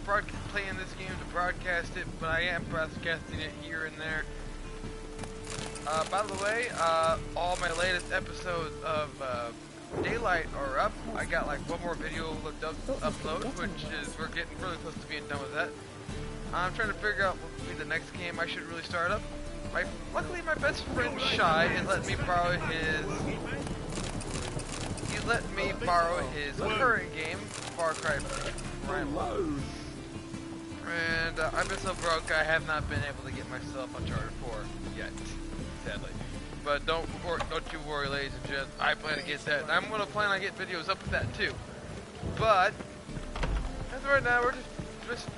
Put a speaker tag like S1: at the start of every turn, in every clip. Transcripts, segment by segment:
S1: playing this game to broadcast it, but I am broadcasting it here and there. By the way, all my latest episodes of Daylight are up. I got like one more video to upload, which is, we're getting really close to being done with that. I'm trying to figure out what would be the next game I should really start up. Luckily, my best friend Shy is letting me borrow his. He let me borrow his current game, Far Cry Primal. And I've been so broke, I have not been able to get myself Uncharted 4 yet, sadly. But don't you worry, ladies and gents. I plan to get that. And I'm gonna plan on getting videos up with that too. But as of right now, we're just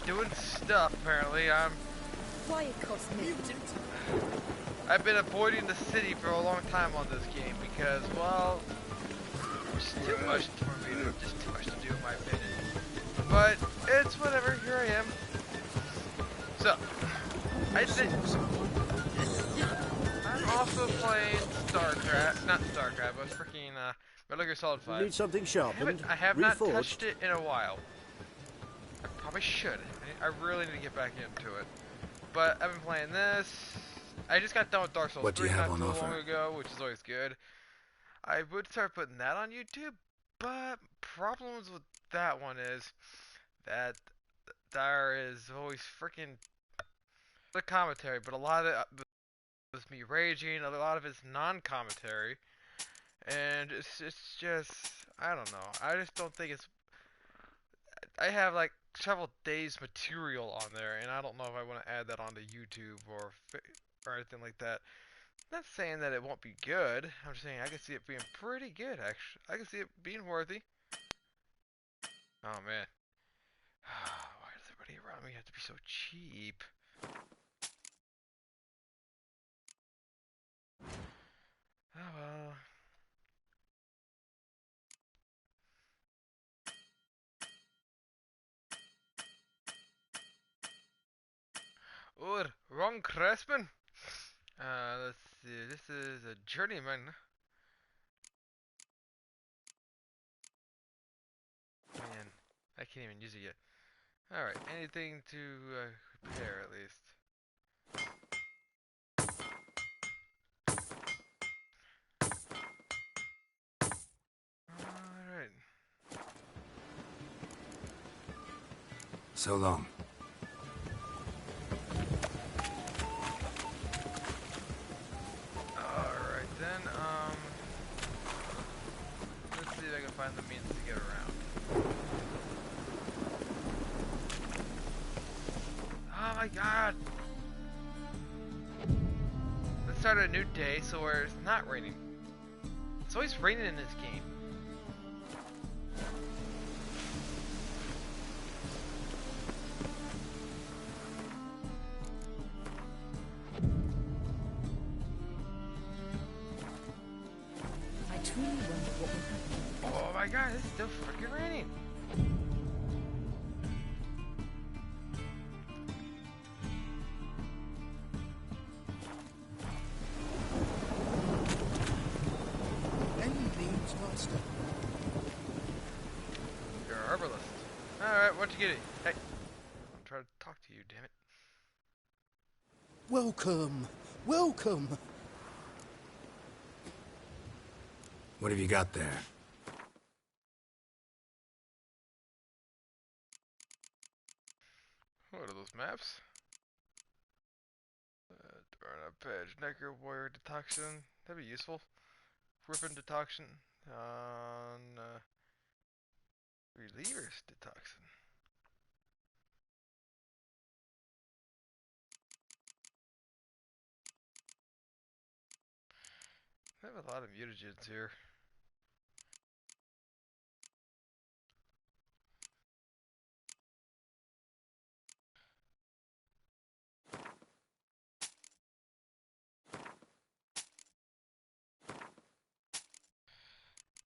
S1: doing stuff. Apparently,
S2: Quiet cost mutant.
S1: I've been avoiding the city for a long time on this game because, well, it's too much for me. Just too much to do, in my opinion. But it's whatever. Here I am. So, I think I'm also playing not StarCraft, but freaking Metal Gear Solid 5.
S3: Need something sharpened?
S1: I have not touched it in a while. I probably should. I really need to get back into it. But I've been playing this. I just got done with Dark Souls 3 not too long ago, which is always good. I would start putting that on YouTube, but problems with that one is that there is always freaking the commentary, but a lot of it was me raging, a lot of it's non-commentary, and it's just, I don't know, I just don't think it's, I have like several days material on there, and I don't know if I want to add that onto YouTube or anything like that. I'm not saying that it won't be good, I'm just saying I can see it being pretty good, actually. I can see it being worthy. Oh man. Why does everybody around me have to be so cheap? Oh well. Oh, wrong Crespin. Let's see. This is a journeyman. Man, I can't even use it yet. Alright, anything to repair at least. Alright.
S4: So long.
S1: Alright then, let's see if I can find the means to get around. Oh my god! Let's start a new day so where it's not raining. It's always raining in this game.
S2: I truly wonder what will happen.
S1: Oh my god, it's still freaking raining. You're a herbalist. Alright, what'd you get? Hey, I'm trying to talk to you, damn it.
S3: Welcome, welcome.
S4: What have you got there?
S1: What are those maps? Burn up edge, Necker Warrior Detoxin. That'd be useful. Griffin Detoxin. Relievers Detoxin. I have a lot of mutagens here.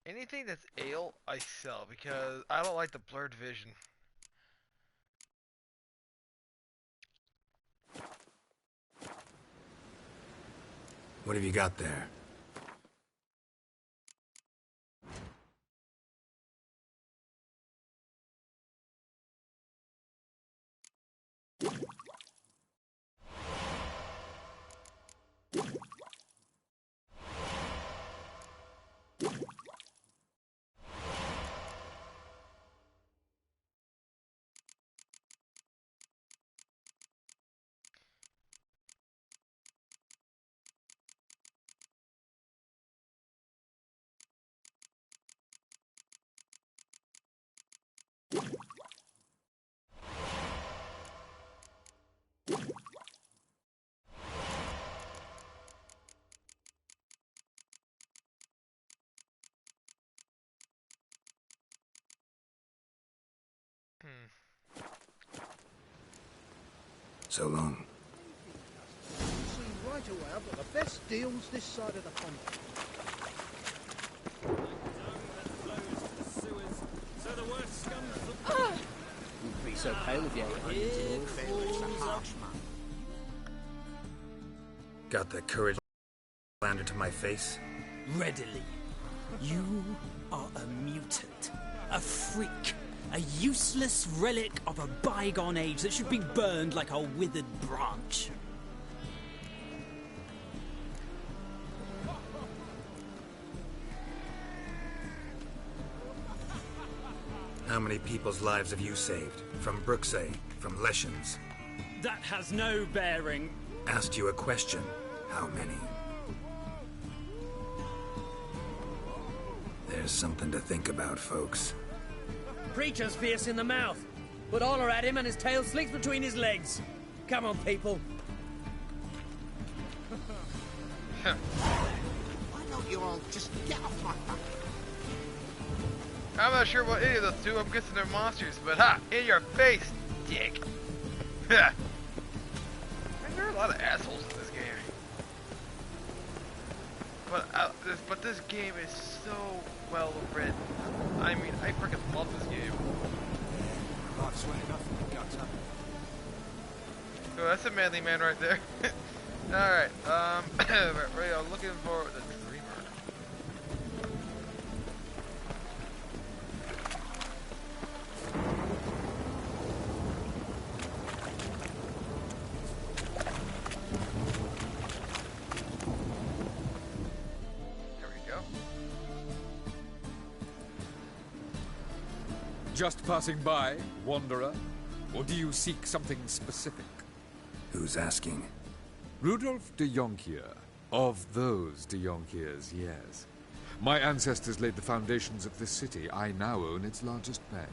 S1: Anything that's ale, I sell because I don't like the blurred vision.
S4: What have you got there? So long.
S3: See right away, I've got the best deals this side of the pond.
S5: Wouldn't be so pale if you had onions and all.
S4: Got the courage to slander to my face?
S5: Readily. You are a mutant. A freak. A useless relic of a bygone age that should be burned like a withered branch.
S4: How many people's lives have you saved? From Brooksay? From Leshens?
S5: That has no bearing.
S4: Asked you a question. How many? There's something to think about, folks.
S6: Preacher's fierce in the mouth, but holler at him and his tail slinks between his legs. Come on, people.
S7: Why don't you all just get off my back?
S1: I'm not sure what any of those do. I'm guessing they're monsters, but ha! In your face, dick! Ha! There are a lot of assholes in this game. But this game is so well written. I mean, I freaking love this game.
S3: I've sweat enough from the guts up.
S1: Oh, that's a manly man right there. Alright, we are looking for the Dreamer. There we go.
S8: Just passing by, wanderer? Or do you seek something specific?
S4: Who's asking?
S8: Rudolf de Jonkier. Of those de Jonkiers, yes. My ancestors laid the foundations of this city. I now own its largest bank.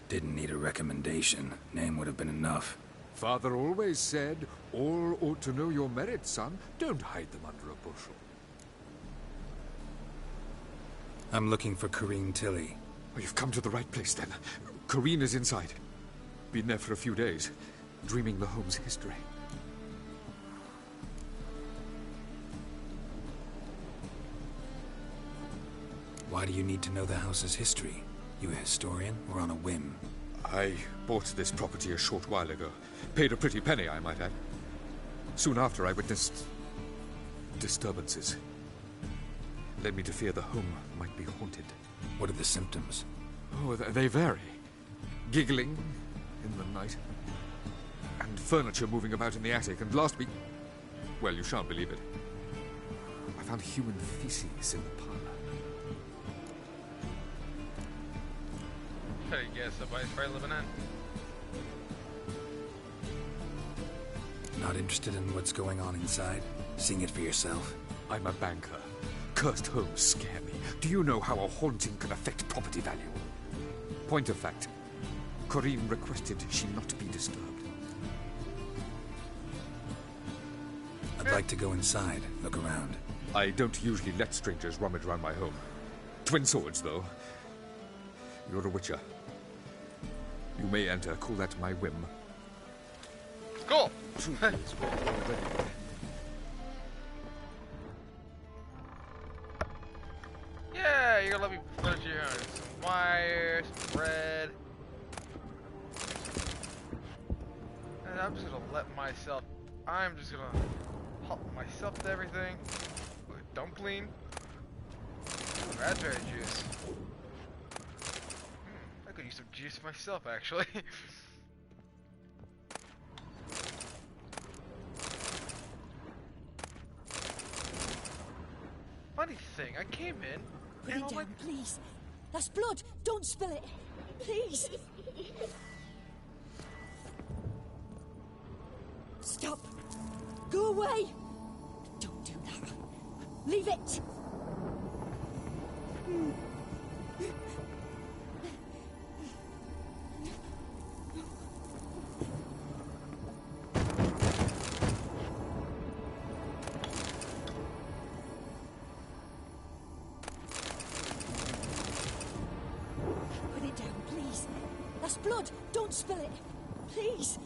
S4: Didn't need a recommendation. Name would have been enough.
S8: Father always said, all ought to know your merits, son. Don't hide them under a bushel.
S4: I'm looking for Corrine Tilly.
S8: Oh, you've come to the right place, then. Corrine is inside. Been there for a few days, dreaming the home's history.
S4: Why do you need to know the house's history? You a historian or on a whim?
S8: I bought this property a short while ago. Paid a pretty penny, I might add. Soon after, I witnessed disturbances. Led me to fear the home might be haunted.
S4: What are the symptoms?
S8: Oh, they vary. Giggling in the night. And furniture moving about in the attic. And last week... well, you shan't believe it. I found human feces in the parlor.
S1: How do you guess somebody's probably living in?
S4: Not interested in what's going on inside? Seeing it for yourself?
S8: I'm a banker. Cursed homes scare me. Do you know how a haunting can affect property value? Point of fact, Corrine requested she not be disturbed.
S4: I'd like to go inside, look around.
S8: I don't usually let strangers rummage around my home. Twin swords, though. You're a witcher. You may enter. Call that my whim.
S1: Cool! Yeah, you're gonna let me put you on some wire, some bread. And I'm just gonna I'm just gonna help myself to everything. With dumpling. Raspberry juice. I could use some juice myself, actually. Funny thing, I came in.
S2: Put it down, please. That's blood. Don't spill it. Please. Stop. Go away. Don't do that. Leave it. Put it down, please. That's blood. Don't spill it. Please.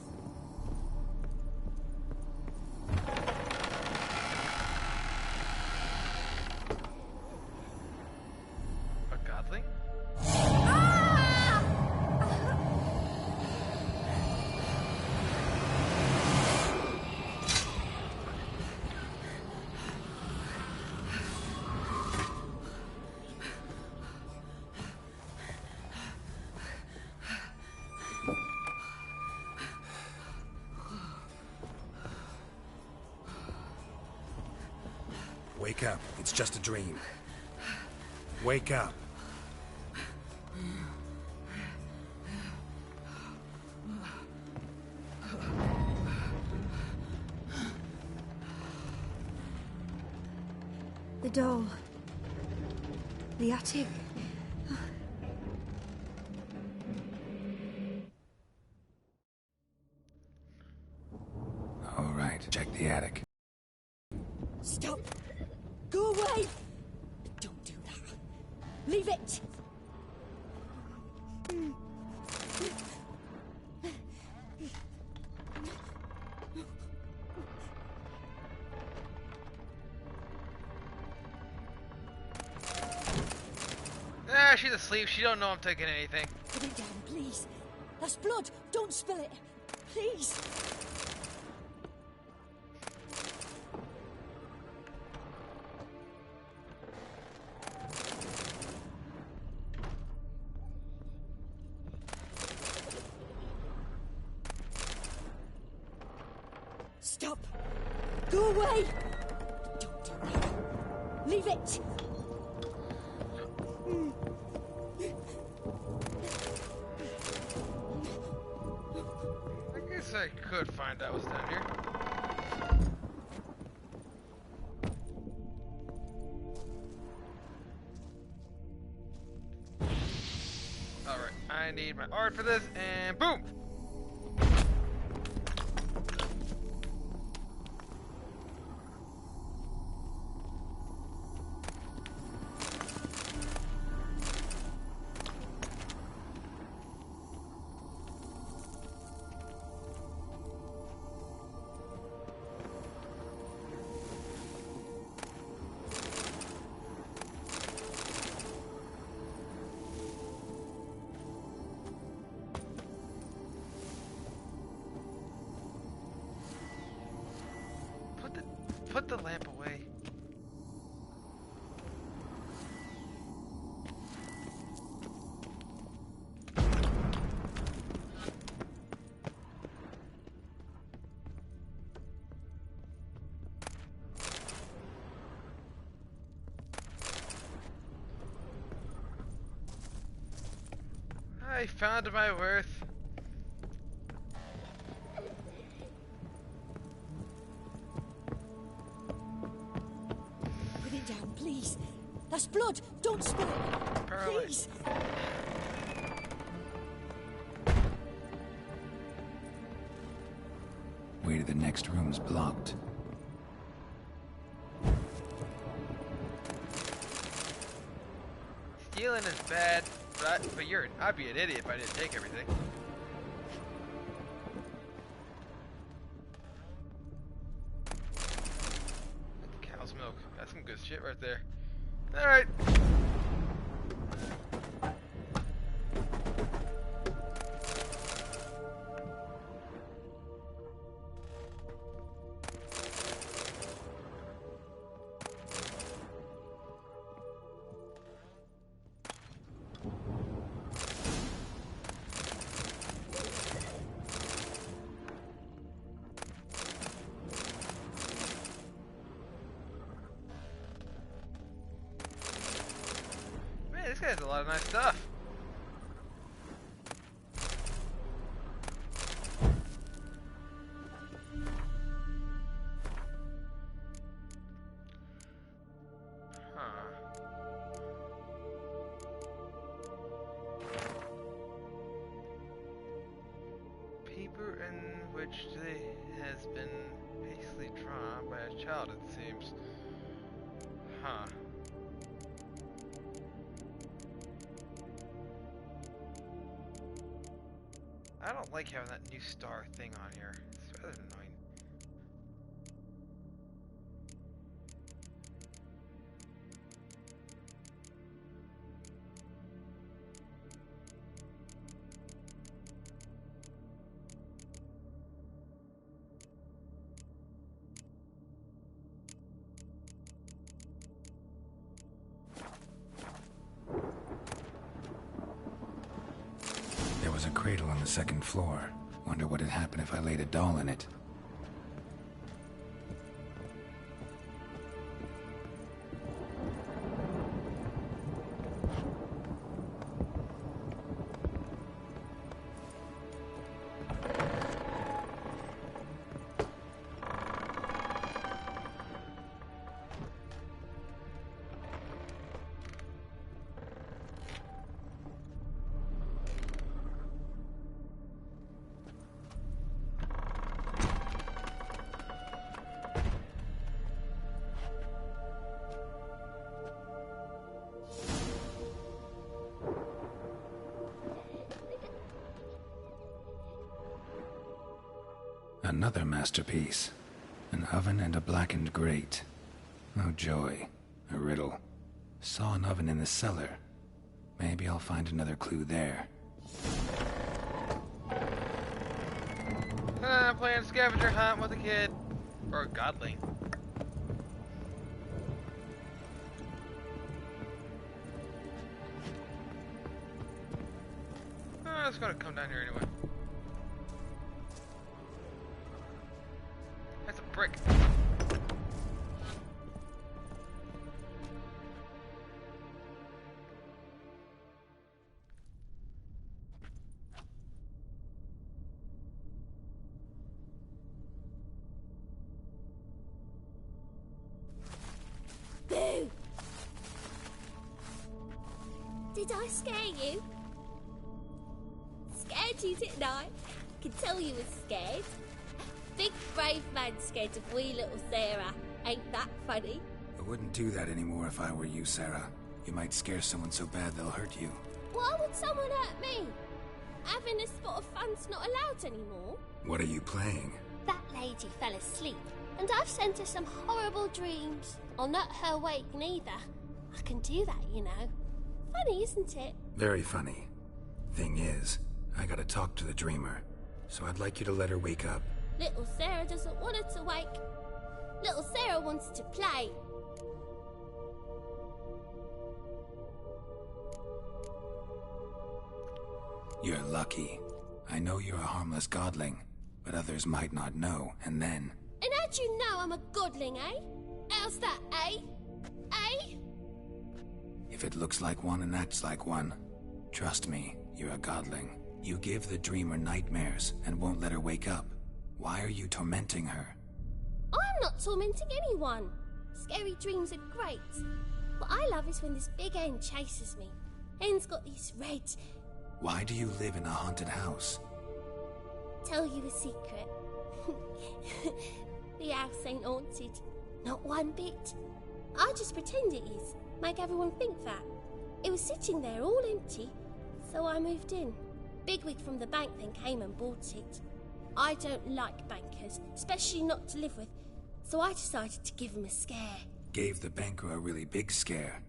S4: it's just a dream. Wake up.
S2: The doll. The attic.
S4: All right, check the attic.
S2: Stop! Go away! Don't do that. Leave it!
S1: Ah, she's asleep. She don't know I'm taking anything.
S2: Put it down, please. That's blood. Don't spill it. Please. Stop. Go away. Don't do that. Leave it.
S1: I guess I could find out what's down here. Alright, I need my art for this, and boom! Put the lamp away. I found my worth.
S2: Put it down, please. That's blood. Don't spill it.
S1: Pearly.
S2: Please.
S4: Way to the next room's blocked.
S1: Stealing is bad, but I'd be an idiot if I didn't take everything. Cow's milk. That's some good shit right there. Alright. This guy has a lot of nice stuff. Paper in which they has been basically drawn by a child, it seems. Huh. I don't like having that new star thing on here. It's rather annoying.
S4: There was a cradle on the second floor. Wonder what would happen if I laid a doll in it. Another masterpiece. An oven and a blackened grate. Oh joy. A riddle. Saw an oven in the cellar. Maybe I'll find another clue there.
S1: I'm playing scavenger hunt with a kid. Or a godling. It's gonna come down here anyway. That's a brick.
S9: Boo! Did I scare you? Scared you, didn't I? Could tell you was scared. Big brave man scared of wee little Sarah. Ain't that funny?
S4: I wouldn't do that anymore if I were you, Sarah. You might scare someone so bad they'll hurt you.
S9: Why would someone hurt me? Having a spot of fun's not allowed anymore.
S4: What are you playing?
S9: That lady fell asleep, and I've sent her some horrible dreams. I'll not her wake neither. I can do that, you know. Funny, isn't it?
S4: Very funny. Thing is, I gotta talk to the dreamer, so I'd like you to let her wake up.
S9: Little Sarah doesn't want her to wake. Little Sarah wants to play.
S4: You're lucky. I know you're a harmless godling, but others might not know, and then...
S9: And how'd you know I'm a godling, eh? How's that, eh? Eh?
S4: If it looks like one and acts like one, trust me, you're a godling. You give the dreamer nightmares and won't let her wake up. Why are you tormenting her?
S9: I'm not tormenting anyone. Scary dreams are great. What I love is when this big hen chases me. Hen's got these red...
S4: Why do you live in a haunted house?
S9: Tell you a secret. The house ain't haunted. Not one bit. I just pretend it is. Make everyone think that. It was sitting there all empty, so I moved in. Bigwig from the bank then came and bought it. I don't like bankers, especially not to live with, so I decided to give him a scare.
S4: Gave the banker a really big scare.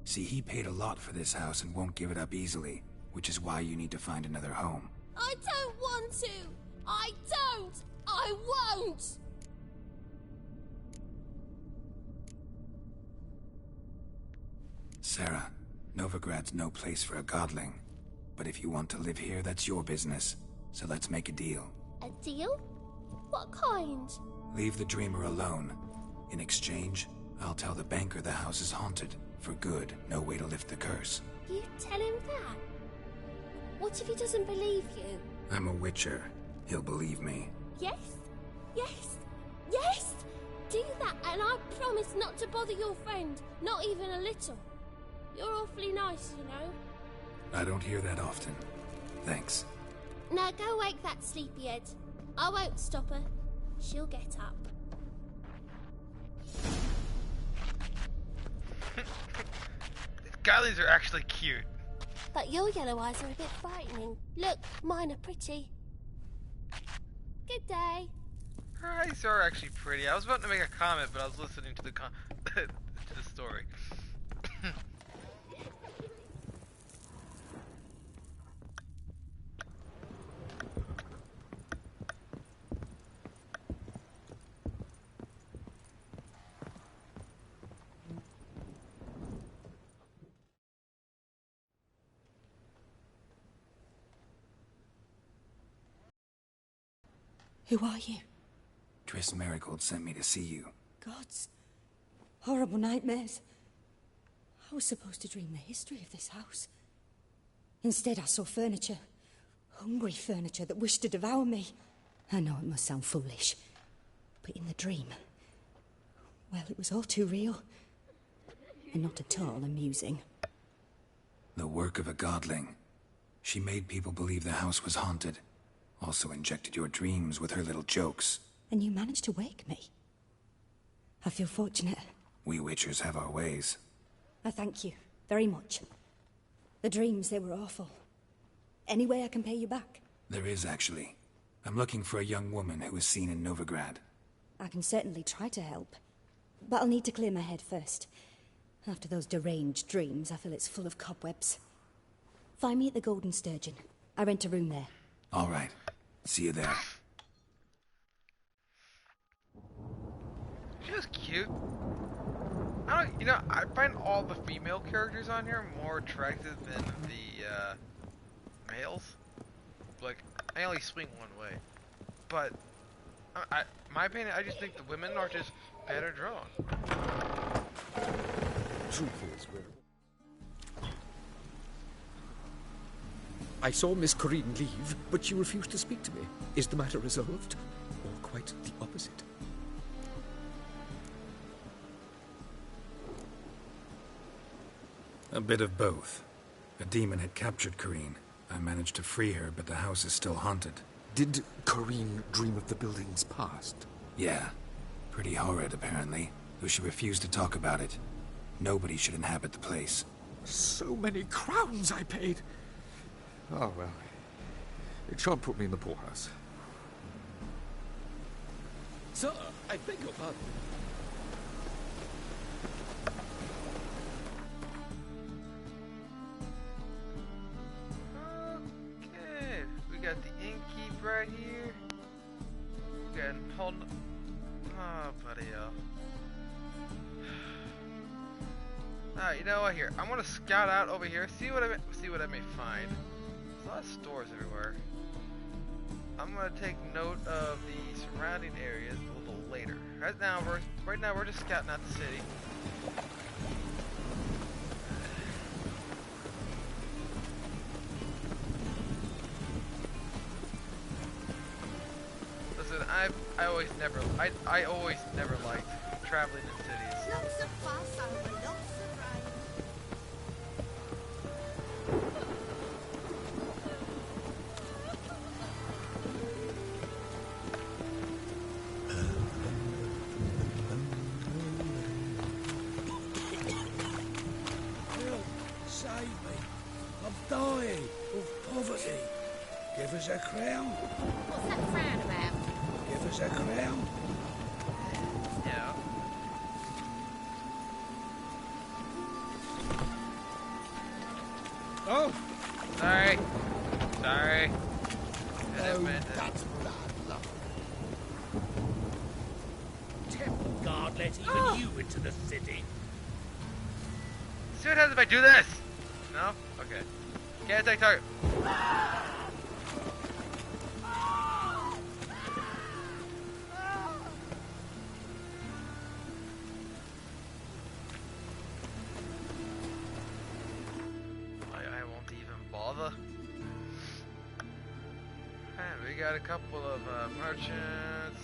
S4: See, he paid a lot for this house and won't give it up easily, which is why you need to find another home.
S9: I don't want to! I don't! I won't!
S4: Sarah, Novigrad's no place for a godling. But if you want to live here, that's your business. So let's make a deal.
S9: A deal? What kind?
S4: Leave the dreamer alone. In exchange, I'll tell the banker the house is haunted. For good, no way to lift the curse.
S9: You tell him that? What if he doesn't believe you?
S4: I'm a witcher. He'll believe me.
S9: Yes? Yes? Yes! Do that, and I promise not to bother your friend. Not even a little. You're awfully nice, you know.
S4: I don't hear that often. Thanks.
S9: Now go wake that sleepyhead. I won't stop her. She'll get up.
S1: Godlings are actually cute.
S9: But your yellow eyes are a bit frightening. Look, mine are pretty. Good day.
S1: Her eyes are actually pretty. I was about to make a comment, but I was listening to the to the story.
S2: Who are you?
S4: Triss Marigold sent me to see you.
S2: Gods. Horrible nightmares. I was supposed to dream the history of this house. Instead, I saw furniture. Hungry furniture that wished to devour me. I know it must sound foolish, but in the dream, well, it was all too real. And not at all amusing.
S4: The work of a godling. She made people believe the house was haunted. Also injected your dreams with her little jokes.
S2: And you managed to wake me. I feel fortunate.
S4: We witchers have our ways.
S2: I thank you very much. The dreams, they were awful. Any way I can pay you back?
S4: There is, actually. I'm looking for a young woman who was seen in Novigrad.
S2: I can certainly try to help. But I'll need to clear my head first. After those deranged dreams, I feel it's full of cobwebs. Find me at the Golden Sturgeon. I rent a room there.
S4: All right. See you there.
S1: She was cute. I find all the female characters on here more attractive than the males. Like, I only swing one way. But, my opinion, I just think the women are just better drawn.
S8: Truth is, I saw Miss Corinne leave, but she refused to speak to me. Is the matter resolved? Or quite the opposite?
S4: A bit of both. A demon had captured Corinne. I managed to free her, but the house is still haunted.
S8: Did Corinne dream of the building's past?
S4: Yeah. Pretty horrid, apparently. Though she refused to talk about it. Nobody should inhabit the place.
S8: So many crowns I paid! Oh, well. It shan't put me in the poorhouse.
S6: Sir, I beg your pardon.
S1: Okay, we got the innkeep right here. We got hold. Oh, buddy, Alright, you know what? Here, I'm gonna scout out over here, see what I may find. There's a lot of stores everywhere. I'm gonna take note of the surrounding areas a little later. Right now we're just scouting out the city. Listen, I always never liked traveling in cities.
S7: Lots of fuss over lots of rain.
S3: Help, save me. I'm dying of poverty. Give us a crown.
S9: What's that frown about?
S3: Give us a crown.
S1: Yeah.
S3: Oh,
S1: Sorry. Sorry.
S7: Oh, that's blood, love.
S6: Temple guard let even you into the city.
S1: See what happens if I do this? No? Okay. Can't attack target. I won't even bother. And we got a couple of merchants.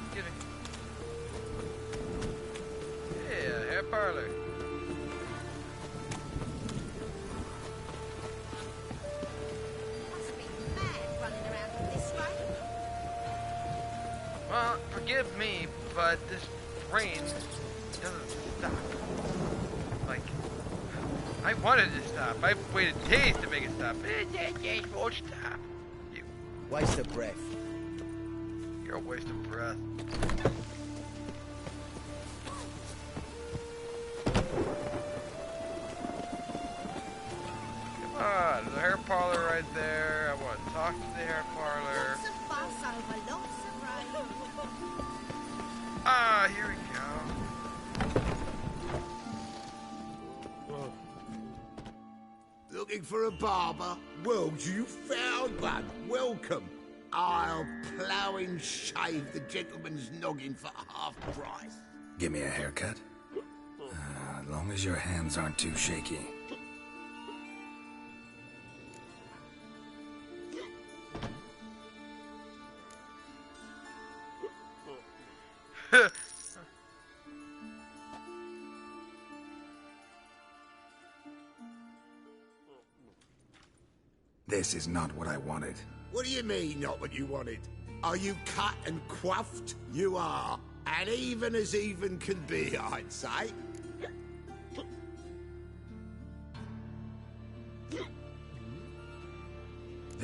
S1: Excuse me. Yeah, hair parlor.
S9: Must be mad running around this way.
S1: Well, forgive me, but this rain doesn't stop. Like, I wanted it to stop. I waited days to make it stop. It won't stop. You,
S3: waste of breath.
S1: you're a waste of breath. Come on, there's a hair parlor right there. I want to talk to the hair parlor.
S7: Lots of fuss over lots of rain.
S1: Ah, here we go.
S7: Looking for a barber? Well, you found one. Welcome. I'll plough and shave the gentleman's noggin for half price.
S4: Give me a haircut? As long as your hands aren't too shaky. This is not what I wanted.
S7: What do you mean, not what you wanted? Are you cut and coiffed? You are. And even as even can be, I'd say.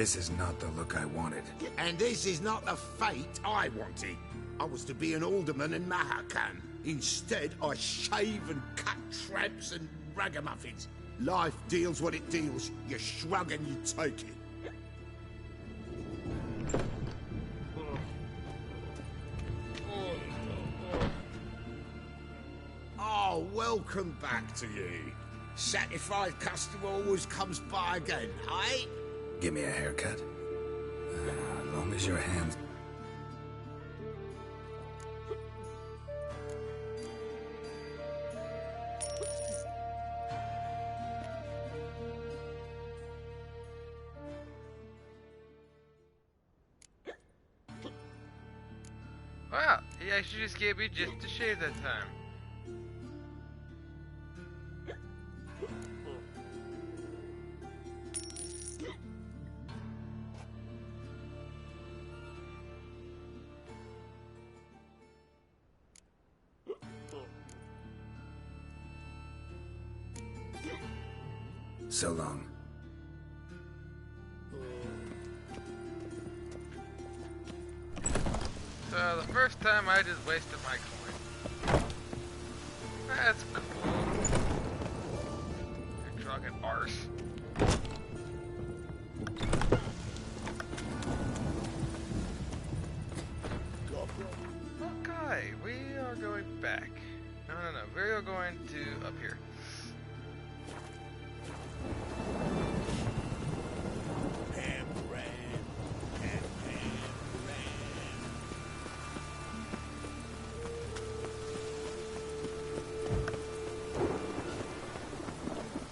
S4: This is not the look I wanted.
S7: And this is not the fate I wanted. I was to be an alderman in Mahakan. Instead, I shave and cut tramps and ragamuffins. Life deals what it deals. You shrug and you take it. Oh, welcome back to you. Satisfied customer always comes by again, eh?
S4: Give me a haircut. As long as your hands...
S1: Wow, he actually just gave me just to shave that time.
S4: So long.
S1: So the first time I just wasted my coin. That's cool. You drunken arse. Okay, we are going back. No, we are going to up here.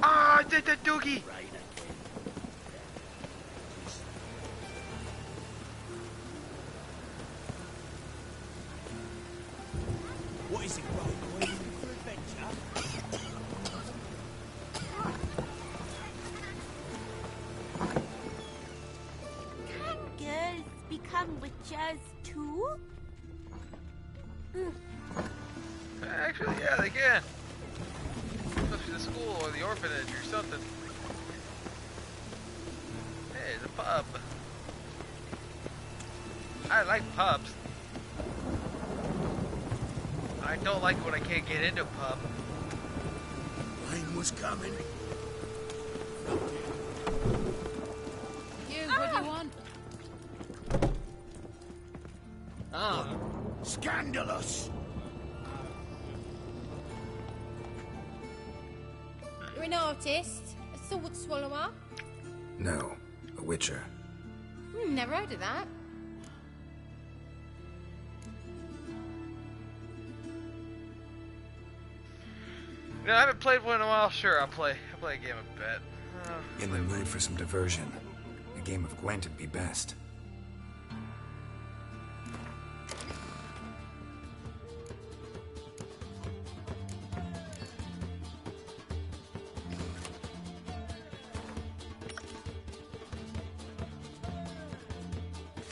S1: Ah, I did the doogie!
S5: What is it, right? Going for adventure?
S10: Can girls become witches too?
S1: Actually, yeah, they can. Must be the school or the orphanage or something. Hey, the pub. I like pubs. I don't like when I can't get into a pub.
S7: Rain was coming.
S11: You, what do you want?
S6: Ah.
S7: Scandalous!
S9: You're an artist? A sword swallower?
S4: No, a witcher.
S11: Never heard of that.
S1: No, I haven't played one in a while. Sure, I'll play a game of bet.
S4: In the mood for some diversion. A game of Gwent would be best.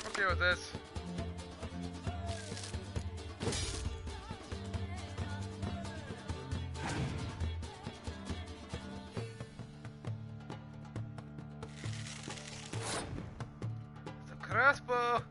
S1: Okay with this. The crossbow.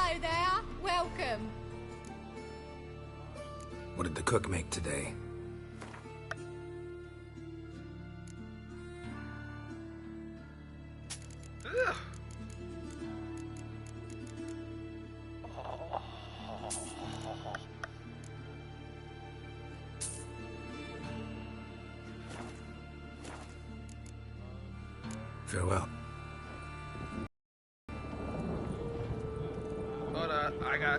S11: Hello there. Welcome.
S4: What did the cook make today?
S1: Ugh.
S4: Farewell.
S1: Hold on,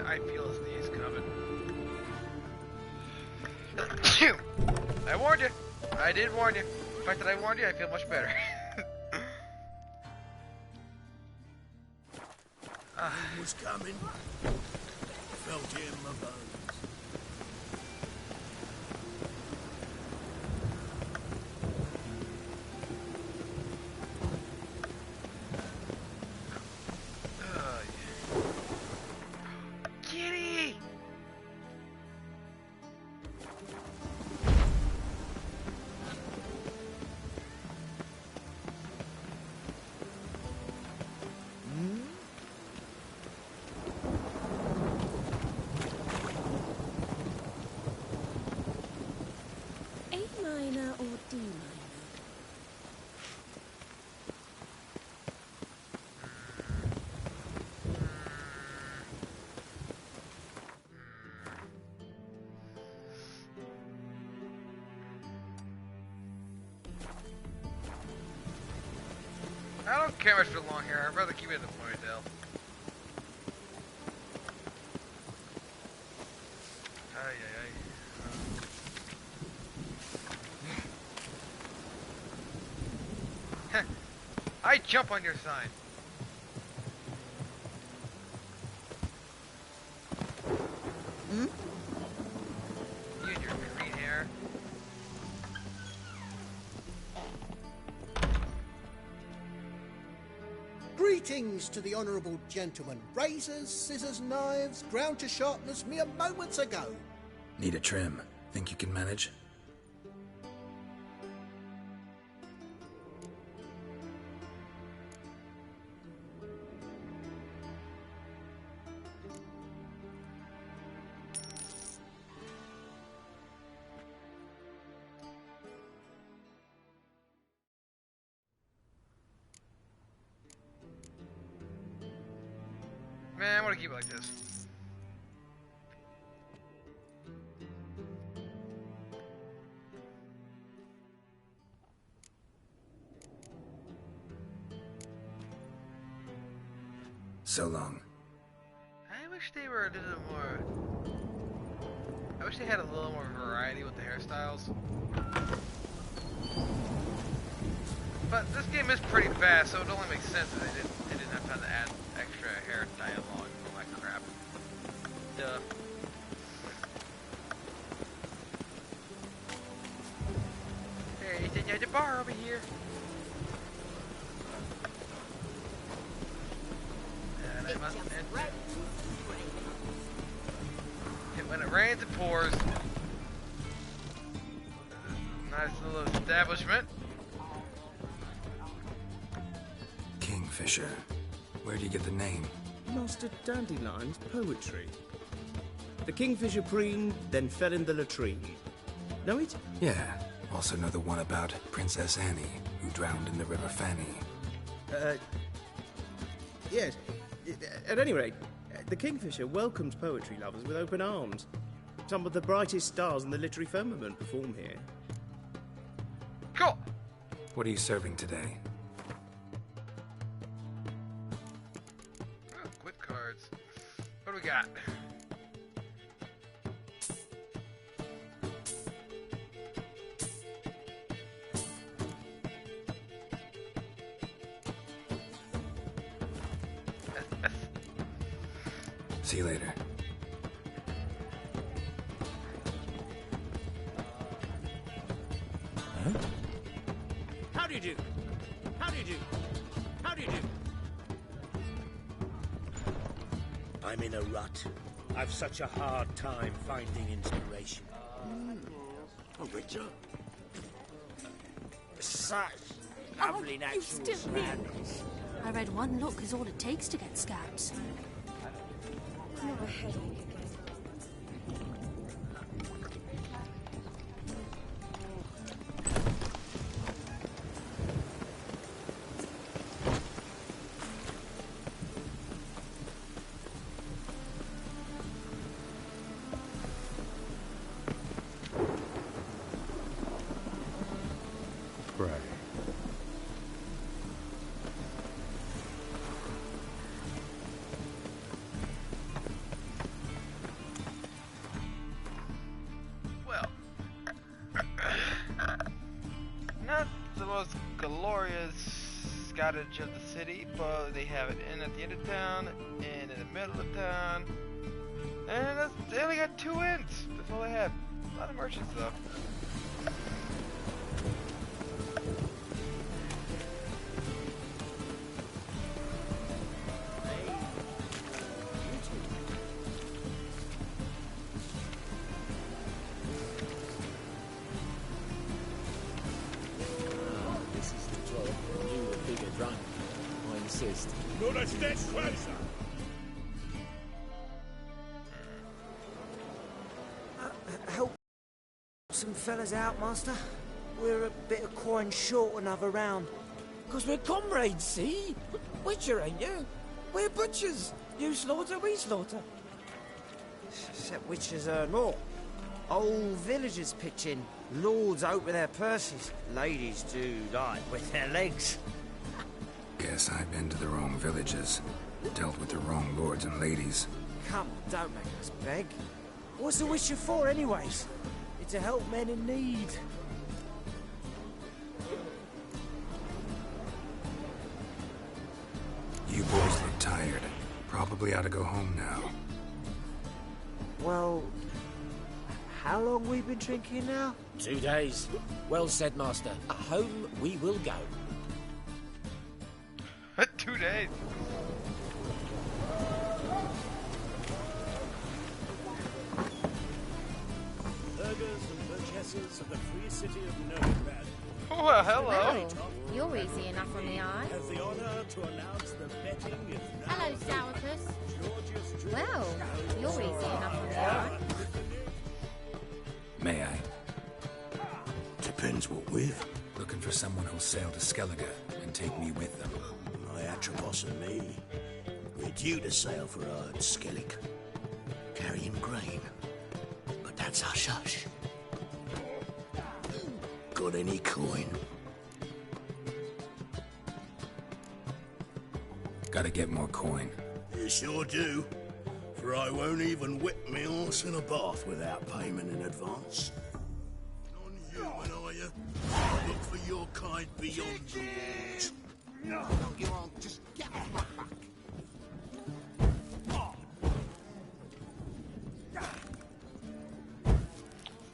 S1: I feel a sneeze coming. I warned you. I did warn you. The fact that I warned you, I feel much better.
S3: He was coming. Felt it in my bones.
S1: Kitty!
S9: A minor or D minor?
S1: I don't care much for long hair. I'd rather keep it in the ponytail. Ay, ay, ay. I jump on your sign. You and your green hair.
S3: Greetings to the honourable gentleman. Razors, scissors, knives, ground to sharpness mere moments ago.
S4: Need a trim. Think you can manage?
S1: Man, I want to keep it like this.
S4: So long.
S1: I wish they were a little more... I wish they had a little more variety with the hairstyles. But this game is pretty fast, so it only makes sense that they didn't have time to add extra hair dialogue and all that crap. Duh. Hey, then you had the bar over here. And I must enter. When it rains, it pours. Nice little establishment.
S4: Kingfisher. Where do you get the name?
S12: Master Dandelion's poetry. The kingfisher preened, then fell in the latrine. Know it?
S4: Yeah. Also know the one about Princess Annie, who drowned in the River Fanny.
S12: Yes. At any rate, the Kingfisher welcomes poetry lovers with open arms. Some of the brightest stars in the literary firmament perform here.
S1: Cool.
S4: What are you serving today?
S1: Oh, quit cards. What do we got?
S4: See you later.
S12: Huh? How do you do? How do you do? How do you do?
S3: I'm in a rut. I've such a hard time finding inspiration. Oh, Richard. Such lovely natural
S13: still here?
S3: surroundings.
S13: I read one look is all it takes to get scabs.
S2: have a headache again.
S13: Pray.
S1: Well, not the most glorious cottage of the city, but they have it in at the end of town and in the middle of town. And they only got 2 inns. That's all they had. A lot of merchants though.
S3: Not a step closer.
S14: Help some fellas out, Master. We're a bit of coin short another round.
S6: 'Cause we're comrades, see? Witcher, ain't you? We're butchers. You slaughter, we slaughter.
S14: Except witches earn more. Old villagers pitch in. Lords out with their purses. Ladies do like with their legs.
S4: Guess I've been to the wrong villages. Dealt with the wrong lords and ladies.
S14: Come, don't make us beg. What's the witcher for, anyways? It's to help men in need.
S4: You boys look tired. Probably ought to go home now.
S14: Well, how long we been drinking now?
S6: 2 days. Well said, Master. Home we will go.
S1: 2 days.
S3: Burghers and burgesses of the free city of Novigrad.
S1: Well, hello.
S15: Well, you're easy enough on the eye.
S3: Has the honor to announce the betting is now.
S15: Hello, Sourpuss. Well, you're easy enough on the eye.
S4: May I?
S7: Depends what with.
S4: Looking for someone who'll sail to Skellige and take me with them.
S7: My Atropos and me. We're due to sail for Skellig, carrying grain. But that's hush-hush. Got any coin?
S4: Gotta get more coin.
S7: You sure do. For I won't even whip me horse in a bath without payment in advance. Non-human, are you? Look for your kind beyond the walls. No, you won't. Just get off my back.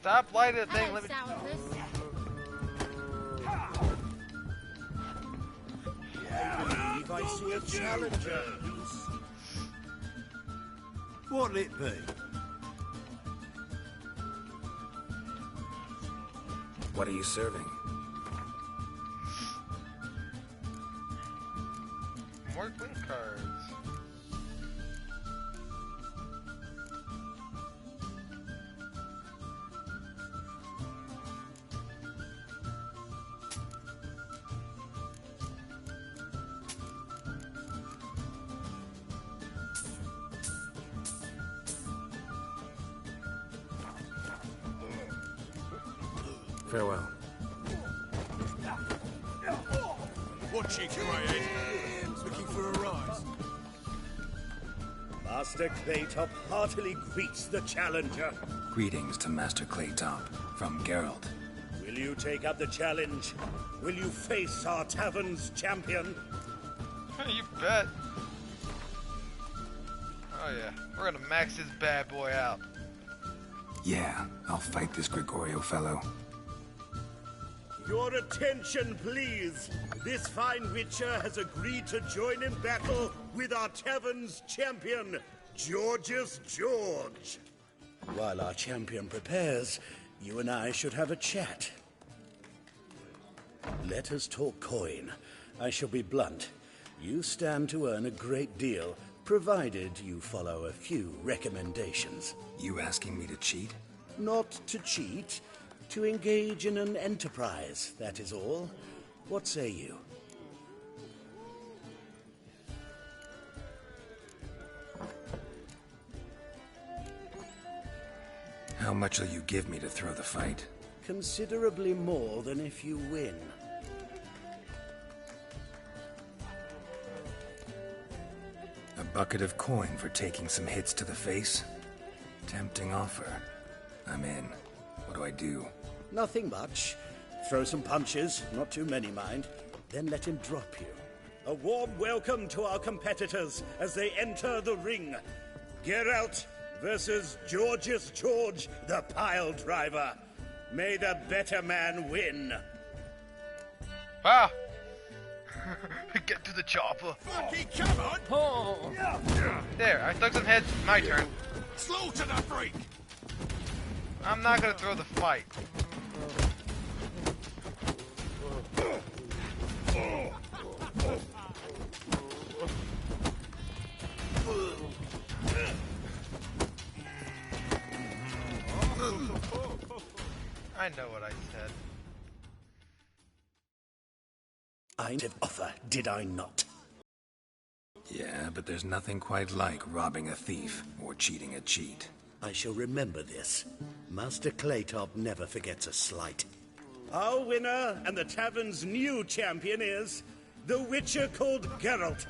S1: Stop lighting the thing.
S15: Hello,
S1: Let me.
S3: I believe I see a challenger. What'll it be?
S4: What are you serving?
S1: More queen cards.
S4: Farewell.
S3: Watch it, Greyhead. Looking for a rise. Master Claytop heartily greets the challenger.
S4: Greetings to Master Claytop from Geralt.
S3: Will you take up the challenge? Will you face our tavern's champion?
S1: You bet. Oh yeah, we're gonna max this bad boy out.
S4: Yeah, I'll fight this Gregorio fellow.
S3: Your attention, please. This fine witcher has agreed to join in battle with our tavern's champion, Georgius George. While our champion prepares, you and I should have a chat. Let us talk coin. I shall be blunt. You stand to earn a great deal, provided you follow a few recommendations.
S4: You asking me to cheat?
S3: Not to cheat, to engage in an enterprise, that is all. What say you?
S4: How much will you give me to throw the fight?
S3: Considerably more than if you win.
S4: A bucket of coin for taking some hits to the face? Tempting offer. I'm in. What do I do?
S3: Nothing much. Throw some punches, not too many, mind. Then let him drop you. A warm welcome to our competitors as they enter the ring. Geralt versus Georgius George, the pile driver. May the better man win.
S1: Ah! Get to the chopper.
S7: Fucking come on!
S1: Oh. There, I took some heads. My turn.
S7: Slaughter the freak!
S1: I'm not gonna throw the fight. I know what I said.
S3: I did offer, did I not?
S4: Yeah, but there's nothing quite like robbing a thief or cheating a cheat.
S3: I shall remember this. Master Claytop never forgets a slight. Our winner and the tavern's new champion is the Witcher called Geralt.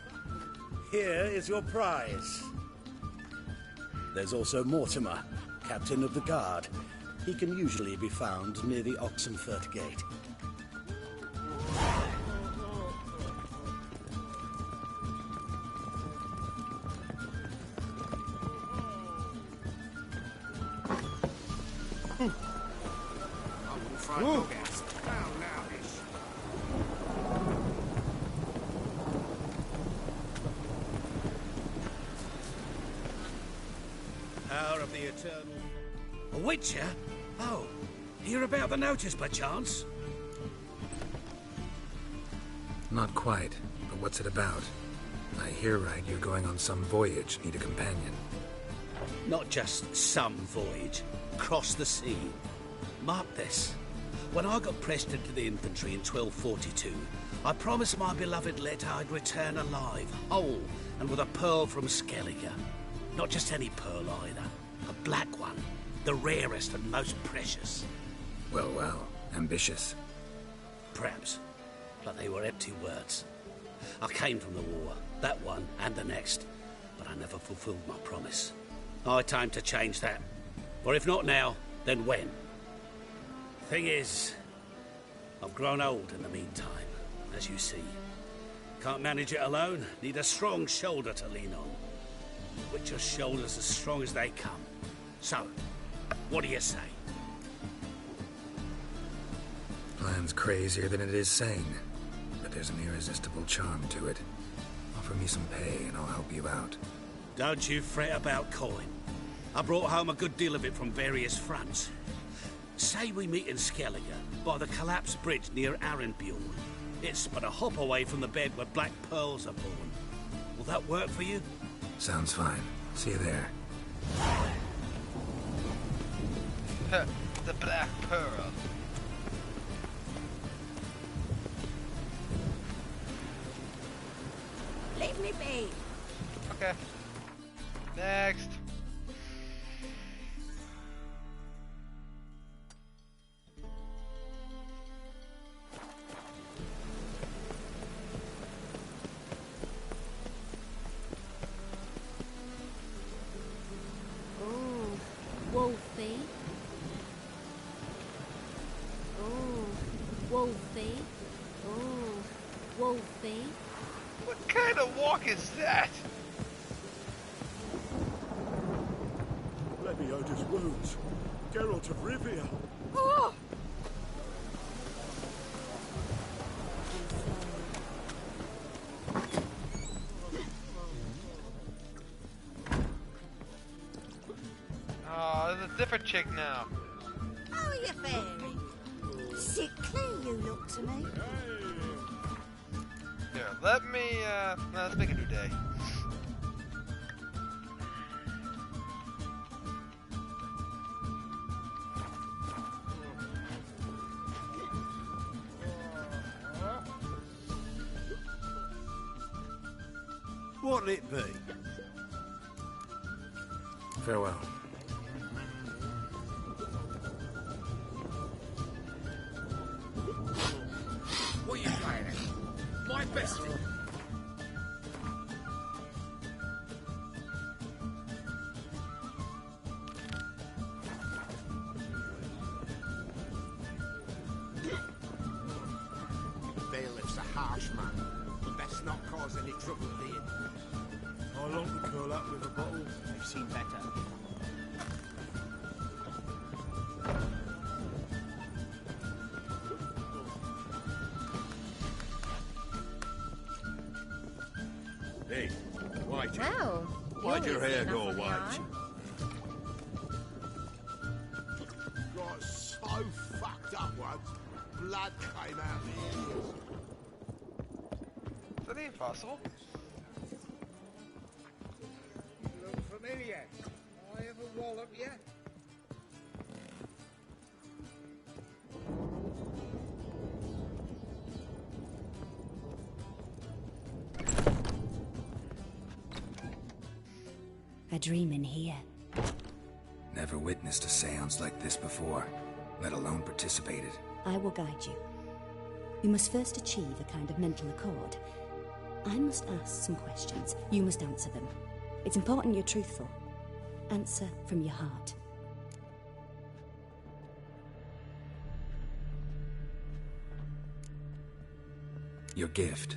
S3: Here is your prize. There's also Mortimer, captain of the guard. He can usually be found near the Oxenfurt Gate.
S6: Power of the Eternal. A Witcher? Oh, hear about the notice by chance?
S4: Not quite, but what's it about? I hear right, you're going on some voyage, need a companion.
S6: Not just some voyage. Cross the sea. Mark this. When I got pressed into the infantry in 1242, I promised my beloved Let I'd return alive, whole, and with a pearl from Skellige. Not just any pearl either. A black one. The rarest and most precious.
S4: Well, well. Ambitious.
S6: Perhaps. But they were empty words. I came from the war. That one and the next. But I never fulfilled my promise. High time to change that. Or if not now, then when? Thing is, I've grown old in the meantime, as you see. Can't manage it alone. Need a strong shoulder to lean on. Witcher's shoulders as strong as they come. So, what do you say?
S4: Plan's crazier than it is sane, but there's an irresistible charm to it. Offer me some pay and I'll help you out.
S6: Don't you fret about coin. I brought home a good deal of it from various fronts. Say we meet in Skellige, by the collapsed bridge near Arenbjorn. It's but a hop away from the bed where black pearls are born. Will that work for you?
S4: Sounds fine. See you there.
S1: The Black Pearl.
S10: Leave me be.
S1: Okay. Next.
S9: Wolfie. Oh, Wolfie. Oh, Wolfie.
S1: What kind of walk is that?
S3: Lebioda's wounds. Geralt of Rivia.
S10: Oh!
S1: Oh, there's a different chick now.
S10: How are you faring? Sickly you look to me.
S1: Here, let me, let's make a new day.
S3: What'll it be?
S4: Farewell.
S7: What are you playing at? My bestie. Bailiff's a harsh man. Best not cause any trouble with him.
S12: How long to curl up with a bottle?
S14: I've seen better.
S7: Hey, white.
S15: Well,
S7: Why'd your
S15: you're
S7: hair
S15: easy
S7: go
S15: enough on the
S7: white?
S15: eye.
S7: Got so fucked up once, blood came out of my ears.
S1: Is that even possible?
S7: Look familiar. I ever wallop you?
S2: A dream in here.
S4: Never witnessed a seance like this before, let alone participated.
S2: I will guide you. You must first achieve a kind of mental accord. I must ask some questions. You must answer them. It's important you're truthful. Answer from your heart.
S4: Your gift.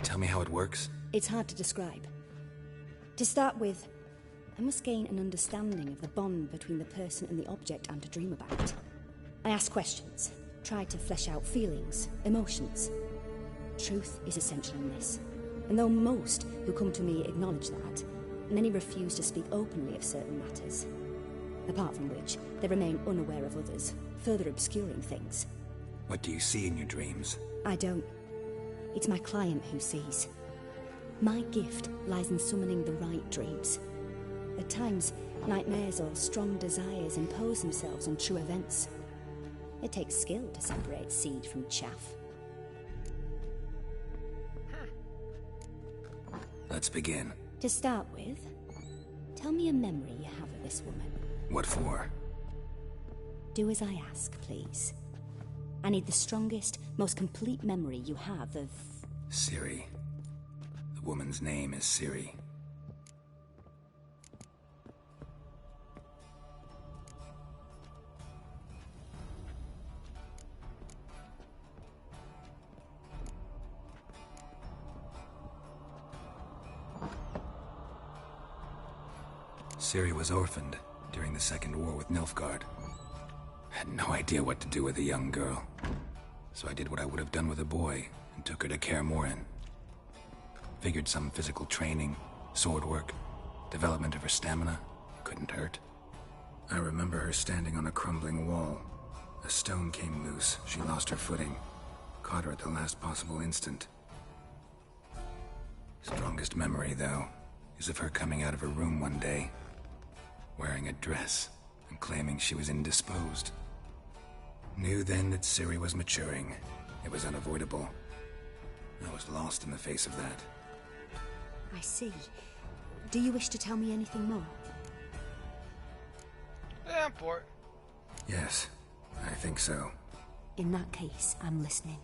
S4: Tell me how it works.
S2: It's hard to describe. To start with, I must gain an understanding of the bond between the person and the object I'm to dream about. I ask questions, try to flesh out feelings, emotions. Truth is essential in this. And though most who come to me acknowledge that, many refuse to speak openly of certain matters. Apart from which, they remain unaware of others, further obscuring things.
S4: What do you see in your dreams?
S2: I don't. It's my client who sees. My gift lies in summoning the right dreams. At times, nightmares or strong desires impose themselves on true events. It takes skill to separate seed from chaff.
S4: Let's begin.
S2: To start with, tell me a memory you have of this woman.
S4: What for?
S2: Do as I ask, please. I need the strongest, most complete memory you have of...
S4: Ciri. The woman's name is Ciri. Ciri was orphaned during the Second War with Nilfgaard. Had no idea what to do with a young girl. So I did what I would have done with a boy and took her to Kaer Morhen. Figured some physical training, sword work, development of her stamina couldn't hurt. I remember her standing on a crumbling wall. A stone came loose, she lost her footing. Caught her at the last possible instant. Strongest memory, though, is of her coming out of her room one day, wearing a dress and claiming she was indisposed. Knew then that Ciri was maturing. It was unavoidable. I was lost in the face of that.
S2: I see. Do you wish to tell me anything more?
S1: Yeah, I'm for it.
S4: Yes, I think so.
S2: In that case, I'm listening.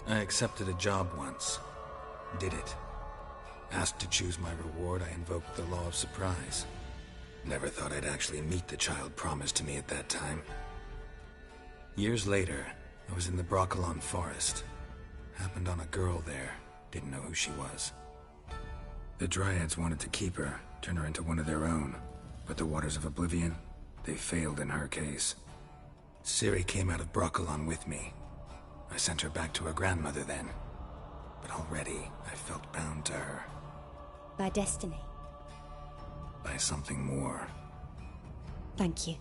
S4: I accepted a job once. Did it. Asked to choose my reward, I invoked the law of surprise. Never thought I'd actually meet the child promised to me at that time. Years later, I was in the Broccolon forest. Happened on a girl there. Didn't know who she was. The Dryads wanted to keep her, turn her into one of their own. But the Waters of Oblivion, they failed in her case. Ciri came out of Broccolon with me. I sent her back to her grandmother then. But already, I felt bound to her.
S2: By destiny.
S4: By something more.
S2: Thank you.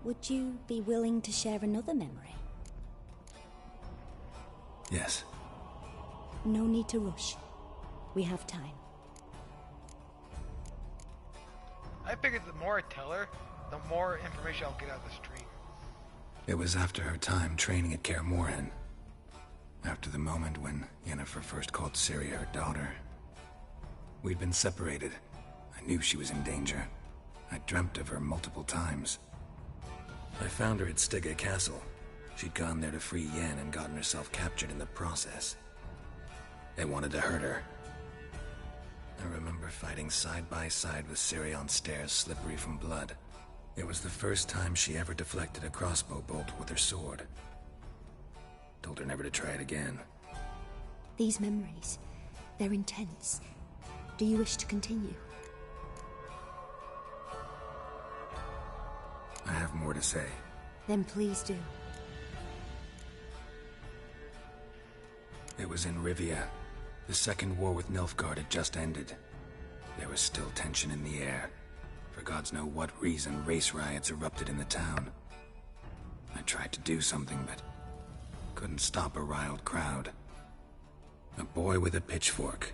S2: Would you be willing to share another memory?
S4: Yes.
S2: No need to rush. We have time.
S1: I figured the more I tell her, the more information I'll get out of the stream.
S4: It was after her time training at Kaer Morhen. After the moment when Yennefer first called Ciri her daughter. We'd been separated. I knew she was in danger. I dreamt of her multiple times. I found her at Stygga Castle. She'd gone there to free Yen and gotten herself captured in the process. They wanted to hurt her. I remember fighting side by side with Ciri on stairs slippery from blood. It was the first time she ever deflected a crossbow bolt with her sword. Told her never to try it again.
S2: These memories, they're intense. Do you wish to continue?
S4: I have more to say.
S2: Then please do.
S4: It was in Rivia. The second war with Nilfgaard had just ended. There was still tension in the air. For gods know what reason, race riots erupted in the town. I tried to do something, but couldn't stop a riled crowd. A boy with a pitchfork.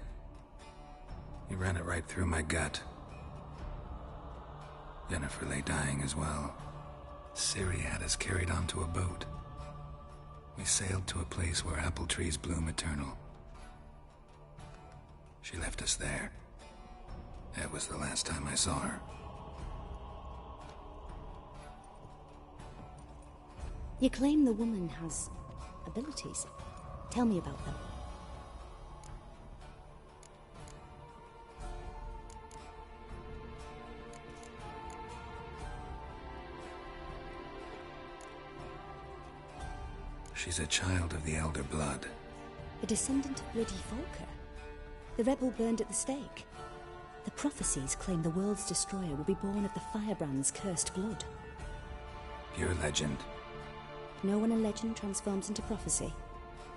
S4: He ran it right through my gut. Yennefer lay dying as well. Ciri had us carried onto a boat. We sailed to a place where apple trees bloom eternal. She left us there. That was the last time I saw her.
S2: You claim the woman has abilities. Tell me about them.
S4: She's a child of the Elder Blood.
S2: A descendant of bloody Volker. The rebel burned at the stake. The prophecies claim the world's destroyer will be born of the firebrand's cursed blood.
S4: Pure legend.
S2: Know when a legend transforms into prophecy?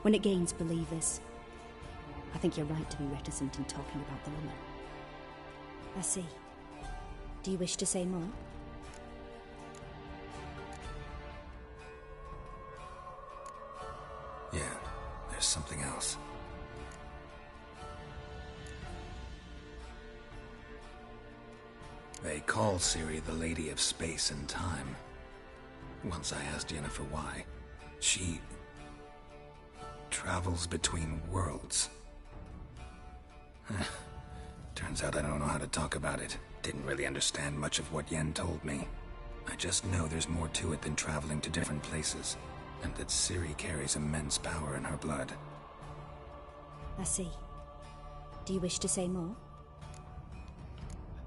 S2: When it gains believers. I think you're right to be reticent in talking about the woman. I see. Do you wish to say more?
S4: Yeah, there's something else. They call Ciri the Lady of Space and Time. Once I asked Yennefer why. She travels between worlds. Turns out I don't know how to talk about it. Didn't really understand much of what Yen told me. I just know there's more to it than traveling to different places, and that Ciri carries immense power in her blood.
S2: I see. Do you wish to say more?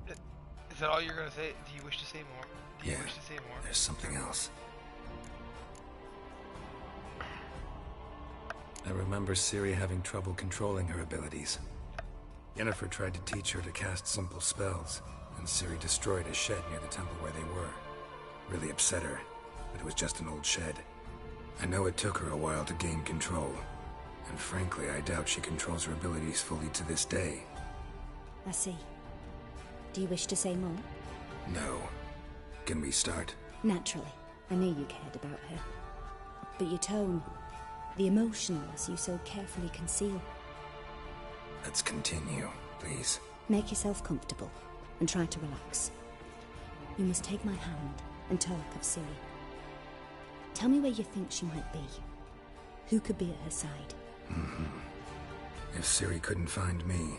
S1: Is that all you're gonna say? Do you wish to say more? Do you wish to say more?
S4: There's something else. I remember Ciri having trouble controlling her abilities. Yennefer tried to teach her to cast simple spells, and Ciri destroyed a shed near the temple where they were. Really upset her, but it was just an old shed. I know it took her a while to gain control, and frankly, I doubt she controls her abilities fully to this day.
S2: I see. Do you wish to say more?
S4: No. Can we start?
S2: Naturally. I knew you cared about her. But your tone, the emotions you so carefully conceal.
S4: Let's continue, please.
S2: Make yourself comfortable and try to relax. You must take my hand and talk of Ciri. Tell me where you think she might be. Who could be at her side?
S4: If Ciri couldn't find me,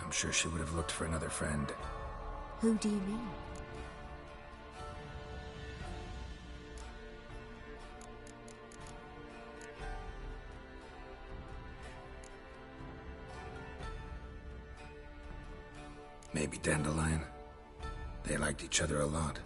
S4: I'm sure she would have looked for another friend.
S2: Who do you mean?
S4: Maybe Dandelion. They liked each other a lot.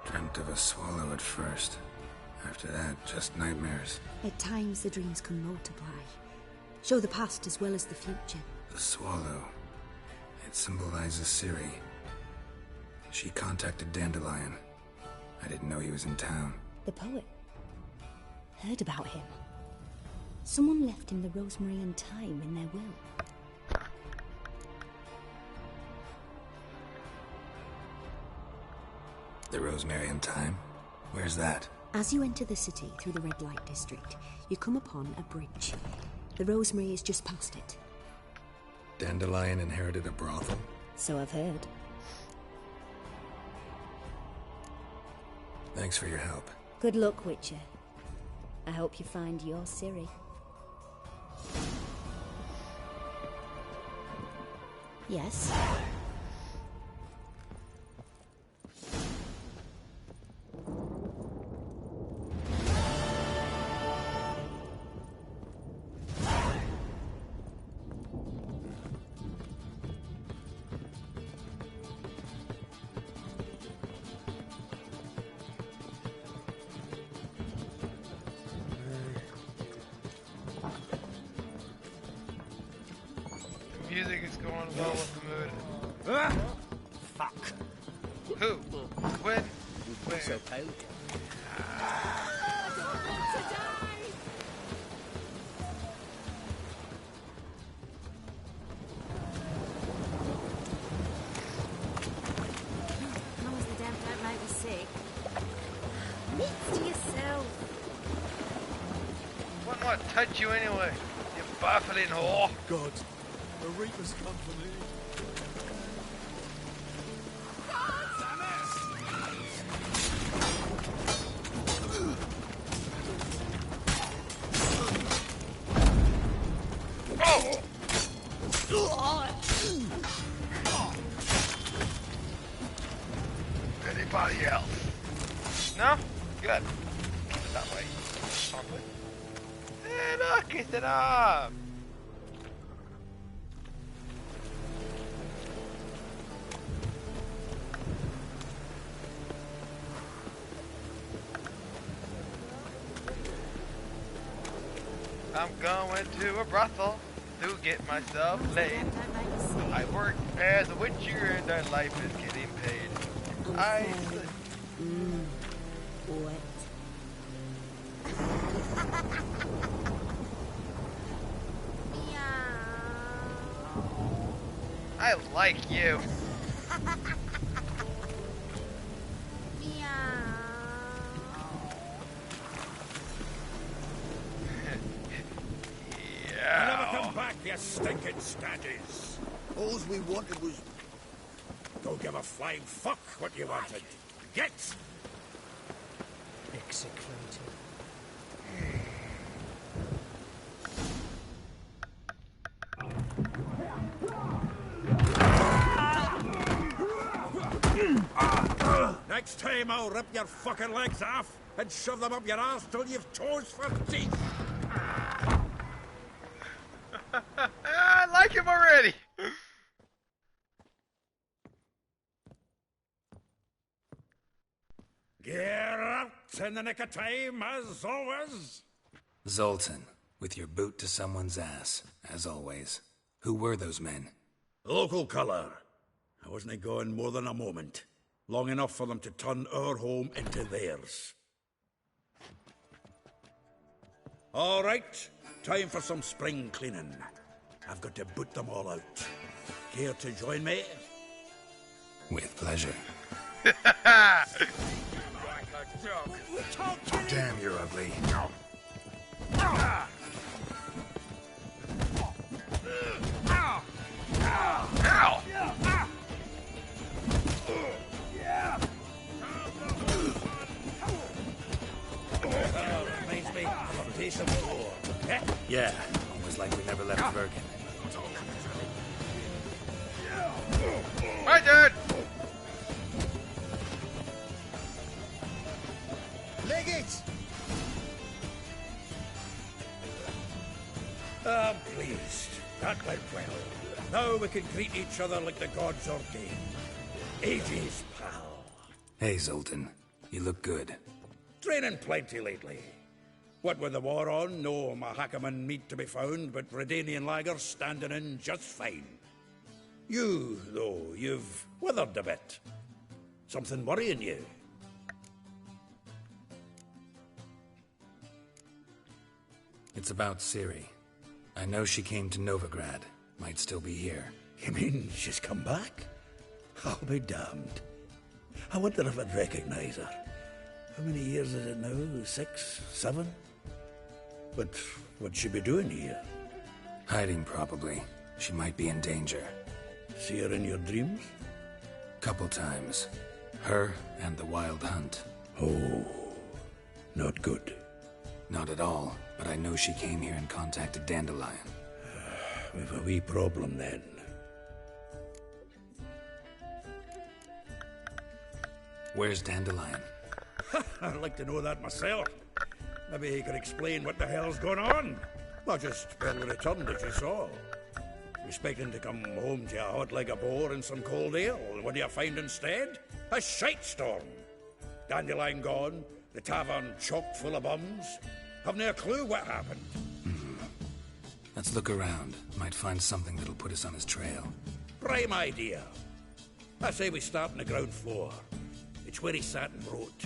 S4: Dreamt of a swallow at first. After that, just nightmares.
S2: At times, the dreams can multiply. Show the past as well as the future.
S4: The swallow. It symbolizes Ciri. She contacted Dandelion. I didn't know he was in town.
S2: The poet. Heard about him. Someone left him the rosemary and thyme in their will.
S4: The rosemary and thyme? Where's that?
S2: As you enter the city through the red light district, you come upon a bridge. The rosemary is just past it.
S4: Dandelion inherited a brothel?
S2: So I've heard.
S4: Thanks for your help.
S2: Good luck, Witcher. I hope you find your Ciri. Yes?
S1: Music is going well with the mood.
S6: Fuck.
S1: Who? When? Where?
S6: So cold.
S15: As long as the damp don't make me sick. Next to yourself.
S1: Wouldn't want to touch you anyway, you baffling whore.
S3: God, the Reaper's come for me.
S1: Anybody else? No? Good. That way. Something. And look, it's it up. I'm going to a brothel to get myself laid. I work as a witcher and their life is getting paid. I...
S2: What?
S1: I like you.
S7: You never come back, you stinking staggies. All we wanted was... Don't give a flying fuck what you wanted. Get!
S5: Execrated.
S7: Next time I'll rip your fucking legs off and shove them up your ass till you've toes for teeth.
S1: I like him already.
S7: Gear up in the nick of time, as always.
S4: Zoltan, with your boot to someone's ass, as always. Who were those men?
S7: Local colour. I wasn't going more than a moment. Long enough for them to turn our home into theirs. All right, time for some spring cleaning. I've got to boot them all out. Care to join me?
S4: With pleasure. Damn, you're ugly.
S1: Ow!
S6: piece of war.
S4: Yeah, almost like we never left Bergen.
S1: Right, dude!
S7: Leg it!
S6: I'm pleased. That went well. Now we can greet each other like the gods ordained. Ages, pal.
S4: Hey, Zoltan. You look good.
S6: Training plenty lately. What with the war on, no Mahakaman meat to be found, but Redanian lagers standing in just fine. You, though, you've withered a bit. Something worrying you?
S4: It's about Ciri. I know she came to Novigrad. Might still be here.
S6: You mean she's come back? I'll be damned. I wonder if I'd recognize her. How many years is it now? 6, 7? But what'd she be doing here?
S4: Hiding, probably. She might be in danger.
S6: See her in your dreams?
S4: Couple times. Her and the Wild Hunt.
S6: Oh, not good.
S4: Not at all, but I know she came here and contacted Dandelion.
S6: We've a wee problem then.
S4: Where's Dandelion?
S6: I'd like to know that myself. Maybe he could explain what the hell's going on. Or just well returned as you saw. Expecting to come home to you hot like a boar and some cold ale. What do you find instead? A shite storm. Dandelion gone, the tavern chock full of bums. Haven't a clue what happened.
S4: Let's look around. Might find something that'll put us on his trail.
S6: Prime idea. I say we start on the ground floor. It's where he sat and wrote.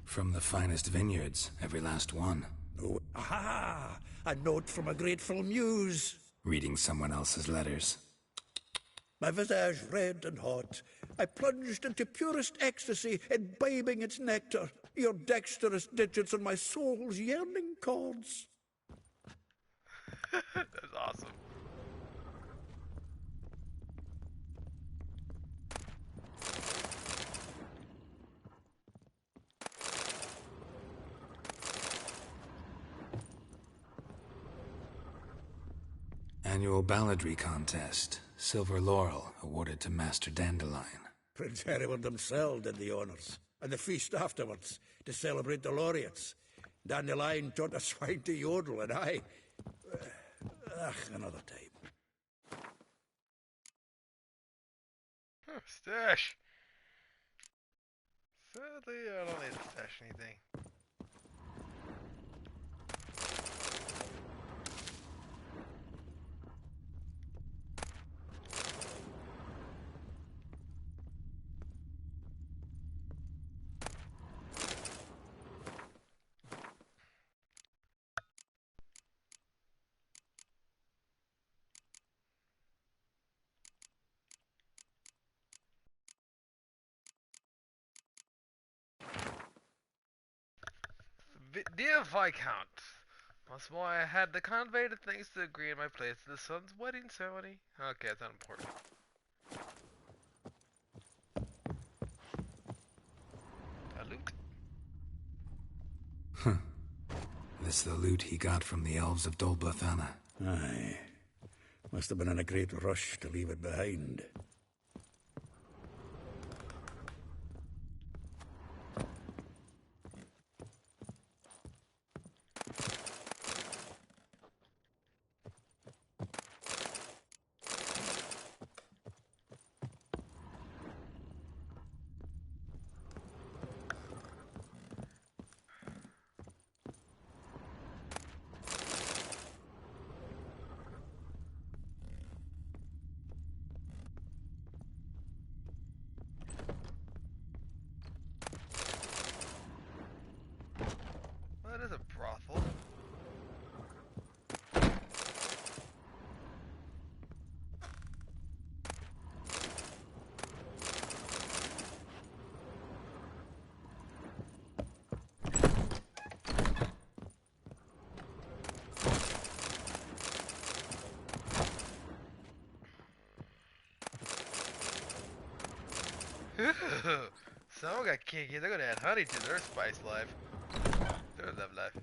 S4: From the finest vineyards, every last one.
S6: Oh, aha! A note from a grateful muse.
S4: Reading someone else's letters.
S6: My visage red and hot, I plunged into purest ecstasy, imbibing its nectar, your dexterous digits on my soul's yearning chords.
S1: That's awesome.
S4: Annual balladry contest. Silver laurel awarded to Master Dandelion.
S6: Prince Hereward himself did the honours, and the feast afterwards, to celebrate the laureates. Dandelion taught a swine to yodel, and I... another time.
S1: Stash. Sadly, I don't need to stash anything. Dear Viscount, once more I had the conveyed things to agree in my place at the son's wedding ceremony. Okay, that's not important. Loot.
S4: This the loot he got from the elves of Dol Blathanna.
S6: Aye. Must have been in a great rush to leave it behind.
S1: Someone got kinky. They're gonna add honey to their spice life. Their love life.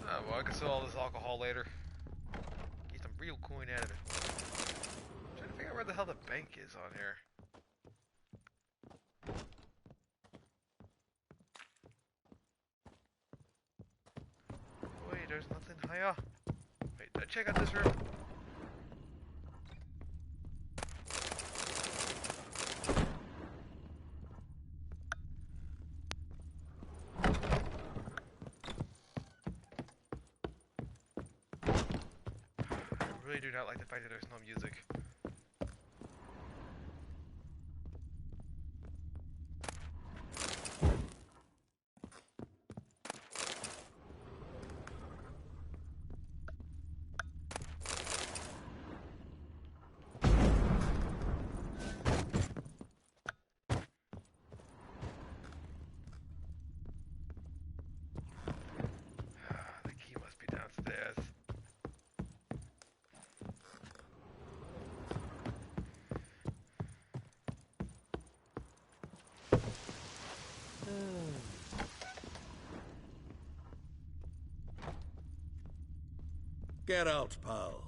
S1: Oh, well, I can sell all this alcohol later. Get some real coin out of it. I'm trying to figure out where the hell the bank is on here. Wait, there's nothing higher. Wait, did I check out this room? I really do not like the fact that there's no music. The key must be downstairs.
S7: Get out, pal.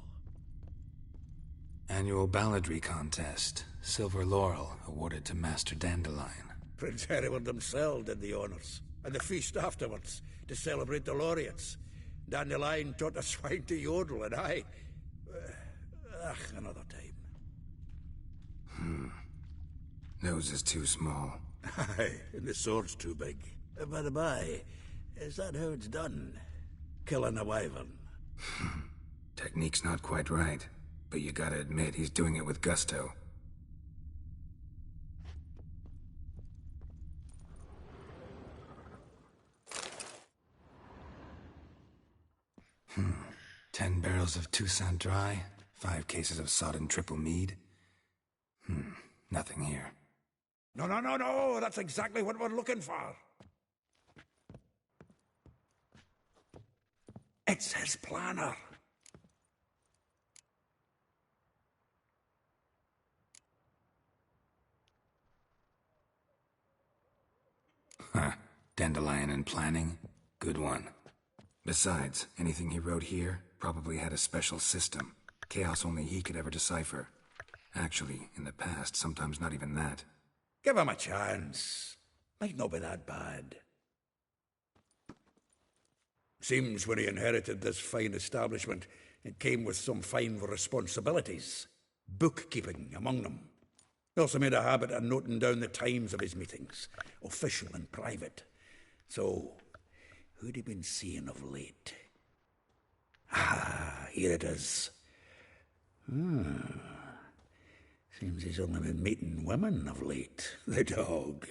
S4: Annual balladry contest. Silver laurel awarded to Master Dandelion.
S7: Prince Hereward himself did the honours, and the feast afterwards, to celebrate the laureates. Dandelion taught a swine to yodel, and I... another time.
S4: Nose is too small.
S7: Aye, and the sword's too big. By the by, is that how it's done? Killing a wyvern?
S4: Technique's not quite right, but you gotta admit he's doing it with gusto. Hmm. 10 barrels of Toussaint Dry, 5 cases of sodden triple mead. Nothing here.
S7: No, that's exactly what we're looking for. It's his planner.
S4: Huh. Dandelion and planning? Good one. Besides, anything he wrote here probably had a special system. Chaos only he could ever decipher. Actually, in the past, sometimes not even that.
S7: Give him a chance. Might not be that bad. Seems when he inherited this fine establishment, it came with some fine responsibilities. Bookkeeping among them. He also made a habit of noting down the times of his meetings, official and private. So, who'd he been seeing of late? Ah, here it is. Seems he's only been meeting women of late. The dog.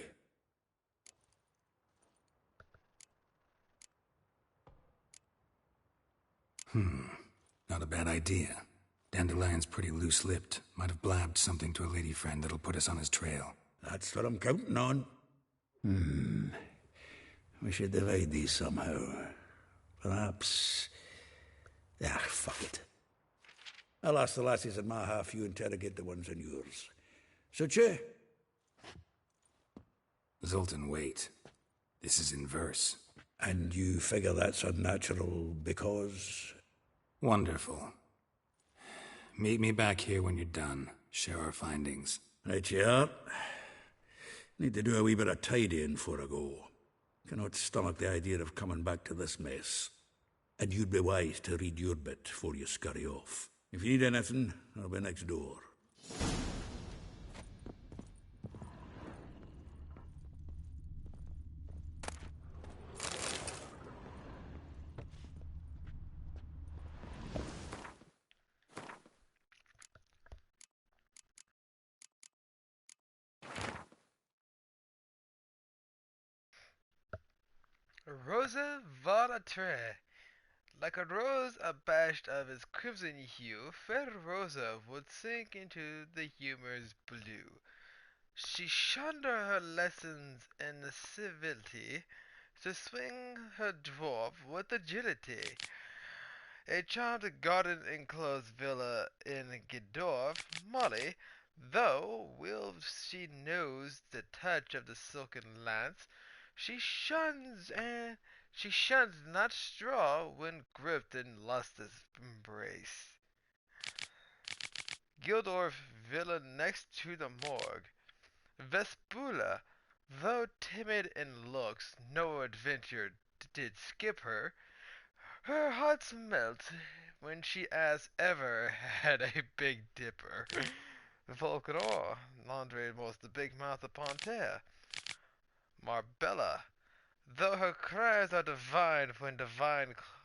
S4: Not a bad idea. Dandelion's pretty loose-lipped. Might have blabbed something to a lady friend that'll put us on his trail.
S7: That's what I'm counting on. We should divide these somehow. Perhaps... fuck it. I'll ask the lassies in my half, you interrogate the ones in yours. Such a...
S4: Zoltan, wait. This is in verse.
S7: And you figure that's unnatural because...
S4: Wonderful. Meet me back here when you're done. Share our findings.
S7: Right you are. Need to do a wee bit of tidying before I go. Cannot stomach the idea of coming back to this mess. And you'd be wise to read your bit before you scurry off. If you need anything, I'll be next door.
S1: Rosa Volatre. Like a rose abashed of its crimson hue, fair Rosa would sink into the humor's blue. She shunned her lessons in civility to swing her dwarf with agility. A charmed garden-enclosed villa in Gidorf, Molly, though well she knows the touch of the silken lance, she shuns not straw when gripped in lust's embrace. Gildorf villa next to the morgue. Vespula, though timid in looks, no adventure did skip her. Her heart's melt when she as ever had a Big Dipper. Volcanor, laundry most the big mouth upon tear. Marbella, though her cries are divine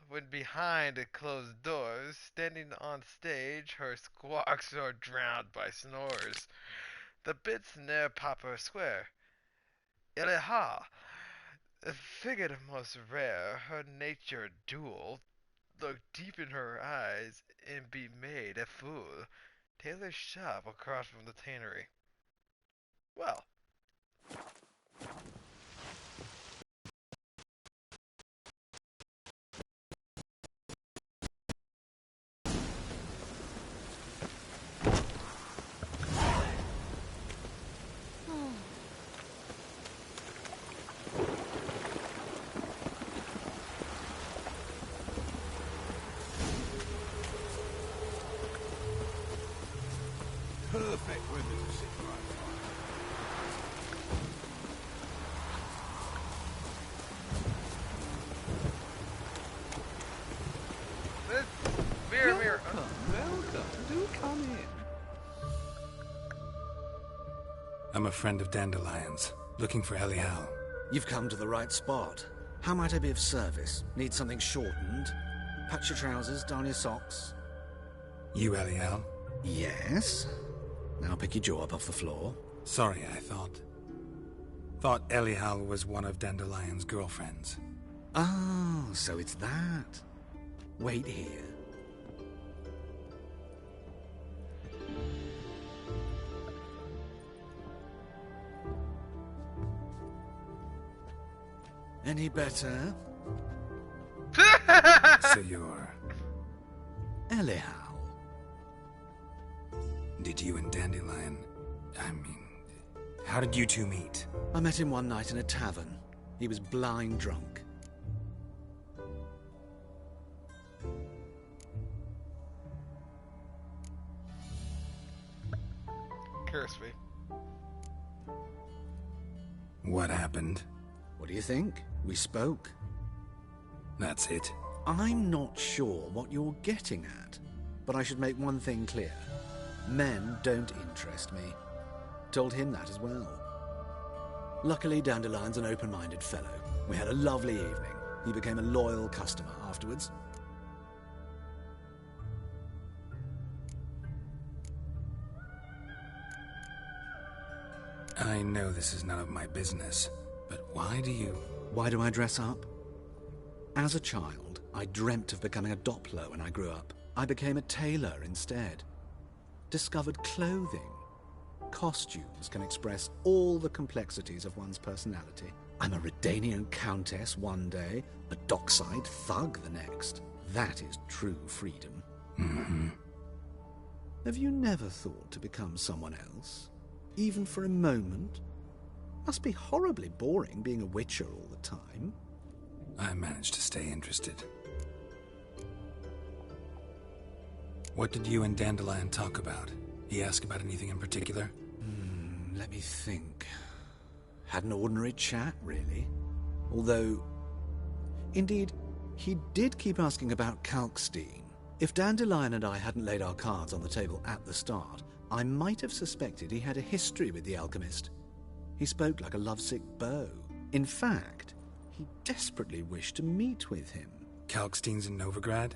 S1: when behind closed doors, standing on stage, her squawks are drowned by snores. The bits ne'er pop her square. Iliha, figured most rare, her nature dual, look deep in her eyes and be made a fool. Taylor's shop across from the tannery. Well.
S7: Perfect weather to sit right
S1: Mirror.
S13: Welcome. Do come in.
S4: I'm a friend of Dandelion's, looking for Elial.
S16: You've come to the right spot. How might I be of service? Need something shortened? Patch your trousers, darn your socks.
S4: You Elial?
S16: Yes. Now pick your jaw up off the floor.
S4: Sorry, I thought Elial was one of Dandelion's girlfriends.
S16: Oh, so it's that. Wait here. Any better?
S4: So you're...
S16: Elial.
S4: Did you and Dandelion... how did you two meet?
S16: I met him one night in a tavern. He was blind drunk.
S1: Curse me.
S4: What happened?
S16: What do you think? We spoke.
S4: That's it?
S16: I'm not sure what you're getting at, but I should make one thing clear. Men don't interest me. Told him that as well. Luckily, Dandelion's an open-minded fellow. We had a lovely evening. He became a loyal customer afterwards.
S4: I know this is none of my business, but why do
S16: I dress up? As a child, I dreamt of becoming a Doppler when I grew up. I became a tailor instead. Discovered clothing. Costumes can express all the complexities of one's personality. I'm a Redanian countess one day, a dockside thug the next. That is true freedom.
S4: Mm-hmm.
S16: Have you never thought to become someone else? Even for a moment? Must be horribly boring being a witcher all the time.
S4: I managed to stay interested. What did you and Dandelion talk about? He asked about anything in particular?
S16: Let me think. Had an ordinary chat, really. Although, indeed, he did keep asking about Kalkstein. If Dandelion and I hadn't laid our cards on the table at the start, I might have suspected he had a history with the alchemist. He spoke like a lovesick beau. In fact, he desperately wished to meet with him.
S4: Kalkstein's in Novigrad?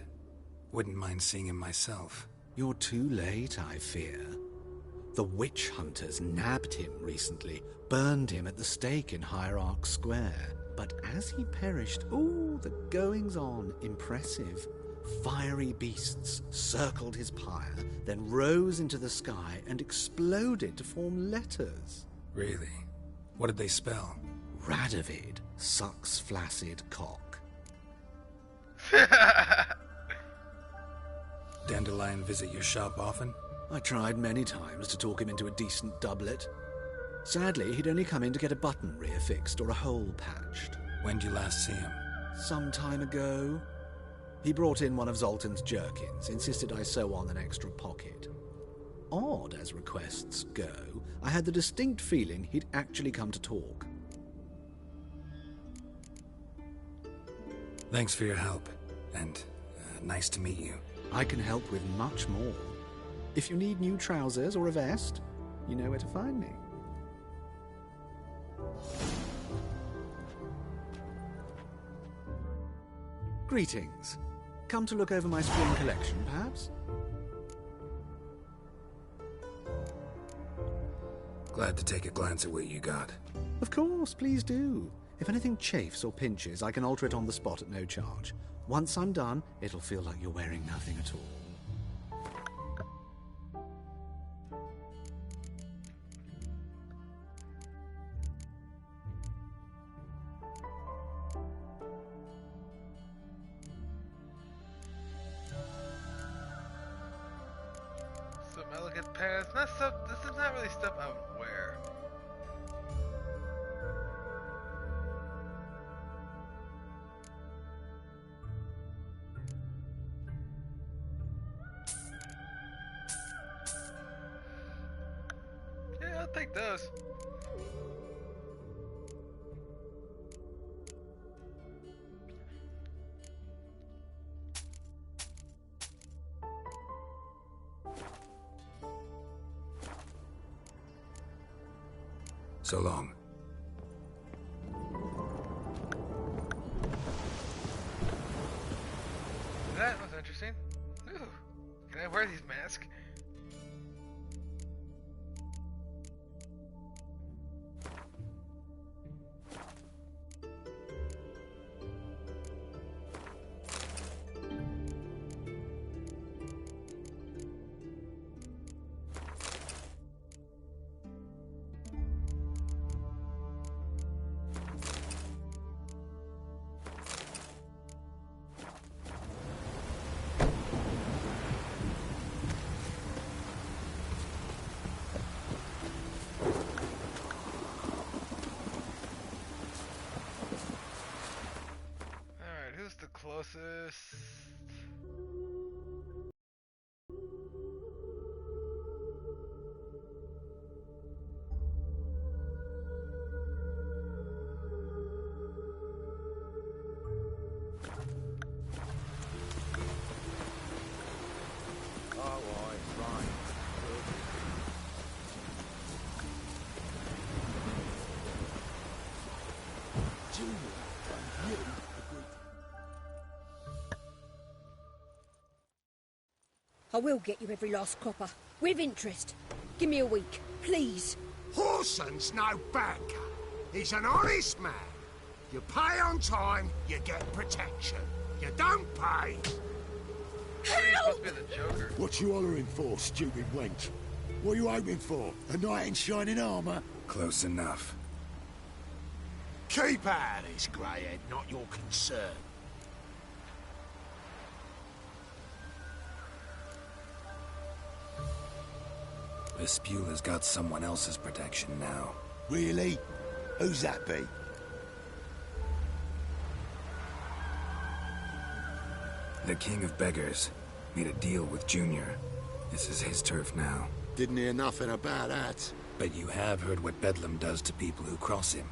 S4: Wouldn't mind seeing him myself.
S16: You're too late, I fear. The witch hunters nabbed him recently, burned him at the stake in Hierarch Square. But as he perished, the goings-on, impressive. Fiery beasts circled his pyre, then rose into the sky and exploded to form letters.
S4: Really? What did they spell?
S16: Radovid sucks flaccid cock.
S4: Dandelion visit your shop often?
S16: I tried many times to talk him into a decent doublet. Sadly, he'd only come in to get a button rear fixed or a hole patched.
S4: When'd you last see him?
S16: Some time ago. He brought in one of Zoltan's jerkins, insisted I sew on an extra pocket. Odd as requests go, I had the distinct feeling he'd actually come to talk.
S4: Thanks for your help, and nice to meet you.
S16: I can help with much more. If you need new trousers or a vest, you know where to find me. Greetings. Come to look over my spring collection, perhaps?
S4: Glad to take a glance at what you got.
S16: Of course, please do. If anything chafes or pinches, I can alter it on the spot at no charge. Once I'm done, it'll feel like you're wearing nothing at all.
S1: Some elegant pants. Not stuff. This is not really stuff I would wear. Yeah, I'll take those.
S4: So long.
S1: That was interesting. Ooh, can I wear these masks? The closest.
S2: I will get you every last copper, with interest. Give me a week, please.
S7: Horson's no banker. He's an honest man. You pay on time, you get protection. You don't pay.
S1: Supposed to be the Joker.
S3: What you hollering for, stupid wench? What are you hoping for? A knight in shining armour?
S4: Close enough.
S7: Keep out of this, greyhead, not your concern.
S4: Vespula's got someone else's protection now.
S3: Really? Who's that be?
S4: The King of Beggars made a deal with Junior. This is his turf now.
S3: Didn't hear nothing about that.
S4: But you have heard what Bedlam does to people who cross him.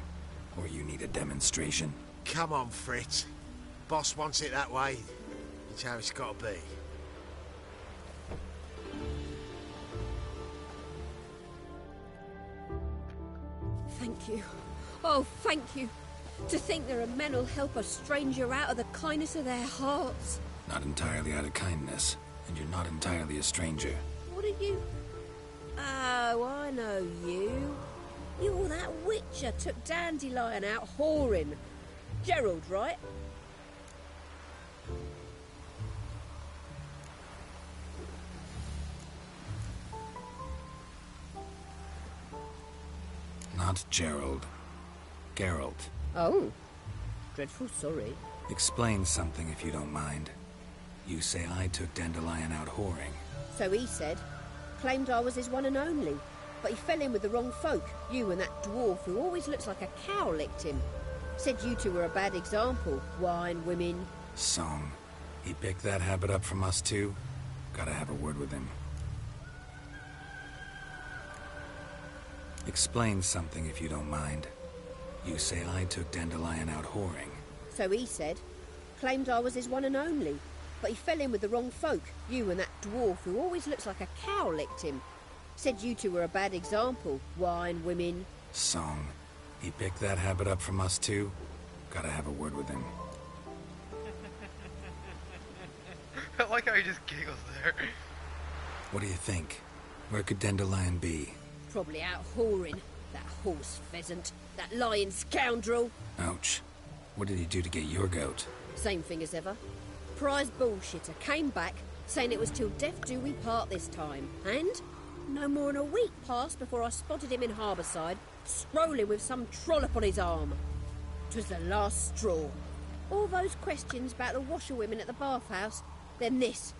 S4: Or you need a demonstration?
S7: Come on, Fritz. Boss wants it that way. It's how it's got to be.
S2: Thank you. Oh, thank you. To think there are men who'll help a stranger out of the kindness of their hearts.
S4: Not entirely out of kindness, and you're not entirely a stranger.
S2: What are you? Oh, I know you. You're that witcher took Dandelion out whoring. Gerald, right?
S4: No, Not Gerald. Geralt.
S17: Oh. Dreadful sorry.
S4: Explain something if you don't mind. You say I took Dandelion out whoring.
S17: So he said. Claimed I was his one and only. But he fell in with the wrong folk. You and that dwarf who always looks like a cow licked him. Said you two were a bad example. Wine, women.
S4: Song. He picked that habit up from us too? Gotta have a word with him. Explain something if you don't mind. You say I took Dandelion out whoring.
S17: So he said. Claimed I was his one and only. But he fell in with the wrong folk. You and that dwarf who always looks like a cow licked him. Said you two were a bad example. Wine, women.
S4: Song. He picked that habit up from us too? Gotta have a word with him.
S1: I like how he just giggles there.
S4: What do you think? Where could Dandelion be?
S17: Probably out whoring. That horse pheasant. That lying scoundrel.
S4: Ouch. What did he do to get your goat?
S17: Same thing as ever. Prize bullshitter came back, saying it was till death do we part this time. And no more than a week passed before I spotted him in Harbourside, strolling with some trollop on his arm. 'Twas the last straw. All those questions about the washerwomen at the bathhouse, then this.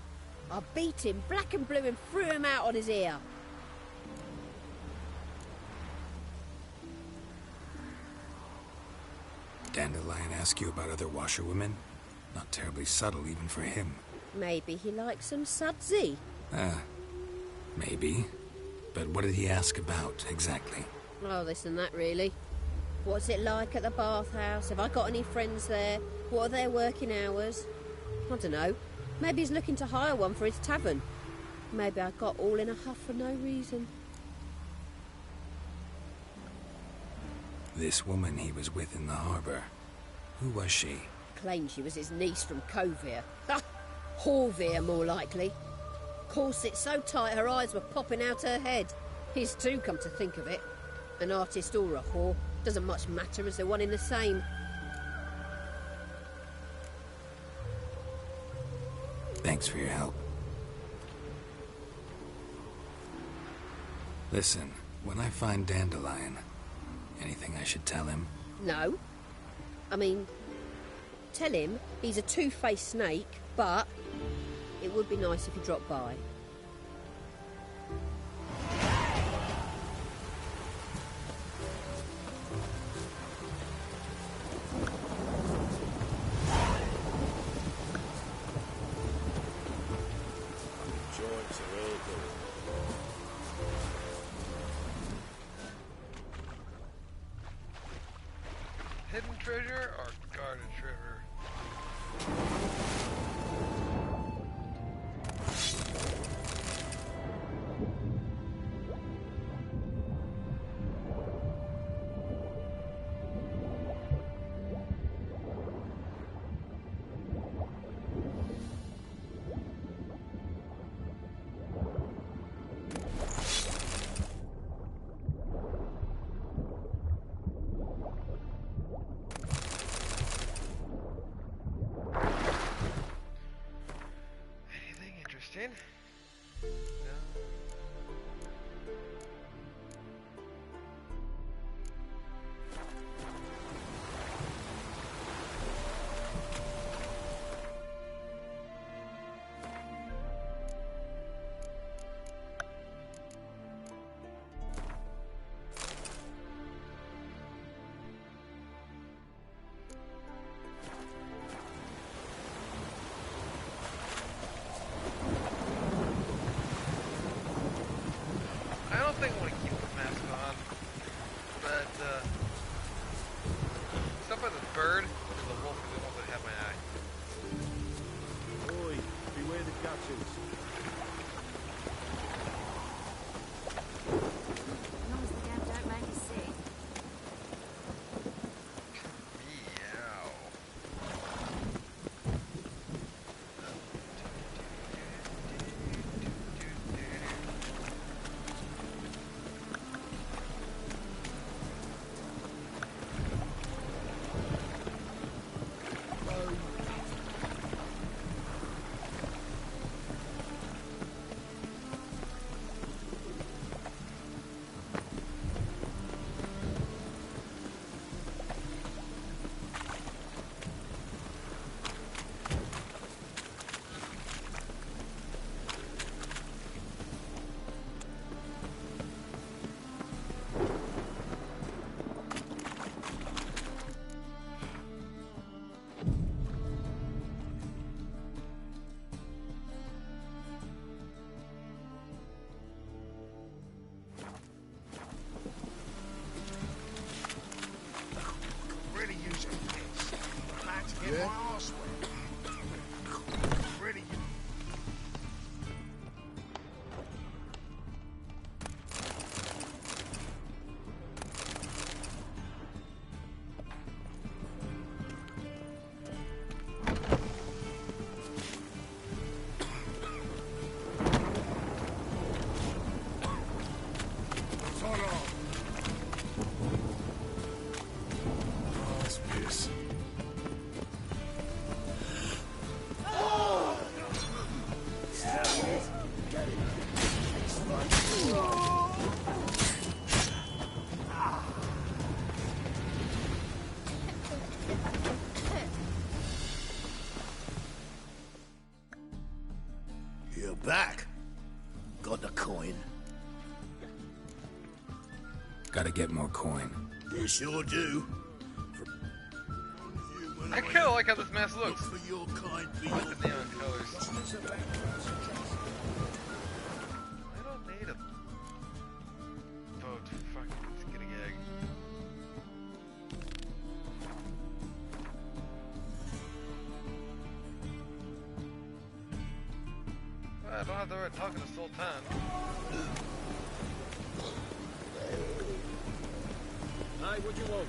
S17: I beat him black and blue and threw him out on his ear.
S4: Dandelion ask you about other washerwomen? Not terribly subtle even for him.
S17: Maybe he likes some sudsy.
S4: Maybe. But what did he ask about, exactly?
S17: Oh, this and that, really. What's it like at the bathhouse? Have I got any friends there? What are their working hours? I don't know. Maybe he's looking to hire one for his tavern. Maybe I got all in a huff for no reason.
S4: This woman he was with in the harbour. Who was she?
S17: Claimed she was his niece from Covere. Horvere, more likely. Corset so tight her eyes were popping out her head. His too, come to think of it. An artist or a whore. Doesn't much matter as they're one in the same.
S4: Thanks for your help. Listen, when I find Dandelion, anything I should tell him?
S17: No. I mean, tell him he's a two-faced snake, but it would be nice if he dropped by.
S1: Hidden treasure or guarded treasure?
S3: You're back. Got the coin?
S4: Gotta get more coin.
S3: You sure do.
S1: I kinda like how this mess looks.
S3: For your kind,
S1: I like the neon colors. I don't need a boat for fucking skinny gag. Well, I don't have the right talking to Sultan.
S12: Hey, what do you want?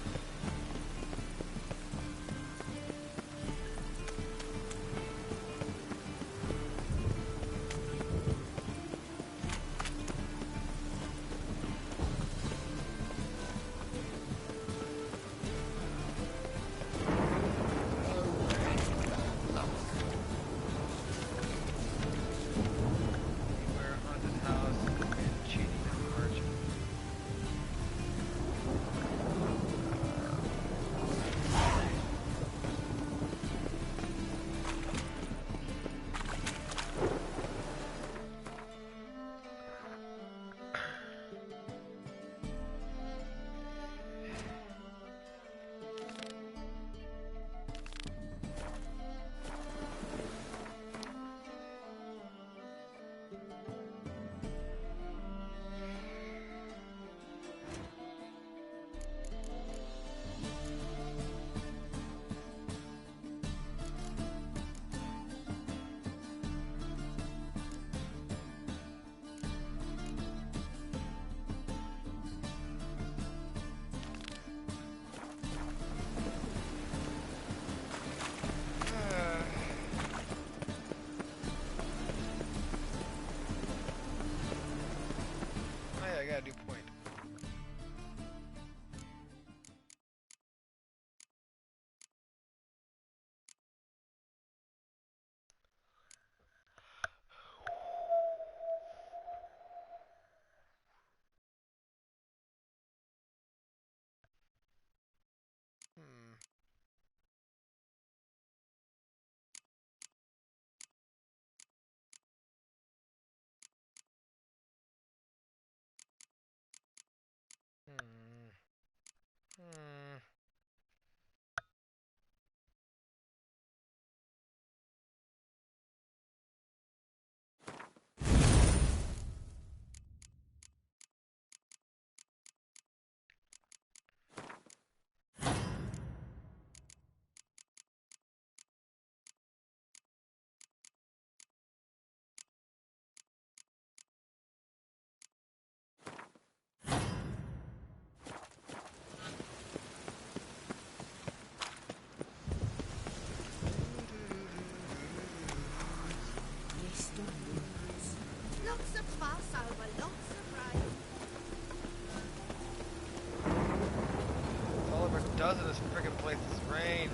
S1: Does in this friggin' place is rain.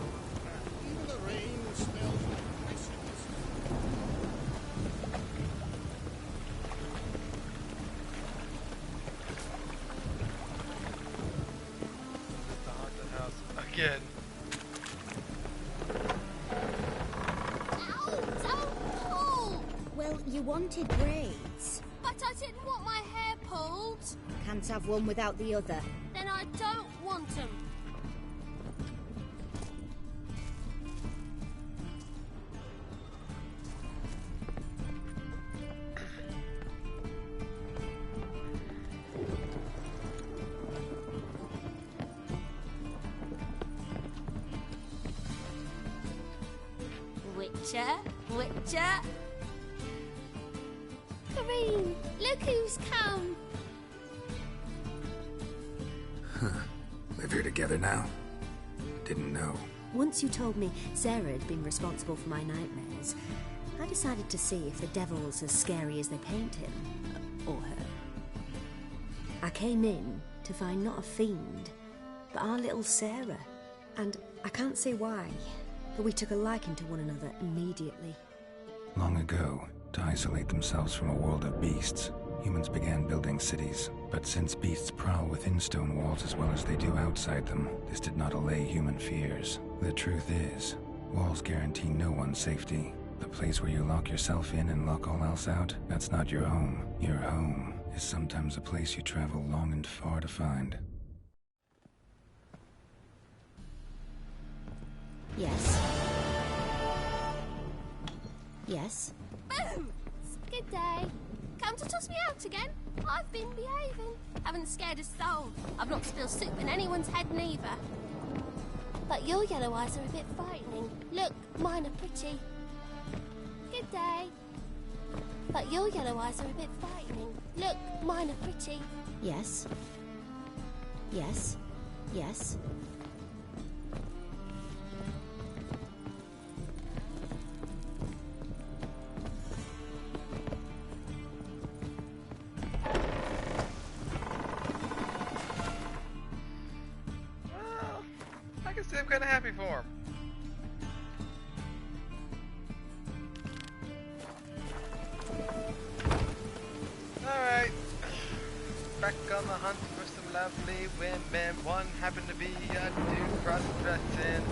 S3: Even the rain smells like Christmas.
S1: The haunted house again.
S9: Ow! Don't pull!
S17: Well, you wanted braids.
S9: But I didn't want my hair pulled.
S17: Can't have one without the other.
S9: Then I don't want them. Witcher. Kareem, look who's come.
S4: Live here together now? Didn't know.
S17: Once you told me Sarah had been responsible for my nightmares, I decided to see if the devil's as scary as they paint him. Or her. I came in to find not a fiend, but our little Sarah. And I can't say why, but we took a liking to one another immediately.
S4: Long ago, to isolate themselves from a world of beasts, humans began building cities. But since beasts prowl within stone walls as well as they do outside them, this did not allay human fears. The truth is, walls guarantee no one's safety. The place where you lock yourself in and lock all else out, that's not your home. Your home is sometimes a place you travel long and far to find.
S17: Yes. Yes.
S9: Boom! Good day. Come to toss me out again? I've been behaving. Haven't scared a soul. I've not spilled soup in anyone's head neither. But your yellow eyes are a bit frightening. Look, mine are pretty. Good day. But your yellow eyes are a bit frightening. Look, mine are pretty.
S17: Yes. Yes. Yes.
S1: I can see I'm kind of happy for him. Alright. Back on the hunt for some lovely women. One happened to be a dude cross-dressing.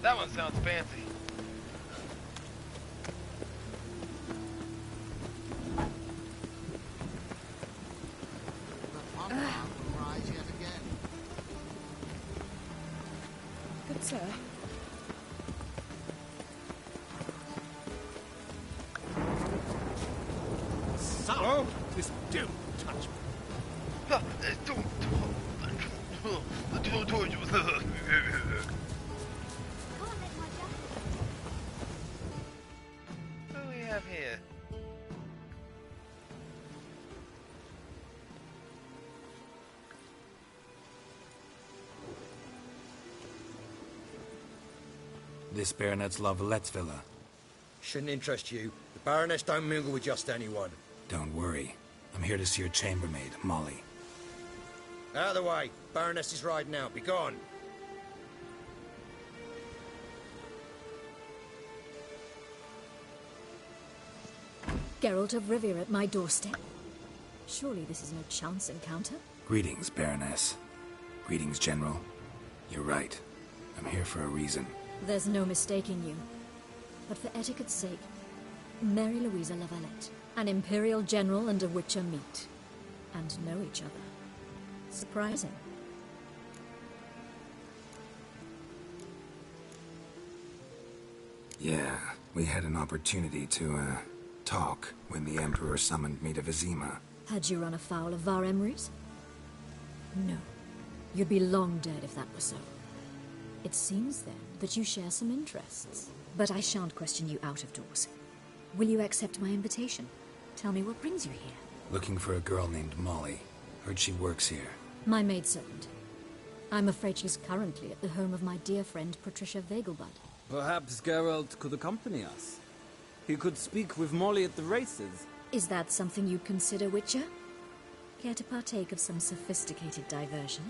S1: That one sounds fancy.
S2: Good sir.
S7: So, this don't touch me.
S1: What do we have here?
S4: This Baronet's La Vallette's villa.
S18: Shouldn't interest you. The Baroness don't mingle with just anyone.
S4: Don't worry. I'm here to see your chambermaid, Molly.
S18: Out of the way. Baroness is riding out. Be gone.
S17: Geralt of Rivia at my doorstep. Surely this is no chance encounter.
S4: Greetings, Baroness. Greetings, General. You're right. I'm here for a reason.
S17: There's no mistaking you. But for etiquette's sake, Mary Louisa La Valette, an Imperial General and a Witcher meet. And know each other. Surprising.
S4: Yeah, we had an opportunity to, talk when the Emperor summoned me to Vizima.
S17: Had you run afoul of Var Emrys? No. You'd be long dead if that were so. It seems, then, that you share some interests. But I shan't question you out of doors. Will you accept my invitation? Tell me what brings you here.
S4: Looking for a girl named Molly. Heard she works here.
S17: My maidservant. I'm afraid she's currently at the home of my dear friend Patricia Vegelbud.
S5: Perhaps Geralt could accompany us. He could speak with Molly at the races.
S17: Is that something you'd consider, Witcher? Care to partake of some sophisticated diversion?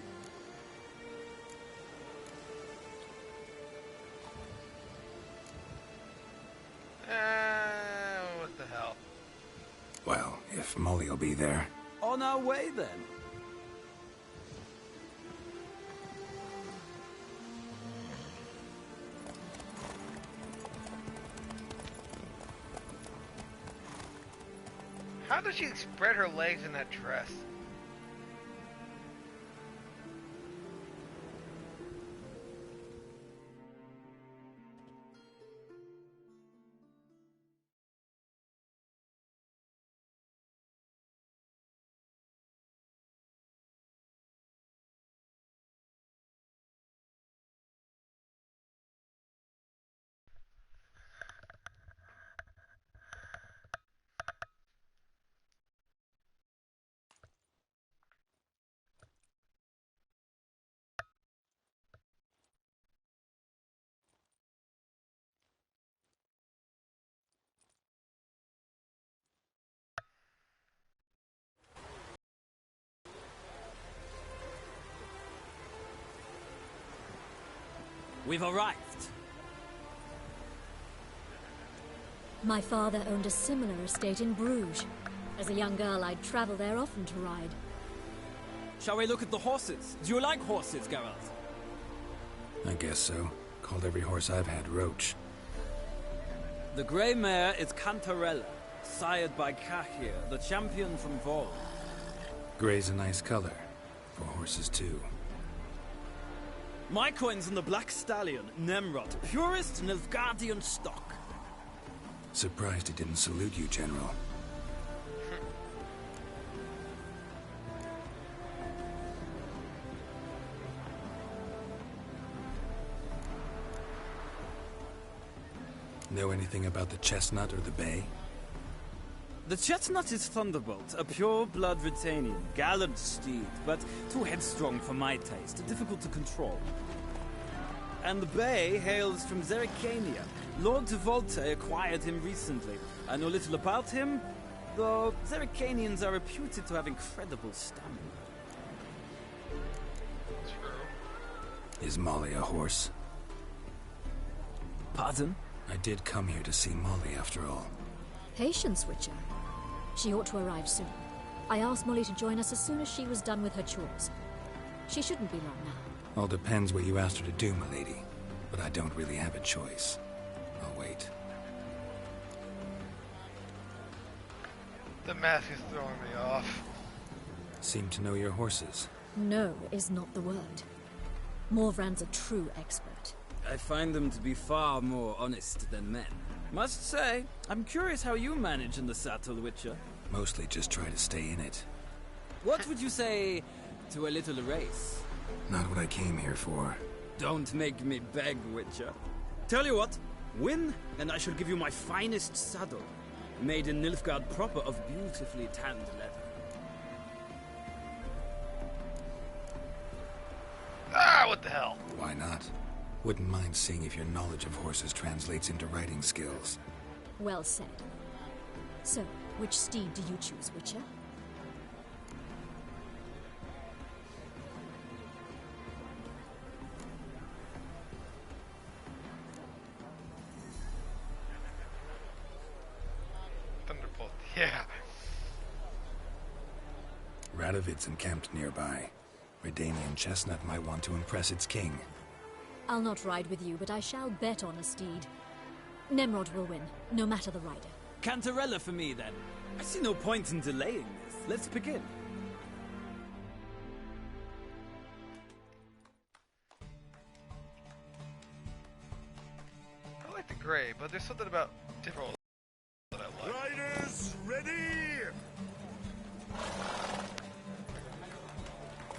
S1: What the hell?
S4: Well, if Molly'll be there.
S5: On our way, then.
S1: How does she spread her legs in that dress?
S5: We've arrived.
S19: My father owned a similar estate in Bruges. As a young girl, I'd travel there often to ride.
S5: Shall we look at the horses? Do you like horses, Geralt?
S4: I guess so. Called every horse I've had Roach.
S5: The grey mare is Cantarella, sired by Kahir, the champion from Vol.
S4: Grey's a nice color. For horses, too.
S5: My coin's on the black stallion, Nemrod, purest Nilfgaardian stock.
S4: Surprised he didn't salute you, General. Know anything about the chestnut or the bay?
S5: The chestnut is Thunderbolt, a pure-blood Britannian, gallant steed, but too headstrong for my taste, difficult to control. And the bay hails from Zerrikania. Lord de Volte acquired him recently. I know little about him, though Zerrikanians are reputed to have incredible stamina.
S4: Is Molly a horse?
S5: Pardon?
S4: I did come here to see Molly, after all.
S19: Patience, Witcher. She ought to arrive soon. I asked Molly to join us as soon as she was done with her chores. She shouldn't be long now.
S4: All depends what you asked her to do, milady. But I don't really have a choice. I'll wait.
S1: The mask is throwing me off.
S4: Seem to know your horses.
S19: No is not the word. Morvran's a true expert.
S5: I find them to be far more honest than men. Must say, I'm curious how you manage in the saddle, Witcher.
S4: Mostly just try to stay in it.
S5: What would you say to a little race?
S4: Not what I came here for.
S5: Don't make me beg, Witcher. Tell you what, win, and I shall give you my finest saddle. Made in Nilfgaard proper of beautifully tanned leather.
S1: Ah, what the hell?
S4: Why not? Wouldn't mind seeing if your knowledge of horses translates into riding skills.
S19: Well said. So, which steed do you choose, Witcher?
S1: Thunderbolt, yeah.
S4: Radovid's encamped nearby. Redanian chestnut might want to impress its king.
S19: I'll not ride with you, but I shall bet on a steed. Nemrod will win, no matter the rider.
S5: Cantarella for me, then. I see no point in delaying this. Let's begin.
S1: I like the gray, but there's something about different that I like.
S3: Riders, ready!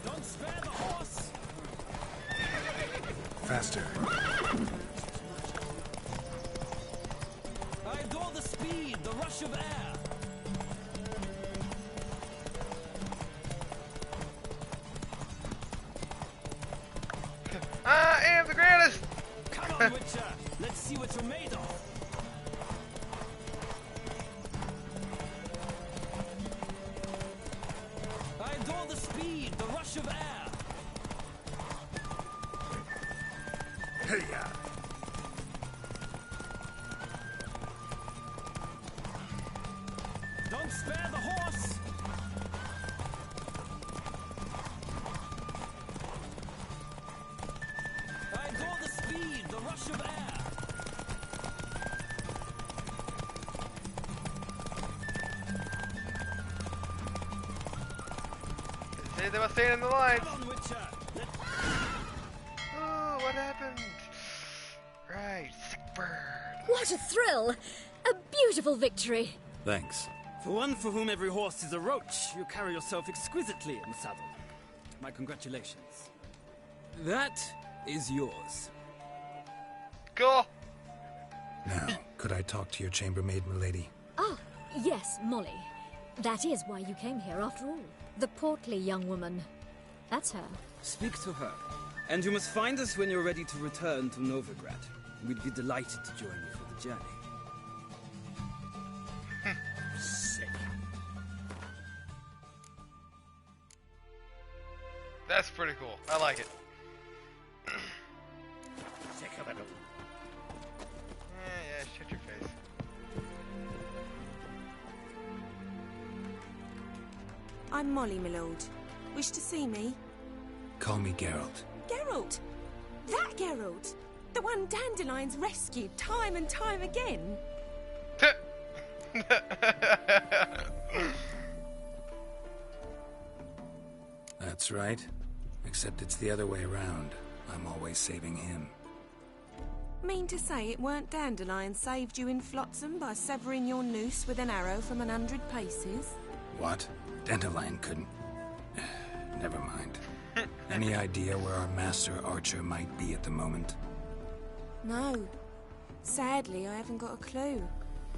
S5: Don't spare the horse!
S4: Faster.
S5: I adore the speed, the rush of air.
S1: I am the greatest!
S5: Come on, Witcher. Let's see what you're made of. I adore the speed, the rush of air.
S3: Hey-ya!
S5: Don't spare the horse. I adore the speed, the rush of air.
S1: They were staying in the lines.
S5: Come on, Witcher.
S1: Oh, what happened? Right, sick bird.
S19: What a thrill! A beautiful victory!
S4: Thanks.
S5: For one for whom every horse is a roach, you carry yourself exquisitely in the saddle. My congratulations. That is yours.
S1: Go!
S4: Now, could I talk to your chambermaid, milady?
S19: Ah, yes, Molly. That is why you came here after all. The portly young woman. That's her.
S5: Speak to her. And you must find us when you're ready to return to Novigrad. We'd be delighted to join you for the journey.
S3: Sick.
S1: That's pretty cool. I like it.
S3: Sick.
S1: Yeah, shut your face.
S20: I'm Molly, my lord. Wish to see me?
S4: Call me Geralt.
S20: Geralt! That Geralt! The one Dandelion's rescued time and time again.
S4: That's right. Except it's the other way around. I'm always saving him.
S20: Mean to say it weren't Dandelion saved you in Flotsam by severing your noose with an arrow from 100 paces?
S4: What? Dandelion couldn't... Never mind. Any idea where our master archer might be at the moment?
S20: No. Sadly, I haven't got a clue.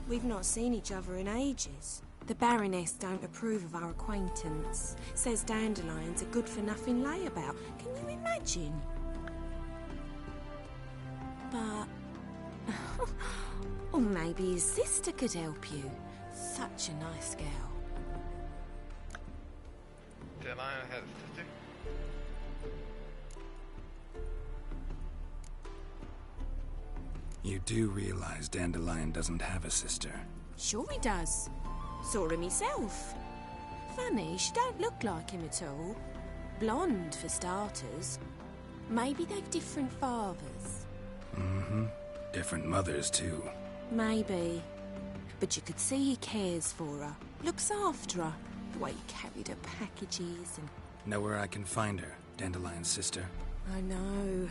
S20: We've not seen each other in ages. The Baroness don't approve of our acquaintance. Says Dandelion's a good-for-nothing layabout. Can you imagine? But... or maybe his sister could help you. Such a nice girl.
S1: Dandelion has a sister?
S4: You do realize Dandelion doesn't have a sister?
S20: Sure he does. Saw her myself. Funny, she don't look like him at all. Blonde, for starters. Maybe they've different fathers.
S4: Mm-hmm. Different mothers, too.
S20: Maybe. But you could see he cares for her. Looks after her. The way he carried her packages and...
S4: Know where I can find her, Dandelion's sister?
S20: I know.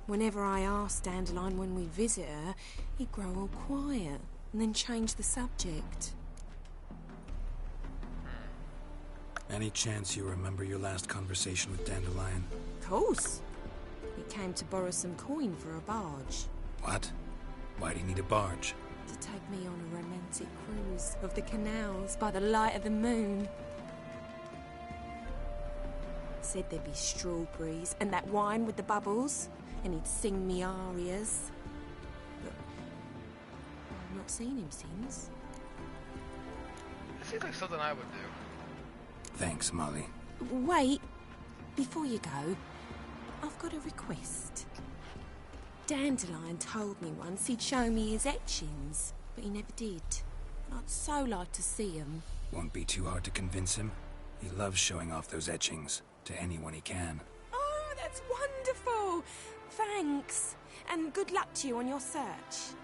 S20: Whenever I ask Dandelion when we visit her, he'd grow all quiet and then change the subject.
S4: Any chance you remember your last conversation with Dandelion?
S20: Of course. He came to borrow some coin for a barge.
S4: What? Why do you need a barge?
S20: To take me on a romantic cruise of the canals by the light of the moon. Said there'd be strawberries and that wine with the bubbles, and he'd sing me arias. But I've not seen him since.
S1: This seems like something I would do.
S4: Thanks, Molly.
S20: Wait, before you go, I've got a request. Dandelion told me once he'd show me his etchings, but he never did. And I'd so like to see them.
S4: Won't be too hard to convince him. He loves showing off those etchings to anyone he can.
S20: Oh, that's wonderful! Thanks, and good luck to you on your search.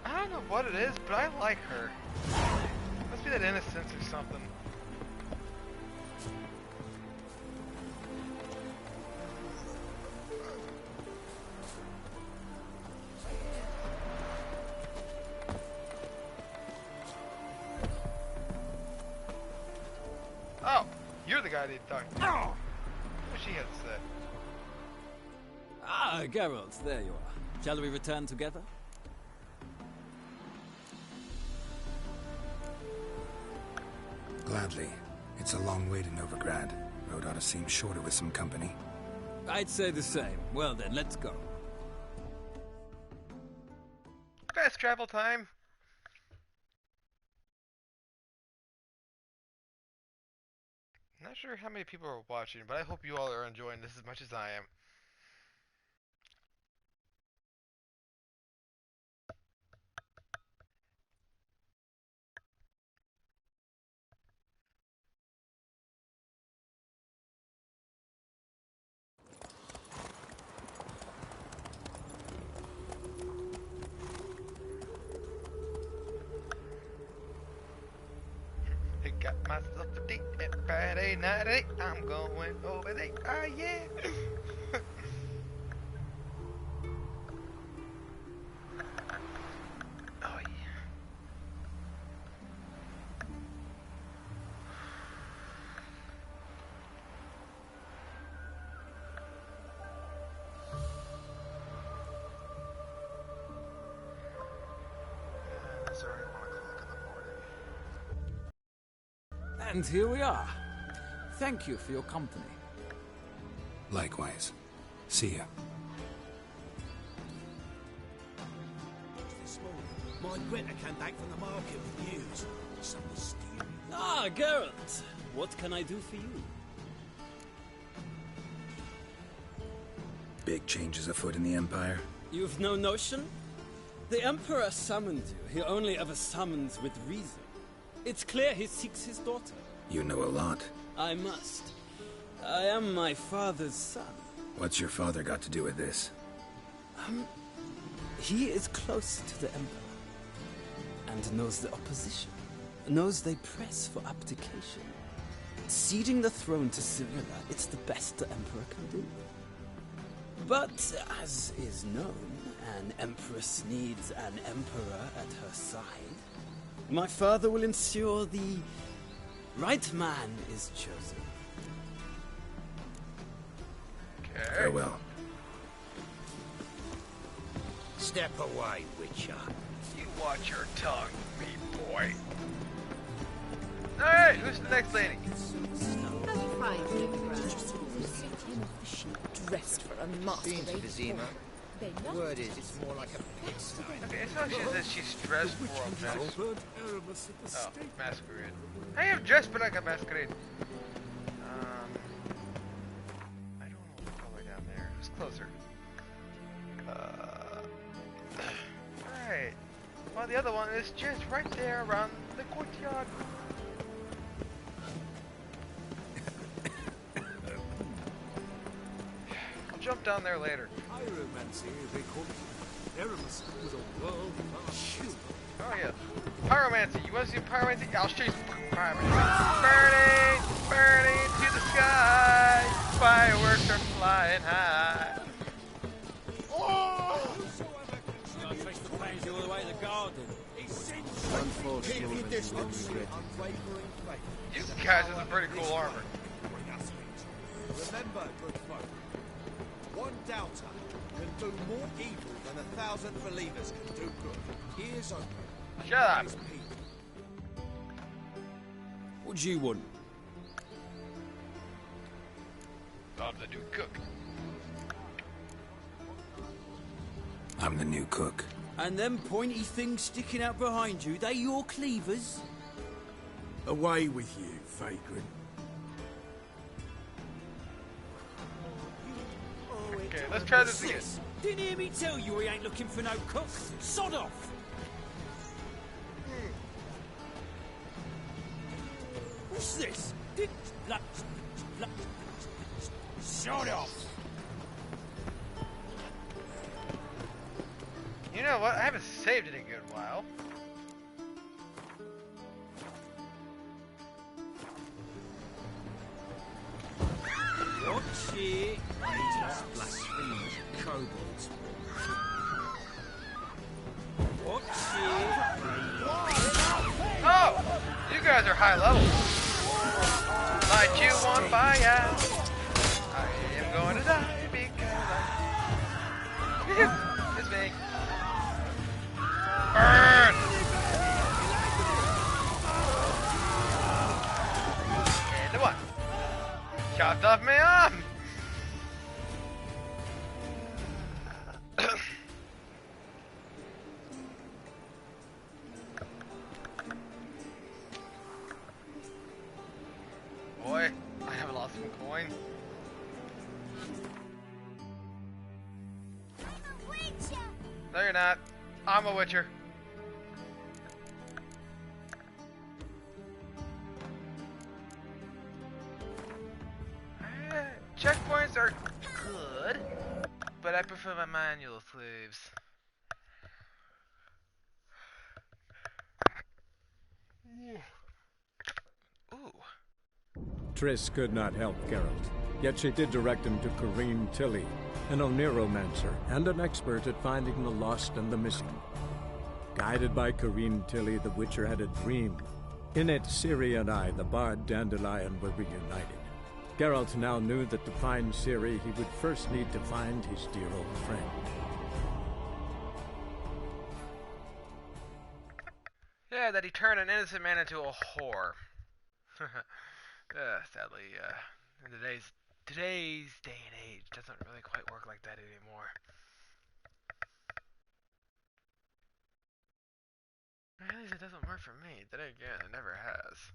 S1: I don't know what it is, but I like her. Must be that innocence or something. Oh, you're the guy that talked to. Oh! What she had to say?
S5: Ah, Geralt, there you are. Shall we return together?
S4: Gladly. It's a long way to Novigrad. Road ought to seem shorter with some company.
S5: I'd say the same. Well then, let's go.
S1: Fast travel time. Not sure how many people are watching, but I hope you all are enjoying this as much as I am. Got myself a date at Friday night at 8. I'm going over there. Oh yeah. Oh yeah. It's already 1 o'clock in the morning.
S5: And here we are. Thank you for your company.
S4: Likewise. See ya.
S6: This morning, my Greta came back from the market with news. Some mysterious...
S5: Ah, Geralt. What can I do for you?
S4: big changes afoot in the Empire?
S5: You've no notion? The Emperor summoned you. He only ever summons with reason. It's clear he seeks his daughter.
S4: You know a lot.
S5: I must. I am my father's son.
S4: What's your father got to do with this?
S5: He is close to the Emperor. And knows the opposition. Knows they press for abdication. Ceding the throne to Cyrilla, it's the best the Emperor can do. But, as is known, an Empress needs an Emperor at her side. My father will ensure the right man is chosen.
S1: Okay.
S4: Farewell.
S6: Step away, Witcher.
S1: You watch your tongue, me boy. Alright, who's the next lady?
S15: Dressed for a masquerade.
S14: The word is, it's more like a pigsty.
S1: Okay, it's not she says she's dressed for a masquerade. Oh, masquerade. I am dressed but like a masquerade. I don't know what's all the way down there. Who's closer? Alright. Well, the other one is just right there around the courtyard. I'll jump down there later.
S3: Pyromancy, they call it. Aramis was a world-class shooter.
S1: Oh yeah. Pyromancy. You want to see pyromancy? I'll show you some pyromancy. Burning! Burning to the sky! Fireworks are flying high. Oh!
S5: I'll trace the flames all the way to the garden.
S12: Unfortunately,
S1: You guys have some pretty cool armor.
S21: Remember, good folk, one doubter can do more evil than 1,000 believers can do good. Ears open.
S1: Shut up.
S5: What do you want?
S1: I'm the new cook.
S4: I'm the new cook.
S5: And them pointy things sticking out behind you, they your cleavers?
S7: Away with you, vagrant.
S1: Okay, let's try this again.
S5: Didn't hear me tell you we ain't looking for no cook? Sod off! What's this? Sod off!
S1: You know what? I haven't saved in a good while.
S5: Watch it!
S6: Blasphemous kobolds.
S5: Watch it!
S1: Oh! You guys are high level. Light you on fire. I am going to die because it's me. Burn! And what? Chopped off my arm! Boy, I have lost some coin. No, you're not. I'm a witcher. Checkpoints are good, but I prefer my manual saves. Ooh.
S22: Triss could not help Geralt, yet she did direct him to Corrine Tilly, an Oniromancer and an expert at finding the lost and the missing. Guided by Corrine Tilly, the Witcher had a dream. In it, Ciri and I, the bard Dandelion, were reunited. Geralt now knew that to find Ciri, he would first need to find his dear old friend.
S1: Yeah, that he turned an innocent man into a whore. Sadly, in today's day and age, doesn't really quite work like that anymore. At least it doesn't work for me. Then again, it never has.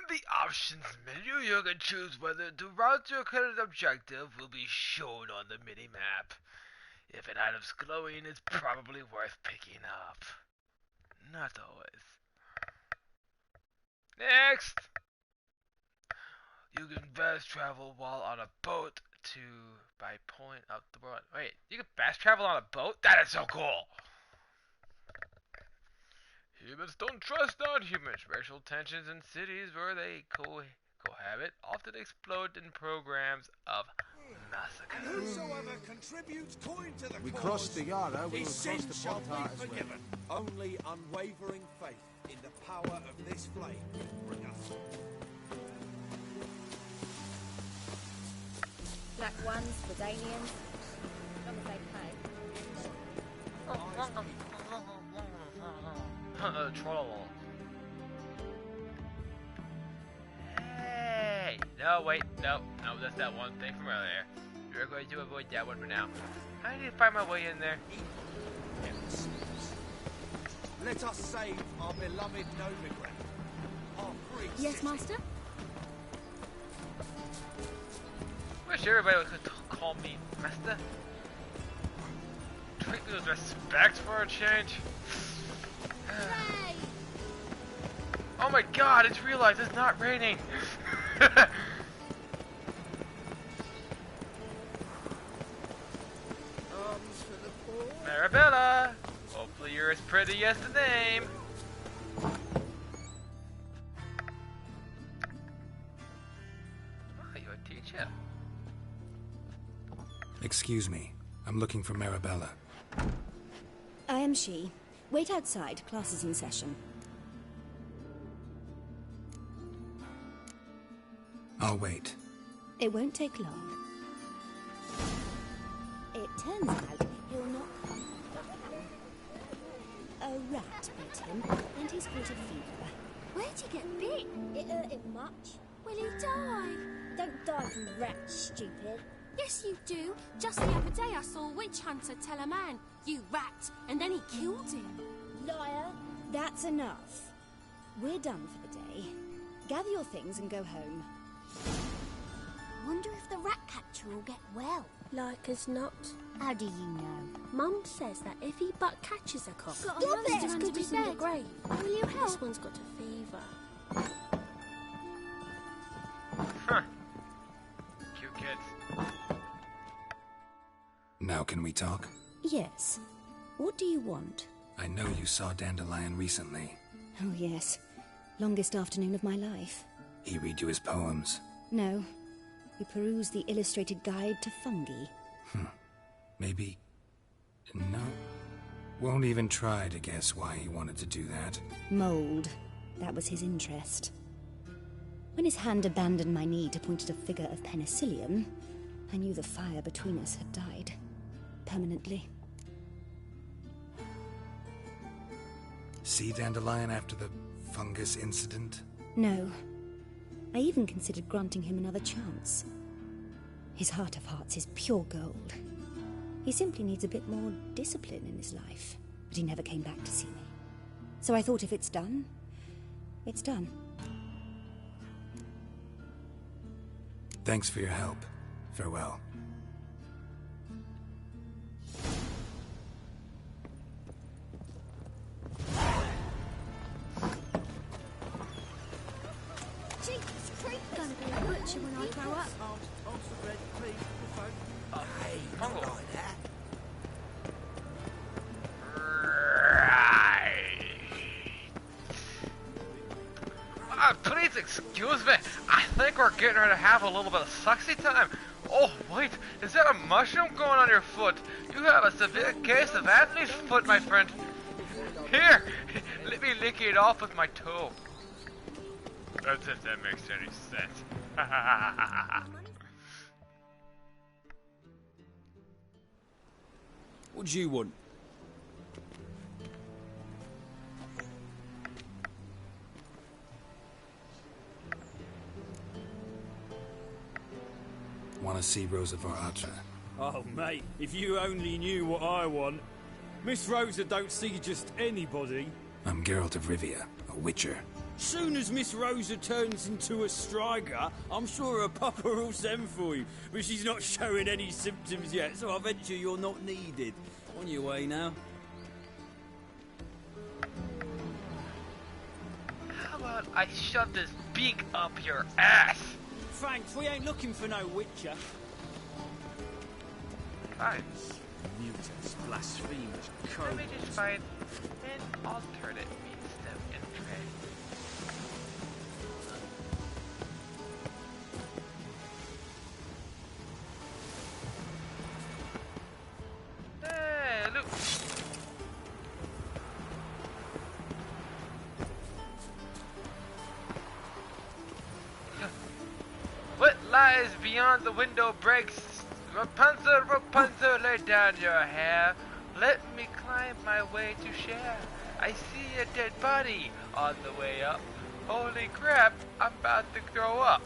S1: In the options menu, you can choose whether the route to your current objective will be shown on the mini-map. If an item's glowing, it's probably worth picking up. Not always. Next! You can fast travel while on a boat by point up the road. Wait, you can fast travel on a boat? That is so cool! Humans don't trust non-humans. Racial tensions in cities where they cohabit often explode in programs of massacre.
S21: Whosoever contributes coin to the
S7: We
S21: cause,
S7: crossed the Yarrow, we
S21: his
S7: will
S21: sin
S7: cross the
S21: shall be
S7: Pontar as well.
S21: forgiven. Only unwavering faith in the power of this flame can bring us.
S15: Black ones, Redanians. As long as they pay.
S1: Troll. Hey! No, wait, no, that's that one thing from earlier. We're going to avoid that one for now. I need to find my way in there.
S21: Let us save our beloved Novigrad. Our free
S19: Yes,
S21: city.
S19: Master?
S1: Wish everybody could call me Master. Treat me with respect for a change. Oh my god, it's realized it's not raining. Marabella! Hopefully you're as pretty as the name. Oh, you're a teacher.
S4: Excuse me. I'm looking for Marabella.
S2: I am she. Wait outside. Class is in session.
S4: I'll wait.
S2: It won't take long. It turns out he'll not come. A rat bit him, and he's caught a fever.
S9: Where'd he get bit? It hurt him much. Will he die? Don't die from rats, stupid.
S8: Yes, you do. Just the other day I saw a witch hunter tell a man, "You rat," and then he killed him.
S9: Liar.
S2: That's enough. We're done for the day. Gather your things and go home.
S9: Wonder if the rat catcher will get well. Like as not. How do you know? Mum says that if he but catches a cock,
S8: Got a monster
S9: it's
S8: under
S9: good
S8: his
S9: as in the
S8: bed.
S9: grave.
S8: Will you help?
S9: This one's got a fever.
S1: Huh. Cute kids.
S4: Now can we talk?
S2: Yes. What do you want?
S4: I know you saw Dandelion recently.
S2: Oh, yes. Longest afternoon of my life.
S4: He read you his poems.
S2: No. We perused the illustrated guide to fungi.
S4: Maybe... No. Won't even try to guess why he wanted to do that.
S2: Mold. That was his interest. When his hand abandoned my knee to point at a figure of penicillium, I knew the fire between us had died. Permanently.
S4: See Dandelion after the fungus incident?
S2: No. I even considered granting him another chance. His heart of hearts is pure gold. He simply needs a bit more discipline in his life. But he never came back to see me. So I thought if it's done, it's done.
S4: Thanks for your help. Farewell.
S9: Jesus Christ!
S8: I'm gonna be a butcher when I grow up.
S7: Hey, not like that.
S1: Please excuse me. I think we're getting ready to have a little bit of sexy time. Oh, wait. Is that a mushroom going on your foot? You have a severe case of Anthony's foot, my friend. Here, let me lick it off with my toe. That's if that makes any sense.
S5: What do you want?
S4: Want to see Rosa Varatra?
S5: Oh, mate, if you only knew what I want. Miss Rosa don't see just anybody.
S4: I'm Geralt of Rivia, a witcher.
S5: Soon as Miss Rosa turns into a striker, I'm sure her papa will send for you. But she's not showing any symptoms yet, so I venture you're not needed. On your way now.
S1: How about I shove this beak up your ass?
S5: Thanks, we ain't looking for no witcher.
S1: Fine.
S5: Mutants, blasphemers,
S1: Let me just find an alternate means of entry. Hey, look! What lies beyond the window breaks? Rapunzel, Rapunzel, lay down your hair. Let me climb my way to share. I see a dead body on the way up. Holy crap, I'm about to throw up.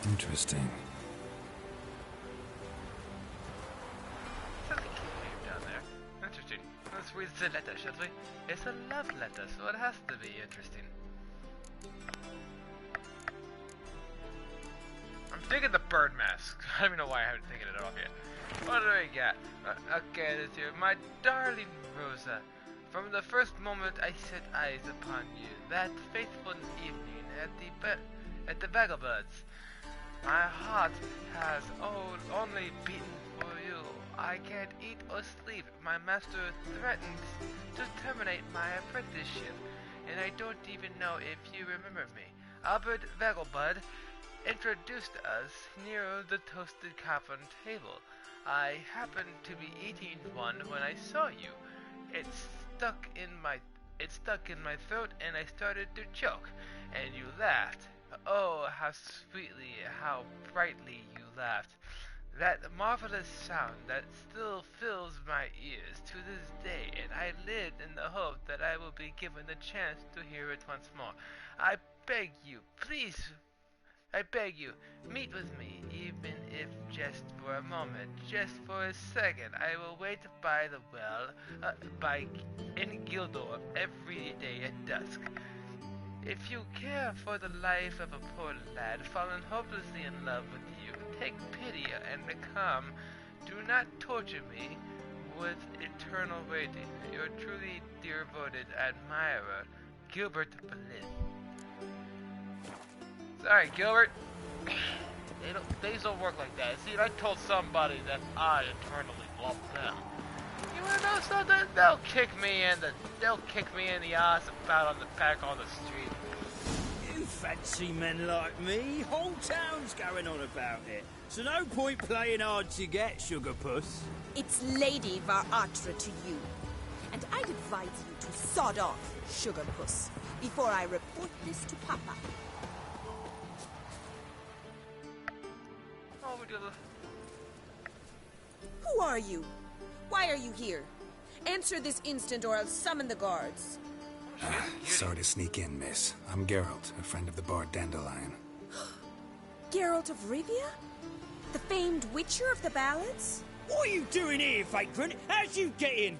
S4: Interesting.
S1: Something came down there. Interesting. Let's read the letter, shall we? It's a love letter, so it has to be interesting. I'm digging the bird mask. I don't even know why I haven't taken it off yet. What do we got? Okay, this here. My darling Rosa, from the first moment I set eyes upon you, that faithful evening at the Vagabonds, my heart has only beaten for you. I can't eat or sleep. My master threatened to terminate my apprenticeship, and I don't even know if you remember me. Albert Vagabond introduced us near the toasted coffin table. I happened to be eating one when I saw you. It stuck in my throat and I started to choke, and you laughed. Oh, how sweetly, how brightly you laughed. That marvelous sound that still fills my ears to this day, and I lived in the hope that I will be given the chance to hear it once more. I beg you, please, I beg you, meet with me, even if just for a moment, just for a second. I will wait by the well, in Gildor every day at dusk. If you care for the life of a poor lad fallen hopelessly in love with you, take pity and come. Do not torture me with eternal waiting. Your truly devoted admirer, Gilbert Bliss. Sorry, Gilbert. Things don't work like that. See, I told somebody that I eternally love them. You wanna know something? They'll kick me in the ass about on the back on the street.
S5: You fancy men like me? Whole town's going on about it. So no point playing hard to get, sugar puss.
S20: It's Lady Varatra to you. And I'd advise you to sod off, sugar puss, before I report this to Papa. Who are you? Why are you here? Answer this instant or I'll summon the guards.
S4: Sorry to sneak in, miss. I'm Geralt, a friend of the bard Dandelion.
S20: Geralt of Rivia? The famed witcher of the ballads?
S5: What are you doing here, vagrant? How'd you get in?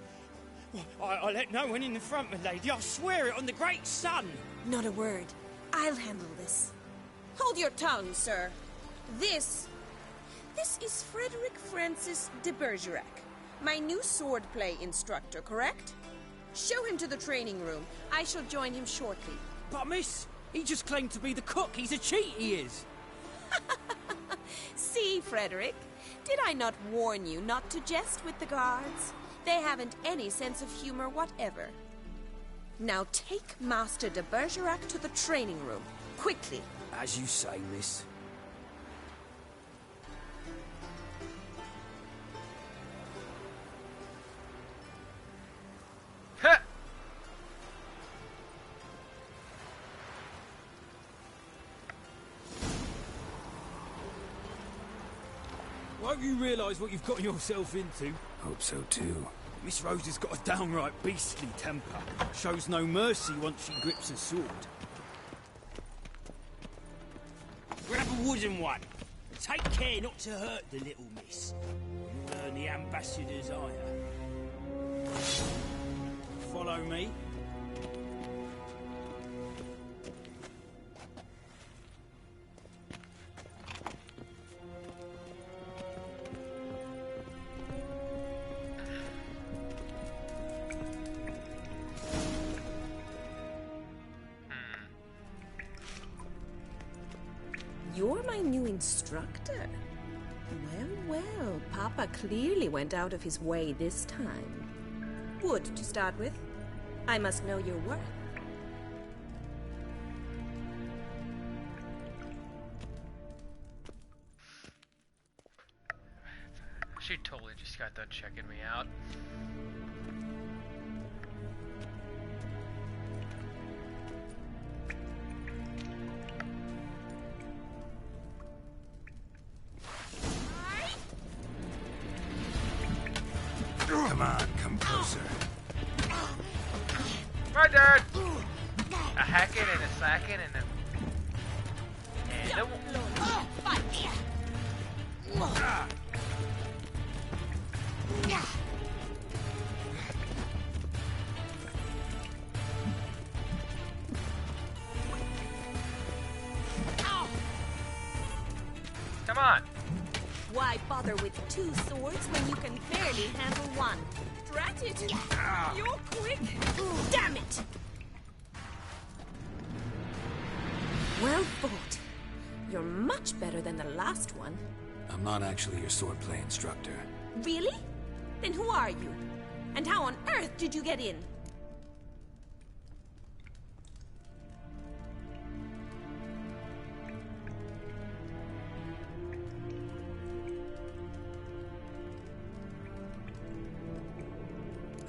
S5: Well, I let no one in the front, my lady. I swear it on the great sun.
S20: Not a word. I'll handle this. Hold your tongue, sir. This is Frederick Francis de Bergerac, my new swordplay instructor, correct? Show him to the training room. I shall join him shortly.
S5: But miss, he just claimed to be the cook. He's a cheat, he is.
S20: See, Frederick, did I not warn you not to jest with the guards? They haven't any sense of humor whatever. Now take Master de Bergerac to the training room, quickly.
S5: As you say, miss. Won't you realise what you've got yourself into?
S4: Hope so too.
S5: Miss Rose has got a downright beastly temper. Shows no mercy once she grips a sword. Grab a wooden one. Take care not to hurt the little miss. You'll earn the ambassador's ire. Follow me.
S20: You're my new instructor. Well, Papa clearly went out of his way this time. Wood, to start with. I must know your worth.
S1: She totally just got done checking me out.
S4: Come on, come closer.
S1: Right, Dad! A hacking and a sacking and a... Come on!
S20: Why bother with two swords when you can barely handle one? Drat it! You're quick! Damn it! Well fought. You're much better than the last one.
S4: I'm not actually your swordplay instructor.
S20: Really? Then who are you? And how on earth did you get in?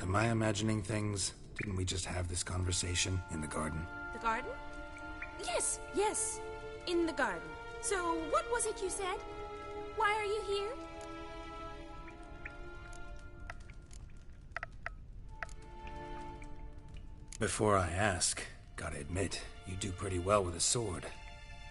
S4: Am I imagining things? Didn't we just have this conversation in the garden?
S20: The garden? Yes. In the garden. So, what was it you said? Why are you here?
S4: Before I ask, gotta admit, you do pretty well with a sword.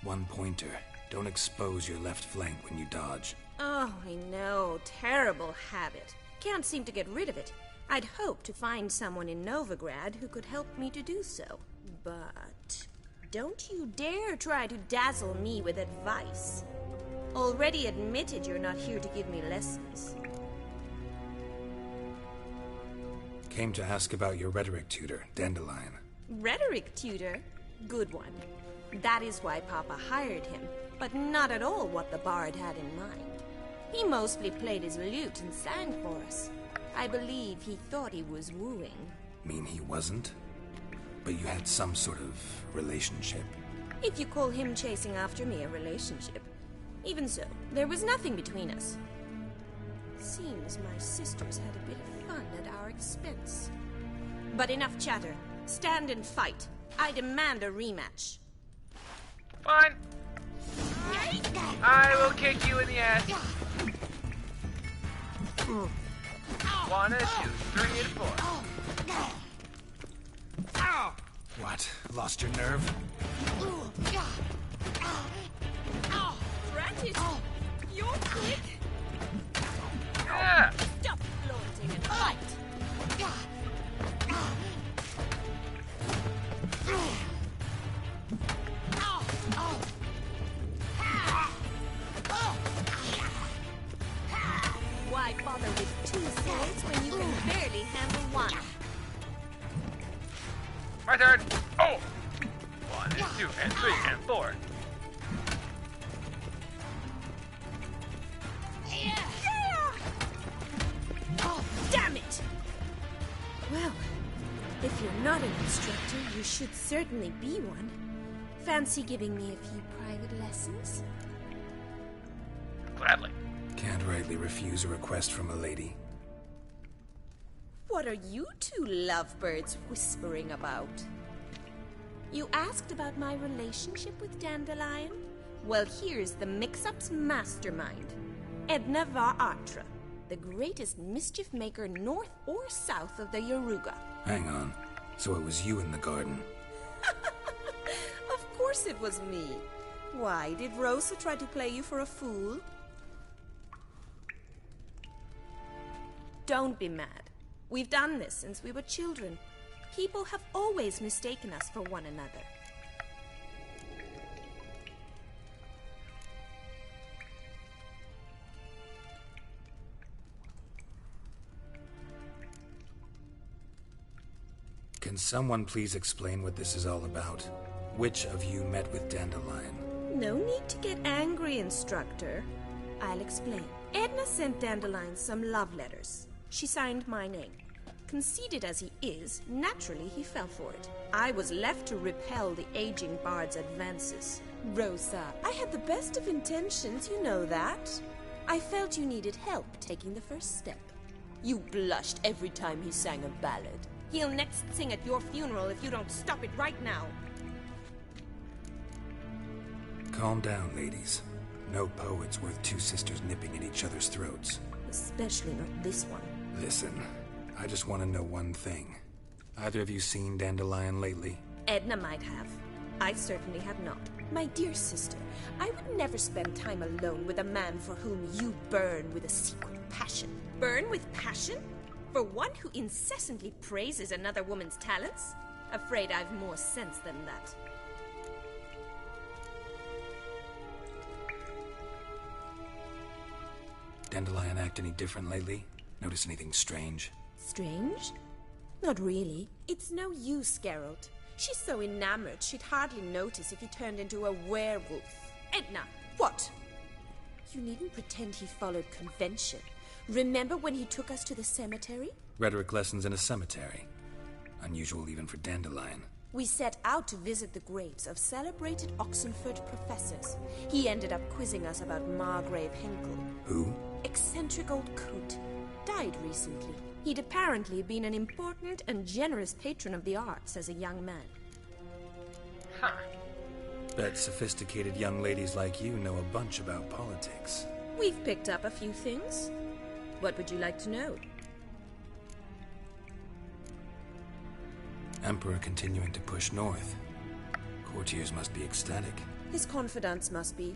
S4: One pointer. Don't expose your left flank when you dodge.
S20: Oh, I know. Terrible habit. Can't seem to get rid of it. I'd hoped to find someone in Novigrad who could help me to do so. But don't you dare try to dazzle me with advice. Already admitted you're not here to give me lessons.
S4: Came to ask about your rhetoric tutor, Dandelion.
S20: Rhetoric tutor? Good one. That is why Papa hired him, but not at all what the bard had in mind. He mostly played his lute and sang for us. I believe he thought he was wooing.
S4: Mean he wasn't? But you had some sort of relationship?
S20: If you call him chasing after me a relationship. Even so, there was nothing between us. Seems my sisters had a bit of fun at our expense. But enough chatter. Stand and fight. I demand a rematch.
S1: Fine. I will kick you in the ass. 1, 2, 3, and 4.
S4: What? Lost your nerve?
S20: Drat it! You're quick!
S1: Yeah!
S20: Stop flaunting and fight! Why bother with two swords when you can barely handle one?
S1: My turn! Oh! 1, 2, and 3, and 4.
S20: Oh, damn it! Well, if you're not an instructor, you should certainly be one. Fancy giving me a few private lessons?
S1: Gladly.
S4: Can't rightly refuse a request from a lady.
S20: What are you two lovebirds whispering about? You asked about my relationship with Dandelion? Well, here's the mix-up's mastermind. Edna var Atra, the greatest mischief maker north or south of the Yaruga.
S4: Hang on. So it was you in the garden?
S20: Of course it was me. Why, did Rosa try to play you for a fool? Don't be mad. We've done this since we were children. People have always mistaken us for one another.
S4: Can someone please explain what this is all about? Which of you met with Dandelion?
S20: No need to get angry, Instructor. I'll explain. Edna sent Dandelion some love letters. She signed my name. Conceited as he is, naturally he fell for it. I was left to repel the aging bard's advances. Rosa, I had the best of intentions, you know that. I felt you needed help taking the first step. You blushed every time he sang a ballad. He'll next sing at your funeral if you don't stop it right now.
S4: Calm down, ladies. No poet's worth two sisters nipping at each other's throats.
S20: Especially not this one.
S4: Listen, I just want to know one thing. Either of you seen Dandelion lately?
S20: Edna might have. I certainly have not. My dear sister, I would never spend time alone with a man for whom you burn with a secret passion. Burn with passion? For one who incessantly praises another woman's talents? Afraid I've more sense than that.
S4: Dandelion act any different lately? Notice anything strange?
S20: Strange? Not really. It's no use, Geralt. She's so enamored she'd hardly notice if he turned into a werewolf. Edna, what? You needn't pretend he followed convention. Remember when he took us to the cemetery?
S4: Rhetoric lessons in a cemetery. Unusual even for Dandelion.
S20: We set out to visit the graves of celebrated Oxenford professors. He ended up quizzing us about Margrave Henkel.
S4: Who?
S20: Eccentric old coot. Died recently. He'd apparently been an important and generous patron of the arts as a young man.
S1: Huh.
S4: Bet sophisticated young ladies like you know a bunch about politics.
S20: We've picked up a few things. What would you like to know?
S4: Emperor continuing to push north. Courtiers must be ecstatic.
S20: His confidants must be.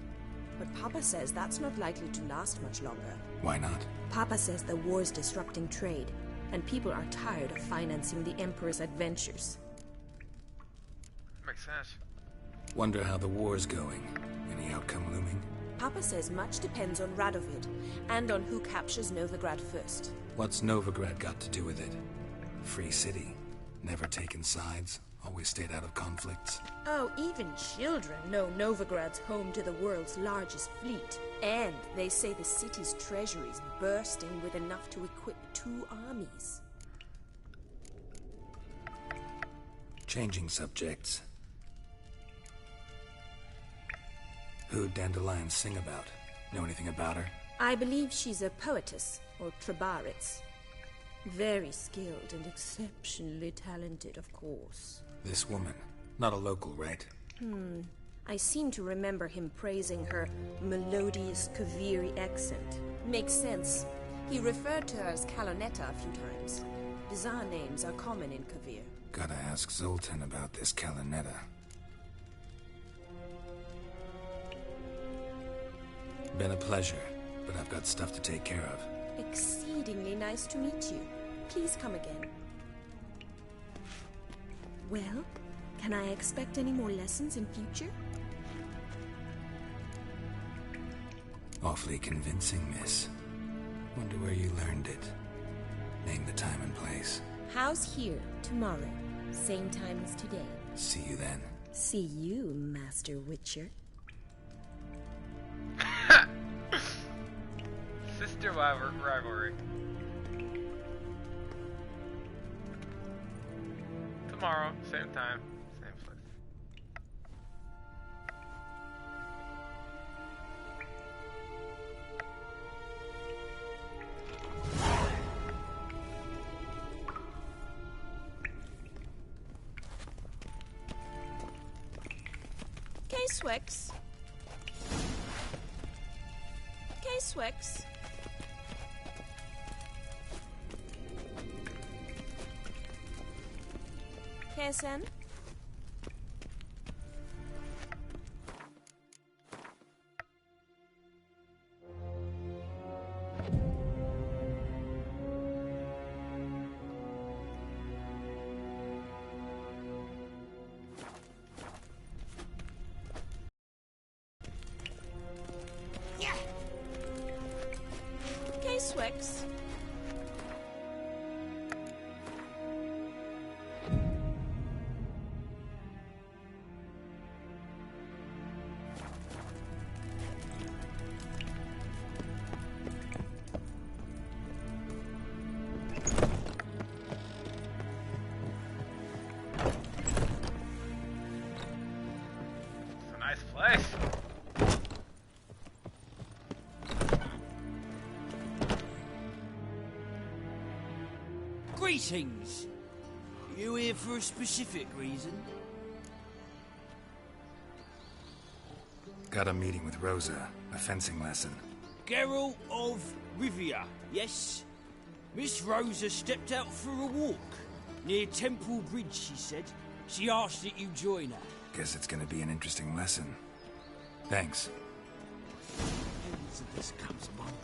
S20: But Papa says that's not likely to last much longer.
S4: Why not?
S20: Papa says the war's disrupting trade, and people are tired of financing the Emperor's adventures.
S1: Makes sense.
S4: Wonder how the war's going. Any outcome looming?
S20: Papa says much depends on Radovid, and on who captures Novigrad first.
S4: What's Novigrad got to do with it? Free city. Never taken sides. Always stayed out of conflicts.
S20: Oh, even children know Novigrad's home to the world's largest fleet. And they say the city's treasury's bursting with enough to equip 2 armies.
S4: Changing subjects. Who'd Dandelion sing about? Know anything about her?
S20: I believe she's a poetess, or Trebaritz. Very skilled and exceptionally talented, of course.
S4: This woman. Not a local, right?
S20: I seem to remember him praising her melodious Kaviri accent. Makes sense. He referred to her as Kalonetta a few times. Bizarre names are common in Kavir.
S4: Gotta ask Zoltan about this Kalonetta. Been a pleasure, but I've got stuff to take care of.
S20: Exceedingly nice to meet you. Please come again. Well, can I expect any more lessons in future?
S4: Awfully convincing, miss. Wonder where you learned it. Name the time and place.
S20: House here, tomorrow. Same time as today.
S4: See you then.
S20: See you, Master Witcher.
S1: Sister rivalry. Tomorrow, same time, same place.
S20: K-Swex. K-Swex. KSN? K-Swex.
S10: Greetings. You here for a specific reason?
S4: Got a meeting with Rosa, a fencing lesson.
S10: Geralt of Rivia, yes? Miss Rosa stepped out for a walk. Near Temple Bridge, she said. She asked that you join her.
S4: Guess it's gonna be an interesting lesson. Thanks.
S10: Heavens of this comes wandering.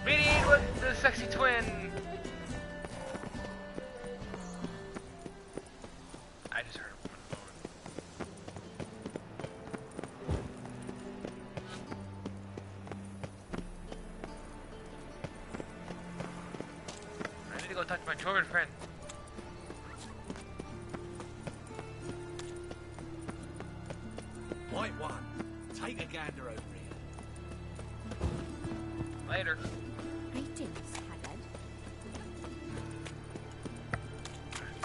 S1: Meeting with the sexy twin. I just heard him. I need to go talk to my dwarven friend.
S6: White one, take a gander over here.
S1: Later.
S19: Greetings, Haggard.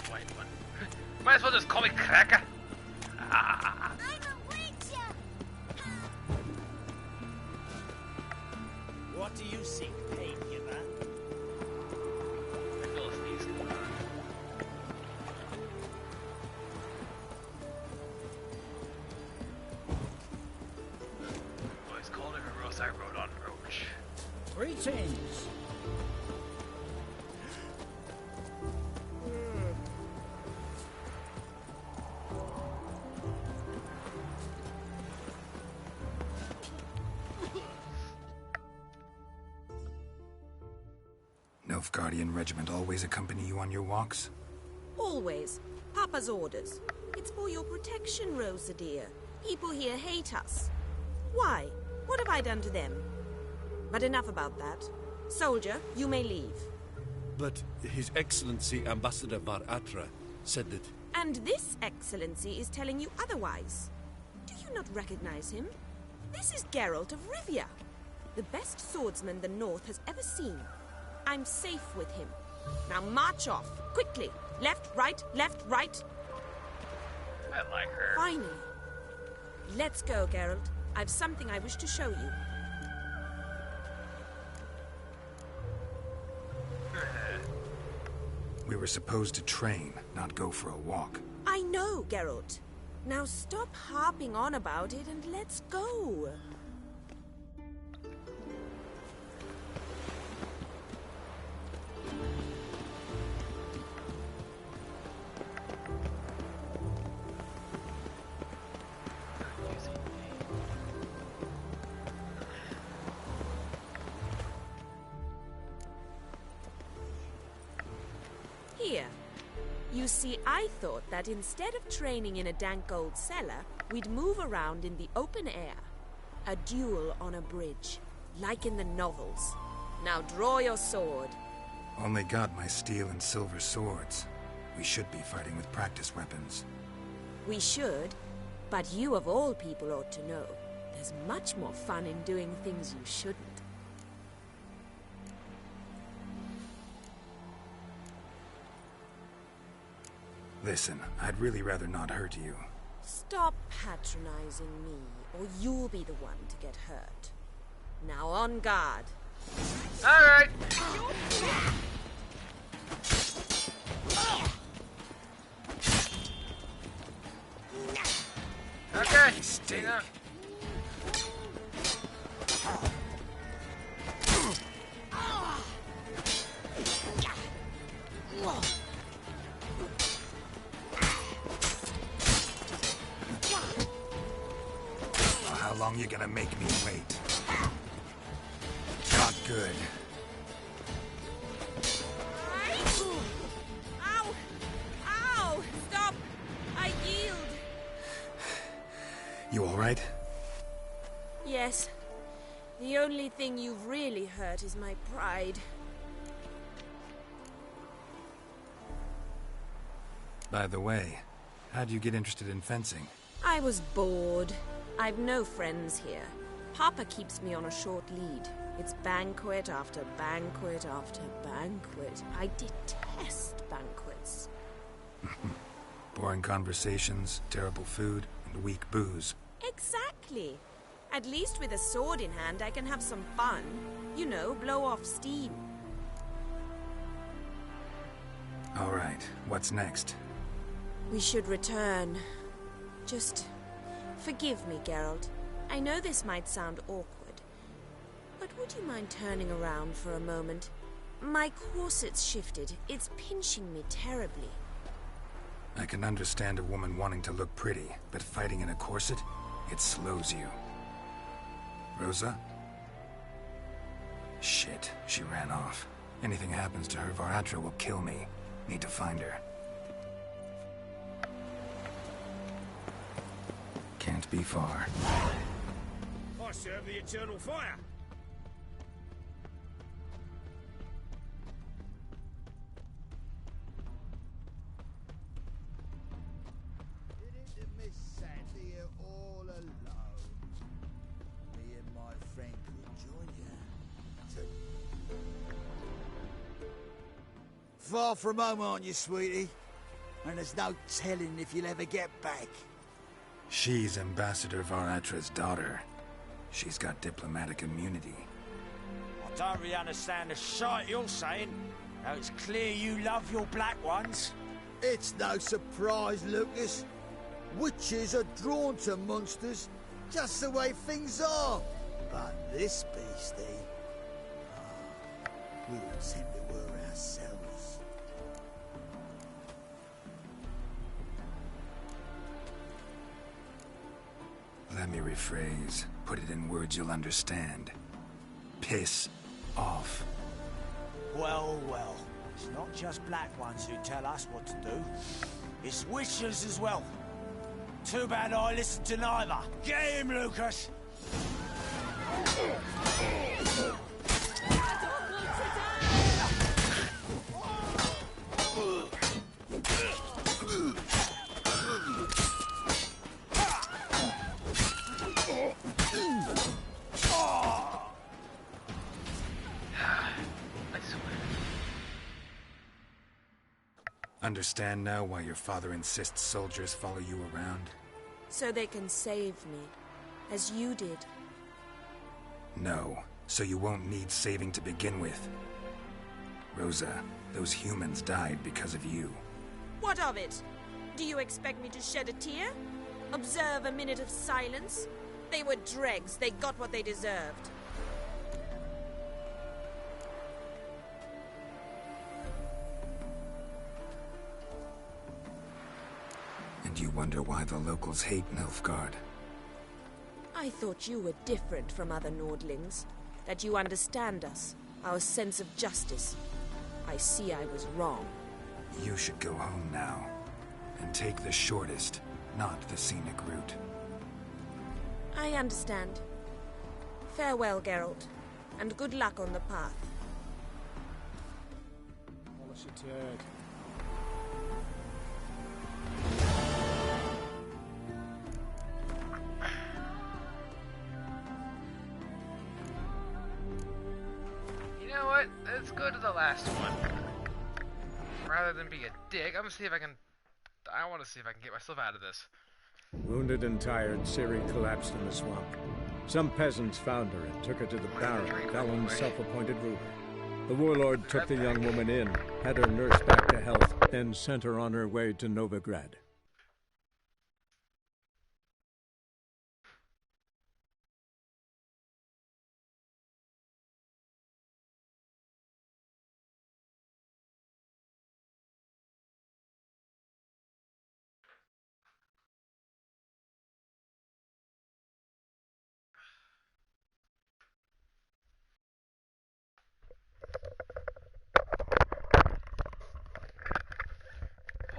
S1: White one. Might as well just call me Cracker. Ah.
S8: I'm a witcher!
S14: What do you seek, pain giver?
S1: I feel a sneeze coming on. Boys called it a rose I rode on Roach.
S14: Greetings.
S4: Nilfgaardian regiment always accompany you on your walks?
S17: Always. Papa's orders. It's for your protection, Rosa dear. People here hate us. Why? What have I done to them? But enough about that. Soldier, you may leave.
S11: But His Excellency Ambassador Var Atra said that...
S17: And this excellency is telling you otherwise. Do you not recognize him? This is Geralt of Rivia, the best swordsman the North has ever seen. I'm safe with him. Now march off, quickly. Left, right, left, right.
S1: I like her.
S17: Finally. Let's go, Geralt. I've something I wish to show you.
S4: We were supposed to train, not go for a walk.
S17: I know, Geralt. Now stop harping on about it and let's go. Here. You see, I thought that instead of training in a dank old cellar, we'd move around in the open air. A duel on a bridge, like in the novels. Now draw your sword.
S4: Only got my steel and silver swords. We should be fighting with practice weapons.
S17: We should, but you of all people ought to know. There's much more fun in doing things you shouldn't.
S4: Listen, I'd really rather not hurt you.
S17: Stop patronizing me, or you'll be the one to get hurt. Now on guard.
S1: Alright! Okay,
S4: Mistake. How long you gonna make me wait? Not good.
S17: Ow! Ow! Stop! I yield!
S4: You alright?
S17: Yes. The only thing you've really hurt is my pride.
S4: By the way, how'd you get interested in fencing?
S17: I was bored. I've no friends here. Papa keeps me on a short lead. It's banquet after banquet after banquet. I detest banquets.
S4: Boring conversations, terrible food, and weak booze.
S17: Exactly.
S20: At least with a sword in hand, I can have some fun. You know, blow off steam.
S4: All right, what's next?
S20: We should return. Just forgive me, Geralt. I know this might sound awkward, but would you mind turning around for a moment? My corset's shifted. It's pinching me terribly.
S4: I can understand a woman wanting to look pretty, but fighting in a corset, it slows you. Rosa? Shit, she ran off. Anything happens to her, Varatra will kill me. Need to find her. Can't be far.
S13: I serve the eternal fire.
S16: Didn't Miss Sandy here all alone? Me and my friend could join you. Far from home, aren't you, sweetie? And there's no telling if you'll ever get back.
S4: She's Ambassador Varatra's daughter. She's got diplomatic immunity.
S10: I don't really understand the shite you're saying. Now it's clear you love your black ones.
S16: It's no surprise, Lucas. Witches are drawn to monsters, just the way things are. But this beastie... we would send to her ourselves.
S4: Let me rephrase. Put it in words you'll understand. Piss off.
S10: Well, well. It's not just black ones who tell us what to do. It's witches as well. Too bad I listened to neither. Get him, Lucas!
S4: Understand now why your father insists soldiers follow you around?
S20: So they can save me, as you did.
S4: No, so you won't need saving to begin with. Rosa, those humans died because of you.
S20: What of it? Do you expect me to shed a tear? Observe a minute of silence? They were dregs. They got what they deserved.
S4: And you wonder why the locals hate Nilfgaard?
S20: I thought you were different from other Nordlings. That you understand us, our sense of justice. I see I was wrong.
S4: You should go home now. And take the shortest, not the scenic route.
S20: I understand. Farewell, Geralt. And good luck on the path.
S12: Polish a turd.
S1: You know what? Let's go to the last one. Rather than be a dick, I'm gonna see if I can... I want to see if I can get myself out of this.
S22: Wounded and tired, Ciri collapsed in the swamp. Some peasants found her and took her to the Baron, Valen's self-appointed ruler. The warlord took the young woman in, had her nursed back to health, then sent her on her way to Novigrad.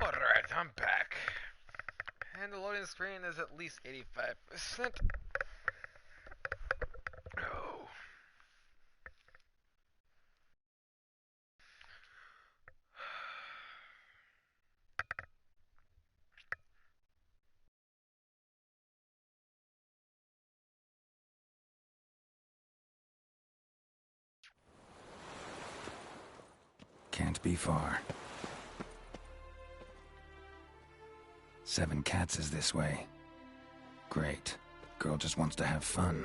S1: Alright, I'm back. And the loading screen is at least 85%. Oh.
S4: Can't be far. 7 Cats is this way. Great. Girl just wants to have fun.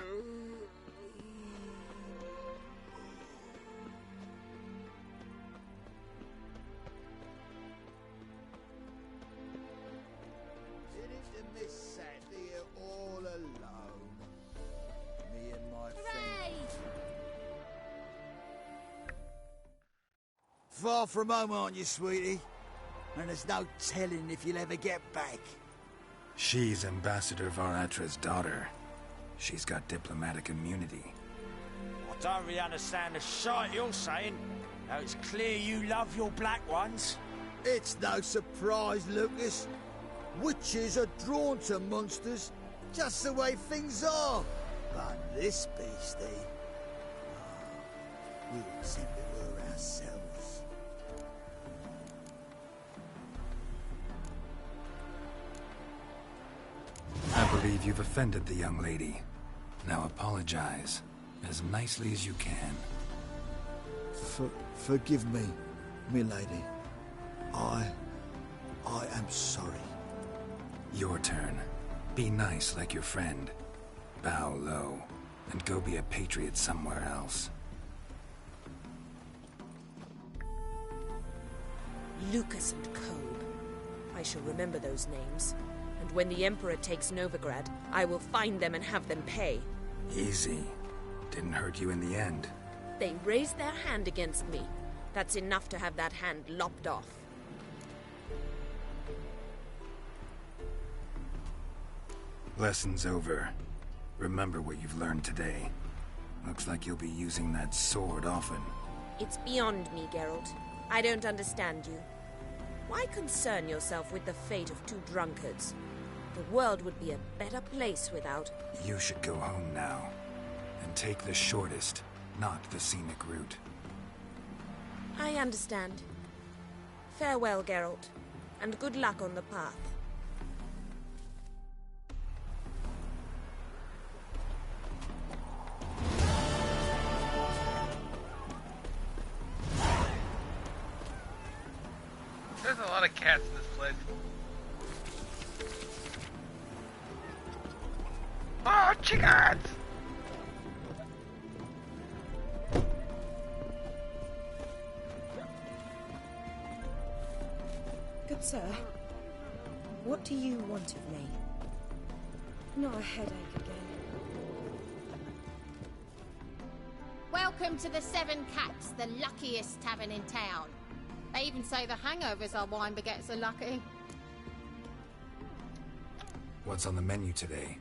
S16: Far from home, aren't you, sweetie? And there's no telling if you'll ever get back.
S4: She's Ambassador Var-Atra's daughter. She's got diplomatic immunity.
S14: I don't really understand the shite you're saying. Now it's clear you love your black ones.
S16: It's no surprise, Lucas. Witches are drawn to monsters, just the way things are. But this beastie... we would simply were ourselves.
S4: I believe you've offended the young lady. Now apologize, as nicely as you can.
S16: Forgive me, milady. I am sorry.
S4: Your turn. Be nice like your friend. Bow low, and go be a patriot somewhere else.
S17: Lucas and Kolb. I shall remember those names. And when the Emperor takes Novigrad, I will find them and have them pay.
S4: Easy. Didn't hurt you in the end.
S17: They raised their hand against me. That's enough to have that hand lopped off.
S4: Lesson's over. Remember what you've learned today. Looks like you'll be using that sword often.
S17: It's beyond me, Geralt. I don't understand you. Why concern yourself with the fate of two drunkards? The world would be a better place without...
S4: You should go home now. And take the shortest, not the scenic route.
S17: I understand. Farewell, Geralt. And good luck on the path.
S1: There's a lot of cats in this place. Oh, chickens!
S2: Good sir, what do you want of me? Not a headache again.
S15: Welcome to the Seven Cats, the luckiest tavern in town. They even say the hangovers our wine baguettes are lucky.
S4: What's on the menu today?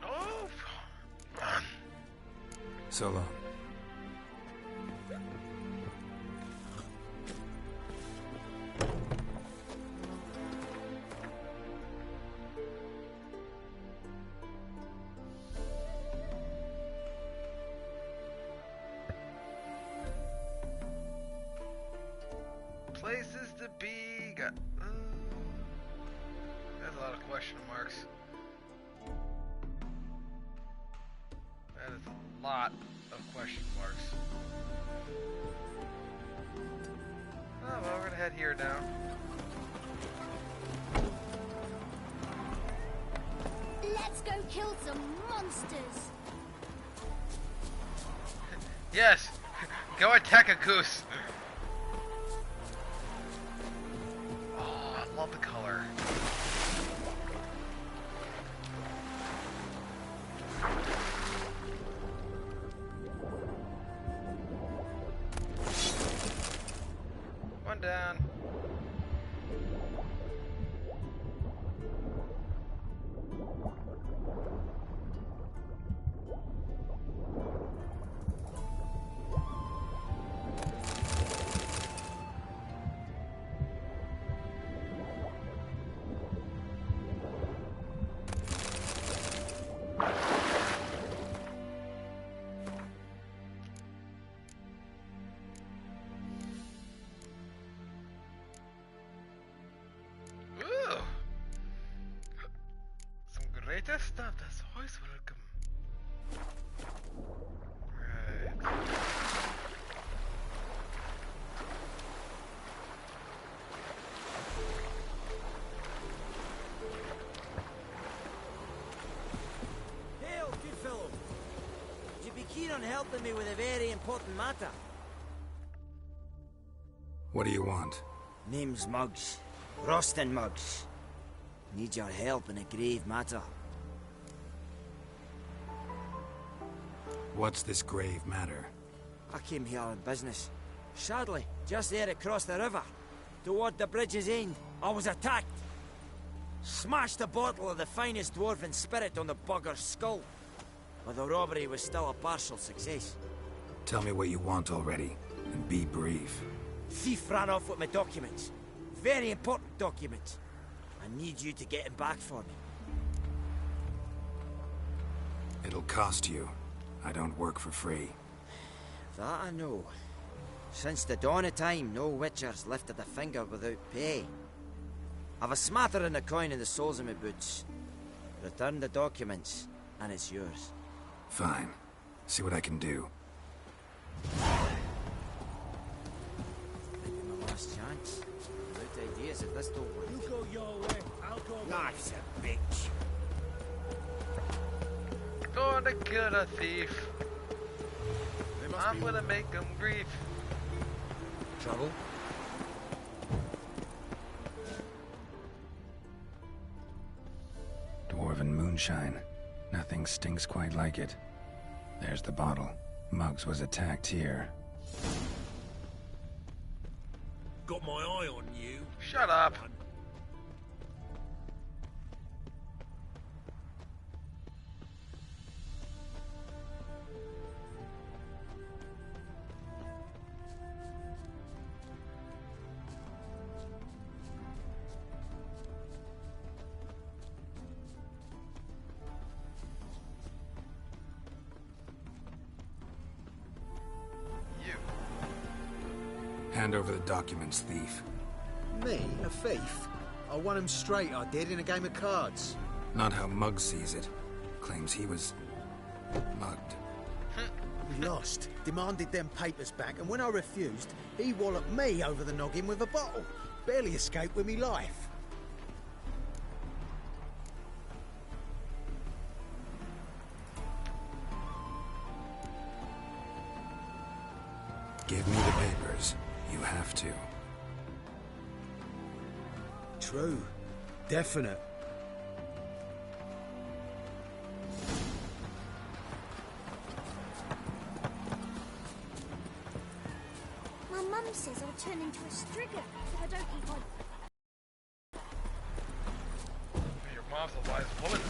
S1: Oh,
S4: So long.
S1: places to be. Got. There's a lot of question marks. That is a lot of question marks. Oh, well, we're gonna head here now.
S8: Let's go kill some monsters.
S1: Yes! Go attack a goose! Oh, I love the color. One down. this stuff. That's always welcome. Right.
S14: Hail, good fellow. Would you be keen on helping me with a very important matter?
S4: What do you want?
S14: Name's Muggs. Rostin Muggs. Need your help in a grave matter.
S4: What's this grave matter?
S14: I came here on business. Sadly, just there across the river, toward the bridge's end, I was attacked. Smashed a bottle of the finest dwarven spirit on the bugger's skull. But the robbery was still a partial success.
S4: Tell me what you want already, and be brief.
S14: Thief ran off with my documents. Very important documents. I need you to get him back for me.
S4: It'll cost you. I don't work for free.
S14: That I know. Since the dawn of time, no witcher's lifted a finger without pay. I've a smattering of coin in the soles of my boots. Return the documents, and it's yours.
S4: Fine. See what I can do.
S14: Maybe my last chance. Without ideas if this don't work.
S13: You go your way, I'll go
S14: Life's a bitch.
S1: Gonna kill a thief. I'm gonna make him grief.
S4: Trouble? Dwarven moonshine. Nothing stinks quite like it. There's the bottle. Muggs was attacked here.
S13: Got my eye on you.
S1: Shut up.
S4: Hand over the documents, thief.
S12: Me? A thief? I won him straight, I did, in a game of cards.
S4: Not how Muggs sees it. Claims he was mugged.
S12: We lost, demanded them papers back, and when I refused, he walloped me over the noggin with a bottle. Barely escaped with me life.
S4: Give me the papers. You have to.
S12: True. Definite.
S9: My mum says I'll turn into a strigger if I don't eat my...
S1: Your mom's a wise woman.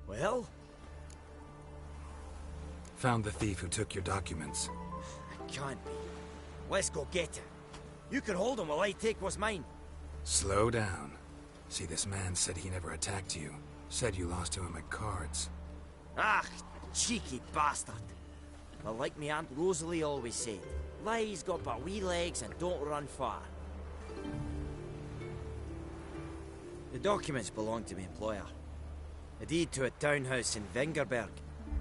S14: Well?
S4: Found the thief who took your documents.
S14: It can't be. Let's go get him. You can hold him while I take what's mine.
S4: Slow down. See, this man said he never attacked you. Said you lost to him at cards.
S14: Ah, cheeky bastard. Well, like me Aunt Rosalie always said, lies got but wee legs and don't run far. The documents belong to my employer. A deed to a townhouse in Vengerberg.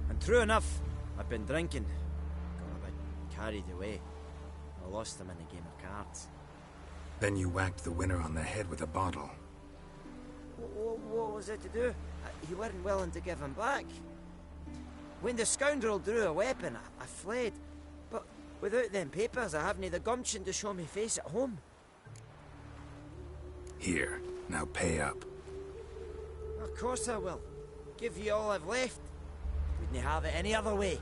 S14: And true enough, I've been drinking. Got a bit carried away. I lost them in a game of cards.
S4: Then you whacked the winner on the head with a bottle.
S14: What was it to do? You weren't willing to give him back. When the scoundrel drew a weapon, I fled. But without them papers, I haven't the gumption to show me face at home.
S4: Here, now pay up.
S14: Of course I will. Give you all I've left. Wouldn't have it any other way.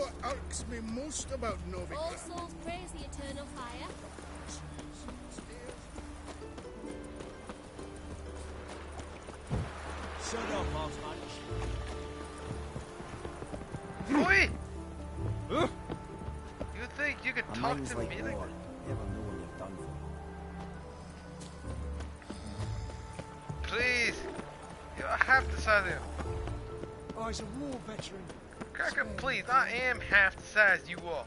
S16: what irks me most about Novigrad.
S9: All souls praise the eternal fire.
S10: Shut up, Mouse Hunch.
S1: Oi! You think you could talk to me like that?
S14: Never know what you've done for.
S1: Please! You're half the size of him.
S10: Oh, he's a war veteran.
S1: Cracker, please, I am half the size you are.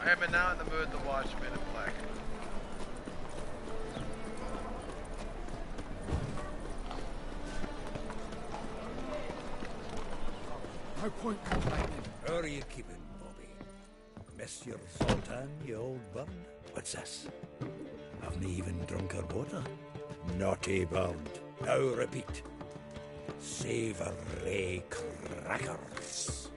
S1: I am now in the mood to watch Men in Black.
S10: No point complaining.
S11: How are you keeping, Bobby? Monsieur Sultan, you old bird? What's this? Haven't even drunk her water? Naughty bird. Now repeat. Savoury crackers.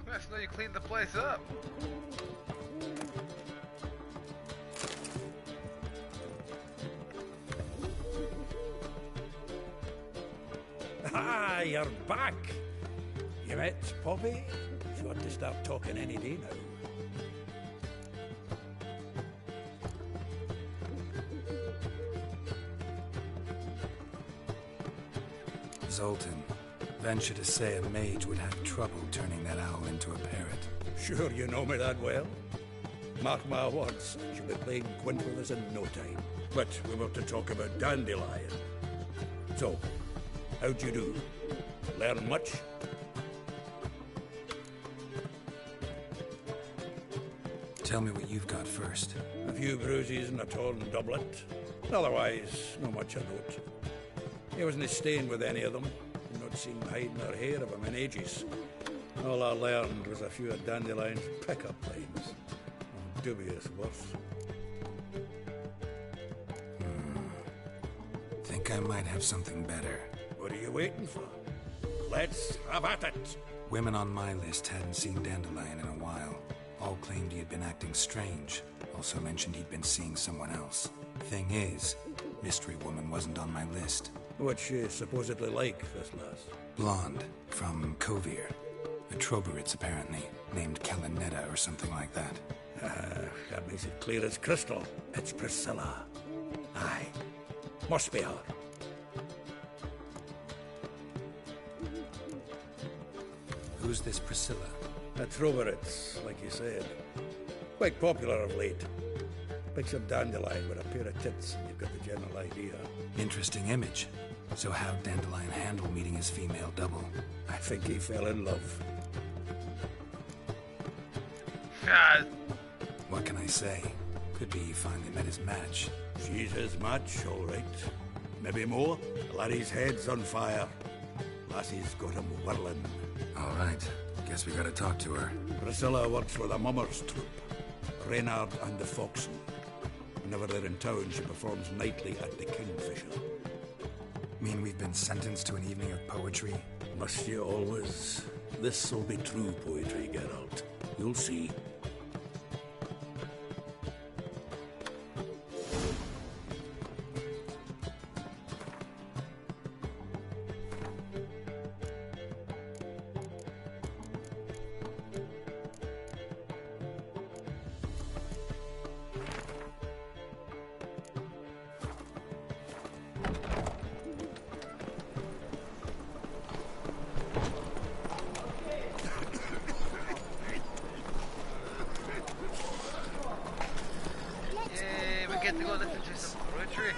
S1: Nice to know you cleaned the place up.
S11: Ah, you're back. You met Poppy? She ought to start talking any day now.
S4: Zoltan, venture to say a mage would have trouble turning that owl into a parrot.
S11: Sure you know me that well. Mark my words, she'll be playing Gwent with us in no time. But we were to talk about Dandelion. So, how'd you do? Learn much?
S4: Tell me what you've got first.
S11: A few bruises and a torn doublet. Otherwise, not much of note. He wasn't staying with any of them. I've not seen hiding or hair of him in ages. All I learned was a few of Dandelion's pickup lines. Of dubious worth.
S4: Think I might have something better.
S11: What are you waiting for? Let's have at it!
S4: Women on my list hadn't seen Dandelion in a while. All claimed he had been acting strange. Also mentioned he'd been seeing someone else. Thing is, Mystery Woman wasn't on my list.
S11: What's she supposedly like, this lass?
S4: Blonde, from Kovir. A Troberitz, apparently, named Kalinetta or something like that.
S11: That makes it clear as crystal. It's Priscilla. Aye. Must be her.
S4: Who's this Priscilla?
S11: A Troberitz, like you said. Quite popular of late. Picks up Dandelion with a pair of tits, and you've got the general idea.
S4: Interesting image. So how'd Dandelion handle meeting his female double?
S11: I think he fell in love.
S1: God.
S4: What can I say? Could be he finally met his match.
S11: She's his match, all right. Maybe more. Laddie's head's on fire. Lassie's got him whirling.
S4: All right. Guess we gotta talk to her.
S11: Priscilla works for the Mummers troupe. Reynard and the Foxen. Whenever they're in town, she performs nightly at the Kingfisher.
S4: Mean we've been sentenced to an evening of poetry?
S11: Must you always? This'll be true poetry, Geralt. You'll see.
S1: Get to go listen to some poetry.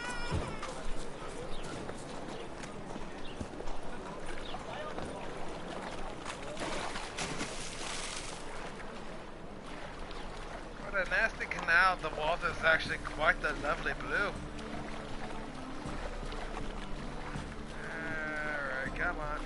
S1: What a nasty canal. The water is actually quite a lovely blue. Alright, come on.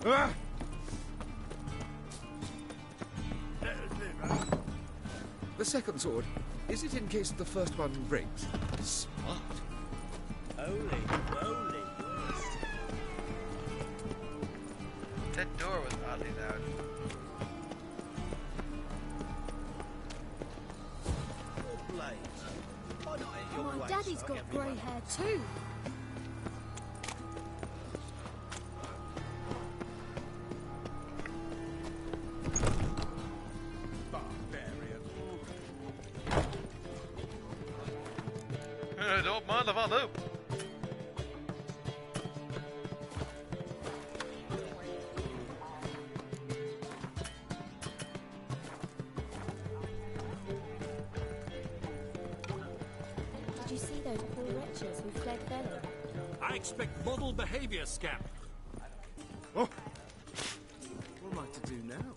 S3: The second sword, is it in case the first one breaks? Smart.
S10: Holy moly.
S1: That door was oddly loud.
S8: My daddy's got grey hair too.
S1: Don't mind if I do.
S9: Did you see those poor wretches who fled Velen?
S13: I expect model behaviour, scamp.
S12: Oh. What am I to do now?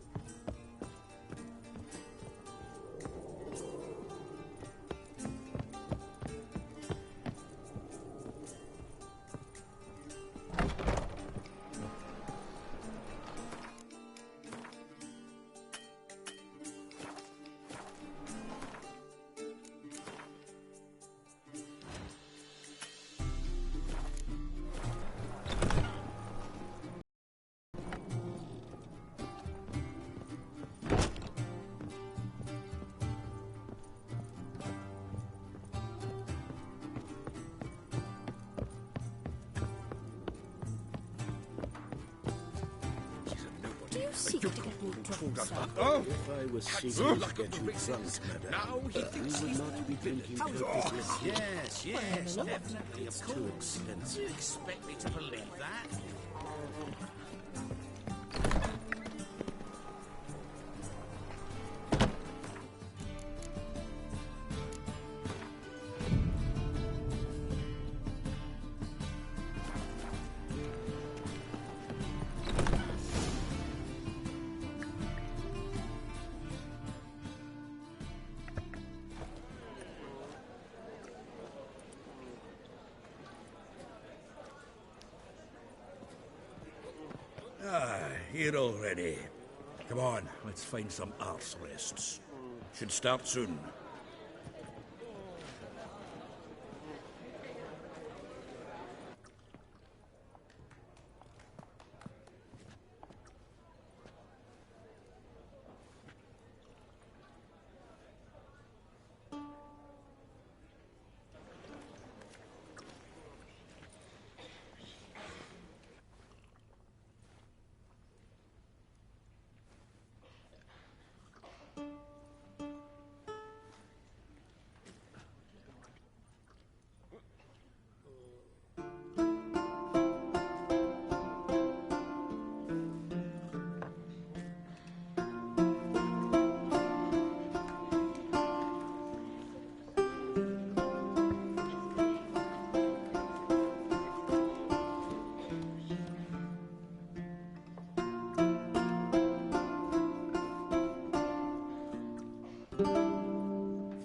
S9: Do you seek to get me drunk, sir?
S6: Oh! If I was seeking to get you drunk, madam,
S7: Now he thinks
S6: you would
S7: he's
S6: not be drinking copiously.
S7: Yes, yes, definitely,
S6: It's
S7: of
S6: too
S7: course.
S6: expensive.
S7: Do you expect me to believe that?
S11: Ah, here already. Come on, let's find some arse rests. Should start soon.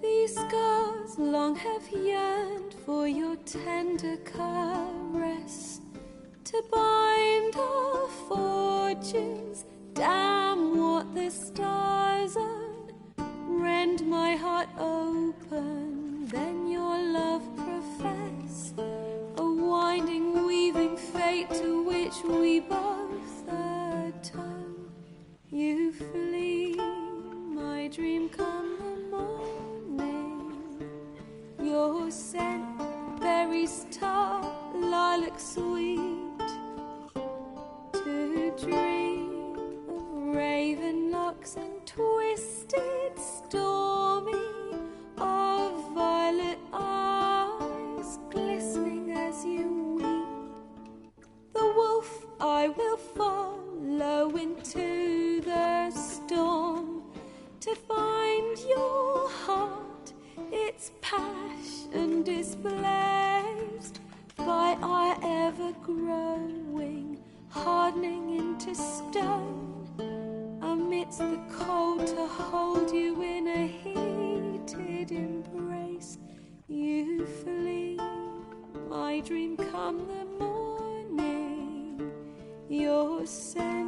S2: These scars long have yearned for your tender caress, to bind our fortunes. Damn what the stars own. Rend my heart open, then your love profess, a winding, weaving fate to which we both atone. You flee, my dream come the morning. Your scent, berries tart, lilac sweet, to dream of raven locks and twisted, stormy, of violet eyes glistening as you weep. The wolf I will follow into the storm, to find your heart, its passion displaced by our ever-growing, hardening into stone, amidst the cold to hold you in a heated embrace. You flee, my dream come the morning, your scent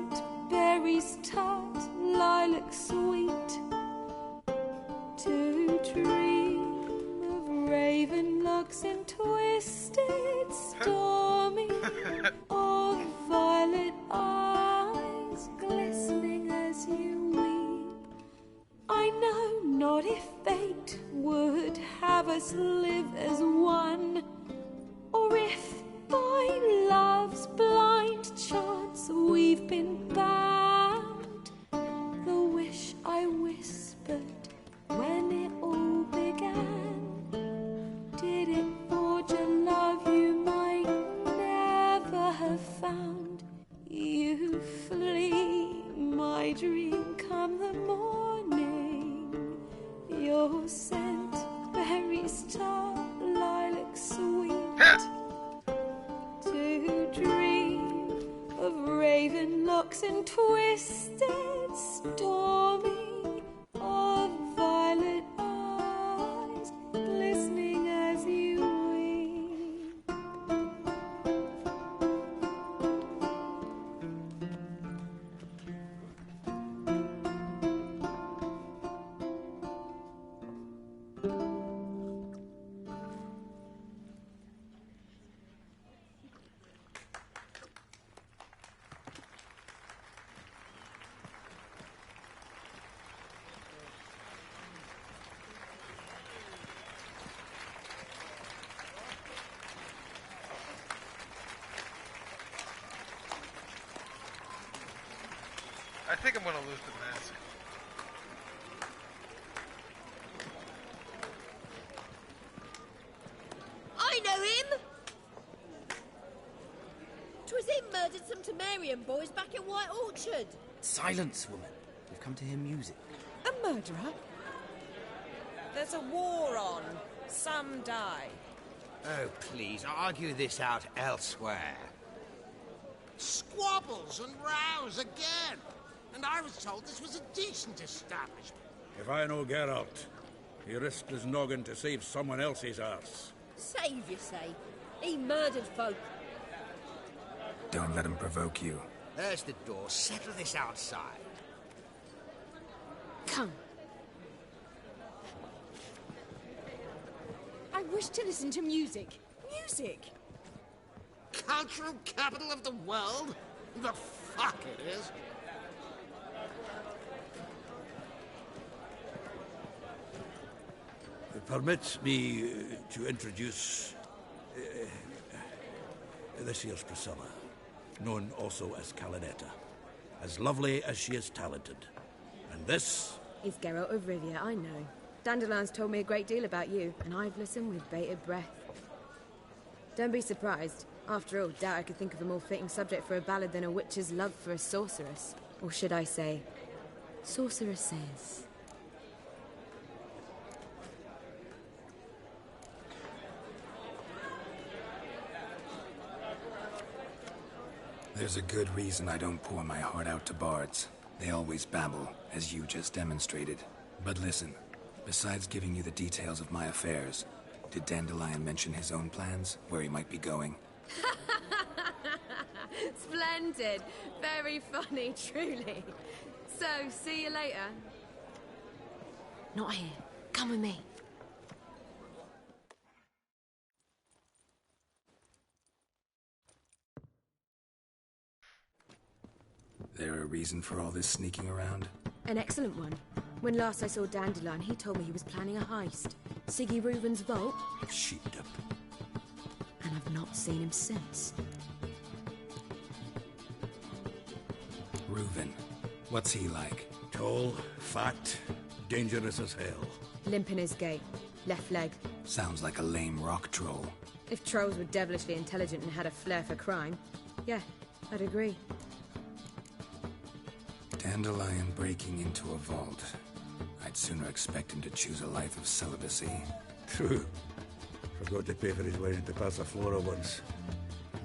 S20: rocks and twisted, stormy, of violet eyes, glistening as you weep.
S1: I think I'm gonna lose the mask.
S17: I know him! 'Twas him murdered some Temerian boys back in White Orchard.
S18: Silence, woman. We've come to hear music.
S20: A murderer?
S21: There's a war on. Some die.
S7: Oh, please, argue this out elsewhere. Squabbles and rows again! And I was told this was a decent establishment.
S11: If I know Geralt, he risked his noggin to save someone else's arse.
S17: Save, you say? He murdered folk.
S4: Don't let him provoke you.
S7: There's the door. Settle this outside.
S20: Come. I wish to listen to music. Music!
S7: Cultural capital of the world? The fuck it is.
S11: Permit me to introduce this here's Priscilla, known also as Calinetta. As lovely as she is talented. And this
S23: is Geralt of Rivia, I know. Dandelion's told me a great deal about you, and I've listened with bated breath. Don't be surprised. After all, doubt I could think of a more fitting subject for a ballad than a witch's love for a sorceress. Or should I say, sorceresses.
S4: There's a good reason I don't pour my heart out to bards. They always babble, as you just demonstrated. But listen, besides giving you the details of my affairs, did Dandelion mention his own plans, where he might be going?
S23: Splendid. Very funny, truly. So, see you later.
S20: Not here. Come with me.
S4: There a reason for all this sneaking around?
S23: An excellent one. When last I saw Dandelion, he told me he was planning a heist. Siggy Reuven's vault.
S11: Sheeped up.
S23: And I've not seen him since.
S4: Reuven. What's he like?
S11: Tall, fat, dangerous as hell.
S23: Limp in his gait. Left leg.
S4: Sounds like a lame rock troll.
S23: If trolls were devilishly intelligent and had a flair for crime, yeah, I'd agree.
S4: Dandelion breaking into a vault. I'd sooner expect him to choose a life of celibacy.
S11: True. Forgot to pay for his way into Passaflora once.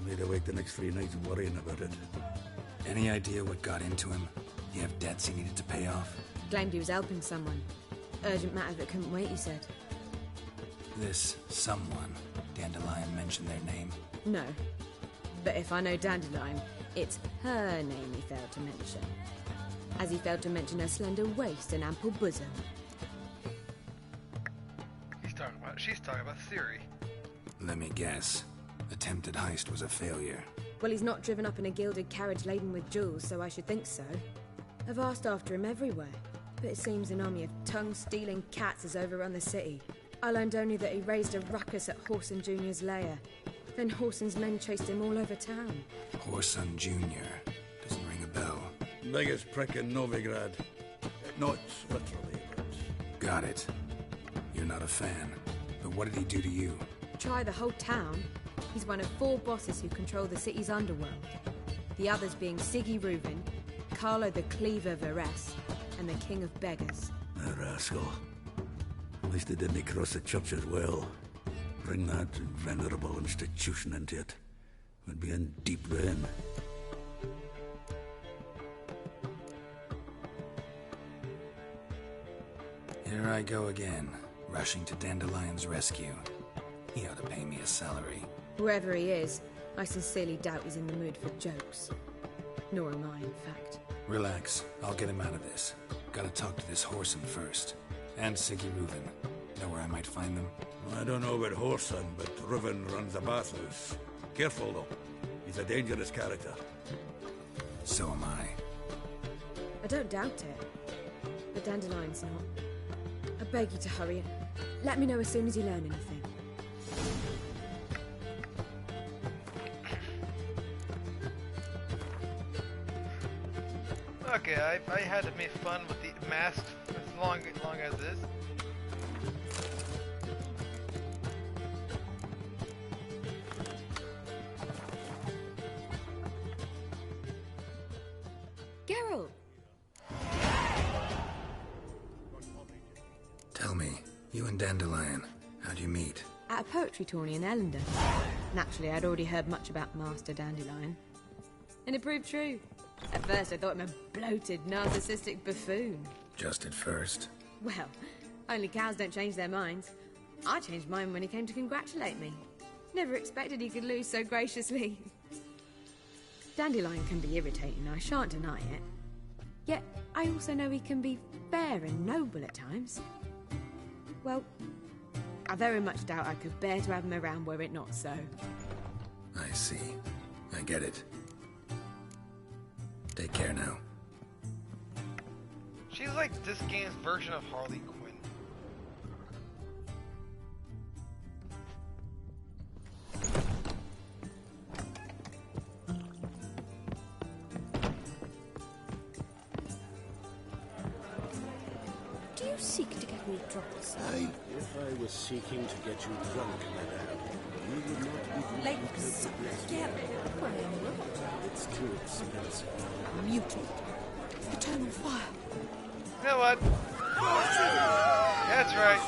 S11: Made awake the next 3 nights worrying about it.
S4: Any idea what got into him? You have debts he needed to pay off?
S23: Claimed he was helping someone. Urgent matter that couldn't wait, he said.
S4: This someone, Dandelion mentioned their name?
S23: No. But if I know Dandelion, it's her name he failed to mention. As he failed to mention her slender waist and ample bosom.
S1: She's talking about theory.
S4: Let me guess. Attempted heist was a failure.
S23: Well, he's not driven up in a gilded carriage laden with jewels, so I should think so. I've asked after him everywhere, but it seems an army of tongue-stealing cats has overrun the city. I learned only that he raised a ruckus at Whoreson Jr.'s lair. Then Whoreson's men chased him all over town.
S4: Whoreson Jr. Doesn't ring a bell.
S11: Biggest prick in Novigrad. Not literally, but...
S4: Got it. You're not a fan. But what did he do to you?
S23: Try the whole town. He's one of 4 bosses who control the city's underworld. The others being Siggy Reuven, Carlo the Cleaver Varese, and the King of Beggars.
S11: A rascal. At least they didn't cross the church as well. Bring that venerable institution into it. We'd be in deep rain.
S4: Here I go again, rushing to Dandelion's rescue. He ought to pay me a salary.
S23: Whoever he is, I sincerely doubt he's in the mood for jokes. Nor am I, in fact.
S4: Relax, I'll get him out of this. Gotta talk to this Whoreson first. And Siggy Reuven. Know where I might find them?
S11: I don't know about Whoreson, but Reuven runs the bathhouse. Careful, though. He's a dangerous character.
S4: So am I.
S23: I don't doubt it. But Dandelion's not. I beg you to hurry. Let me know as soon as you learn anything.
S1: Okay, I had to make fun with the mask as long as this.
S23: Geralt!
S4: Tell me, you and Dandelion, how'd you meet?
S23: At a poetry tourney in Ellendon. Naturally, I'd already heard much about Master Dandelion. And it proved true. At first, I thought him a bloated, narcissistic buffoon.
S4: Just at first?
S23: Well, only cows don't change their minds. I changed mine when he came to congratulate me. Never expected he could lose so graciously. Dandelion can be irritating, I shan't deny it. Yet, I also know he can be fair and noble at times. Well, I very much doubt I could bear to have him around were it not so.
S4: I see. I get it. Take care now.
S1: She's like this game's version of Harley Quinn.
S17: Do you seek to get me drunk, sir?
S6: If I was seeking to get you drunk, madame, you would not be
S17: Ladies, get I am not.
S6: It's too expensive.
S17: Mutant. Eternal fire.
S1: You know what? That's right.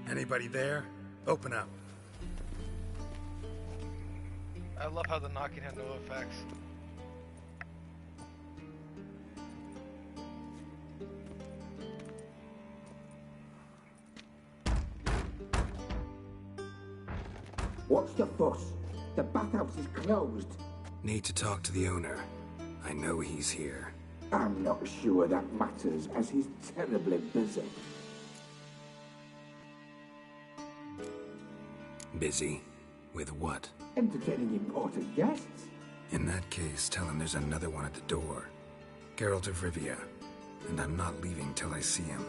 S4: Anybody there? Open up.
S1: I love how the knocking had no effects.
S7: What's the fuss? The bathhouse is closed.
S4: Need to talk to the owner. I know he's here.
S7: I'm not sure that matters, as he's terribly busy.
S4: Busy? With what?
S7: Entertaining important guests.
S4: In that case, tell him there's another one at the door. Geralt of Rivia. And I'm not leaving till I see him.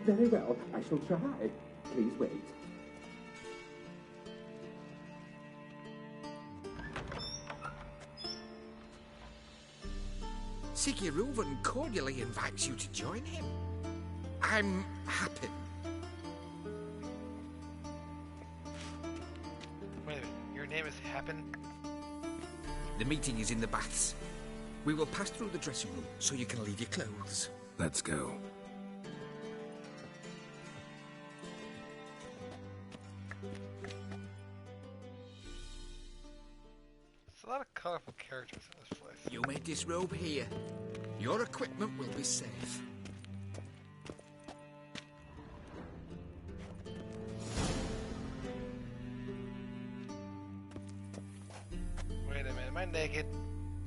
S7: Very well, I shall try. Please wait.
S3: Siggy Reuven cordially invites you to join him. I'm happy.
S1: Wait a minute, your name is Happen?
S3: The meeting is in the baths. We will pass through the dressing room so you can leave your clothes.
S4: Let's go.
S1: There's a lot of colorful characters in this place.
S3: You may disrobe here. Your equipment will be safe.
S1: Wait a minute, am I naked?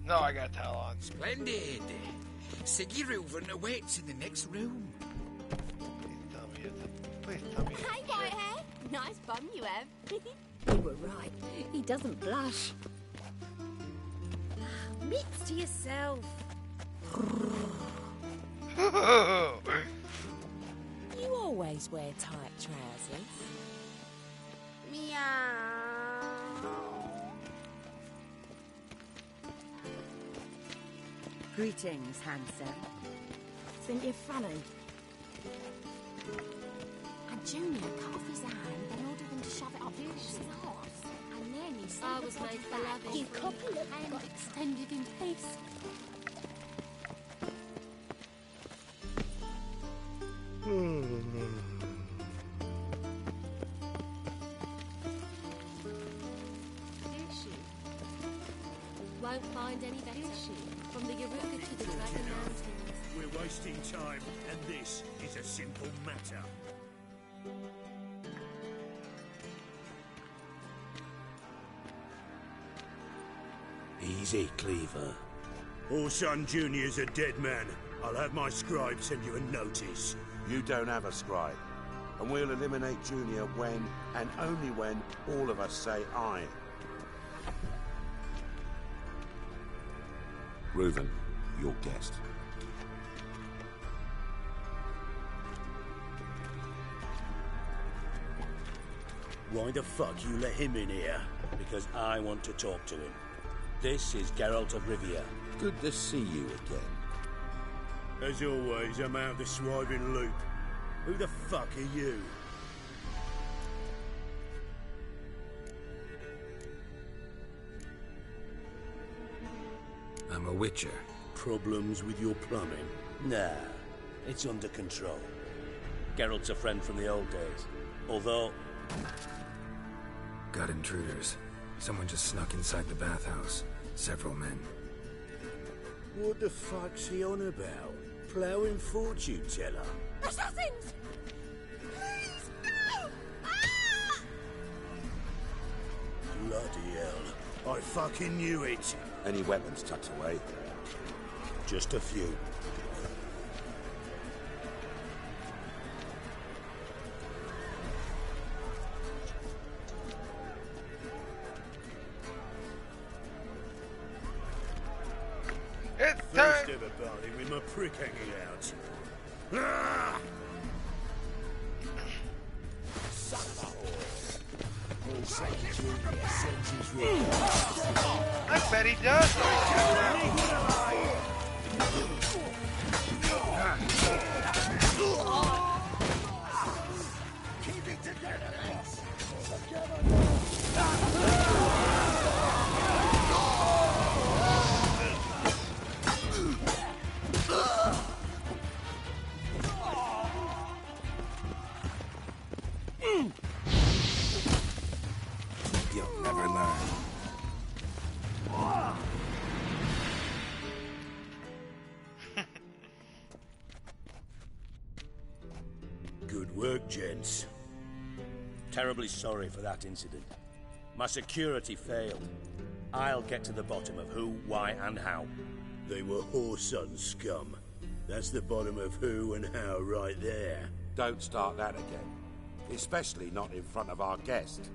S1: No, I got a towel on.
S3: Splendid. Siggy Reuven awaits in the next room.
S1: Please tell me.
S9: Hey, Whitehair. Nice bum you have.
S17: You were right. He doesn't blush. Mix to yourself.
S20: You always wear tight trousers.
S9: Meow.
S2: Greetings, handsome.
S20: think you're funny?
S8: And Junior cut off his hand and ordered him to shove it up Lucius' arse. And then he sent
S9: I
S8: the
S9: was
S8: body
S9: made for
S8: back
S9: loving.
S8: with
S9: You
S8: his
S9: copy, look,
S8: hand
S9: got-
S8: extended in peace.
S9: Won't find any better. From the Eureka to the Dragon Mountains.
S5: We're wasting time, and this is a simple matter.
S6: Easy, Cleaver.
S5: Orson Jr.'s a dead man. I'll have my scribe send you a notice.
S19: You don't have a scribe. And we'll eliminate Junior when, and only when, all of us say aye. Reuven, your guest.
S5: Why the fuck you let him in here?
S6: Because I want to talk to him. This is Geralt of Rivia.
S19: Good to see you again.
S5: As always, I'm out the swiving loop. Who the fuck are you?
S4: I'm a witcher.
S5: Problems with your plumbing?
S6: Nah, it's under control. Geralt's a friend from the old days. Although...
S4: Got intruders. Someone just snuck inside the bathhouse. Several men.
S5: What the fuck's he on about? Ploughing fortune teller?
S8: Assassins! Please, no! Ah!
S5: Bloody hell. I fucking knew it.
S19: Any weapons tucked away?
S5: Just a few. First ever party with my prick hanging out. Ah!
S1: I bet he does.
S16: Keep it together.
S4: You'll never learn.
S5: Good work, gents.
S6: Terribly sorry for that incident. My security failed. I'll get to the bottom of who, why, and how.
S5: They were whoreson scum. That's the bottom of who and how right there.
S19: Don't start that again. Especially not in front of our guest.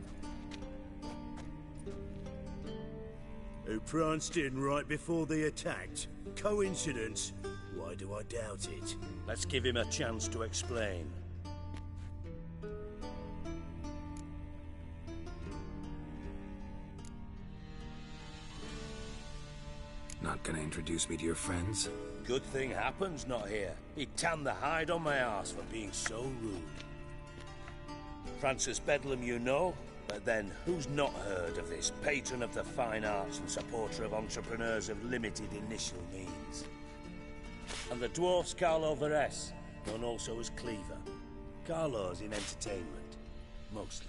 S5: Who pranced in right before they attacked. Coincidence? Why do I doubt it?
S6: Let's give him a chance to explain.
S4: Not gonna introduce me to your friends?
S6: Good thing Happen's not here. He'd tan the hide on my arse for being so rude. Francis Bedlam you know, but then who's not heard of this patron of the fine arts and supporter of entrepreneurs of limited initial means? And the dwarf's Carlo Veres, known also as Cleaver. Carlo's in entertainment, mostly.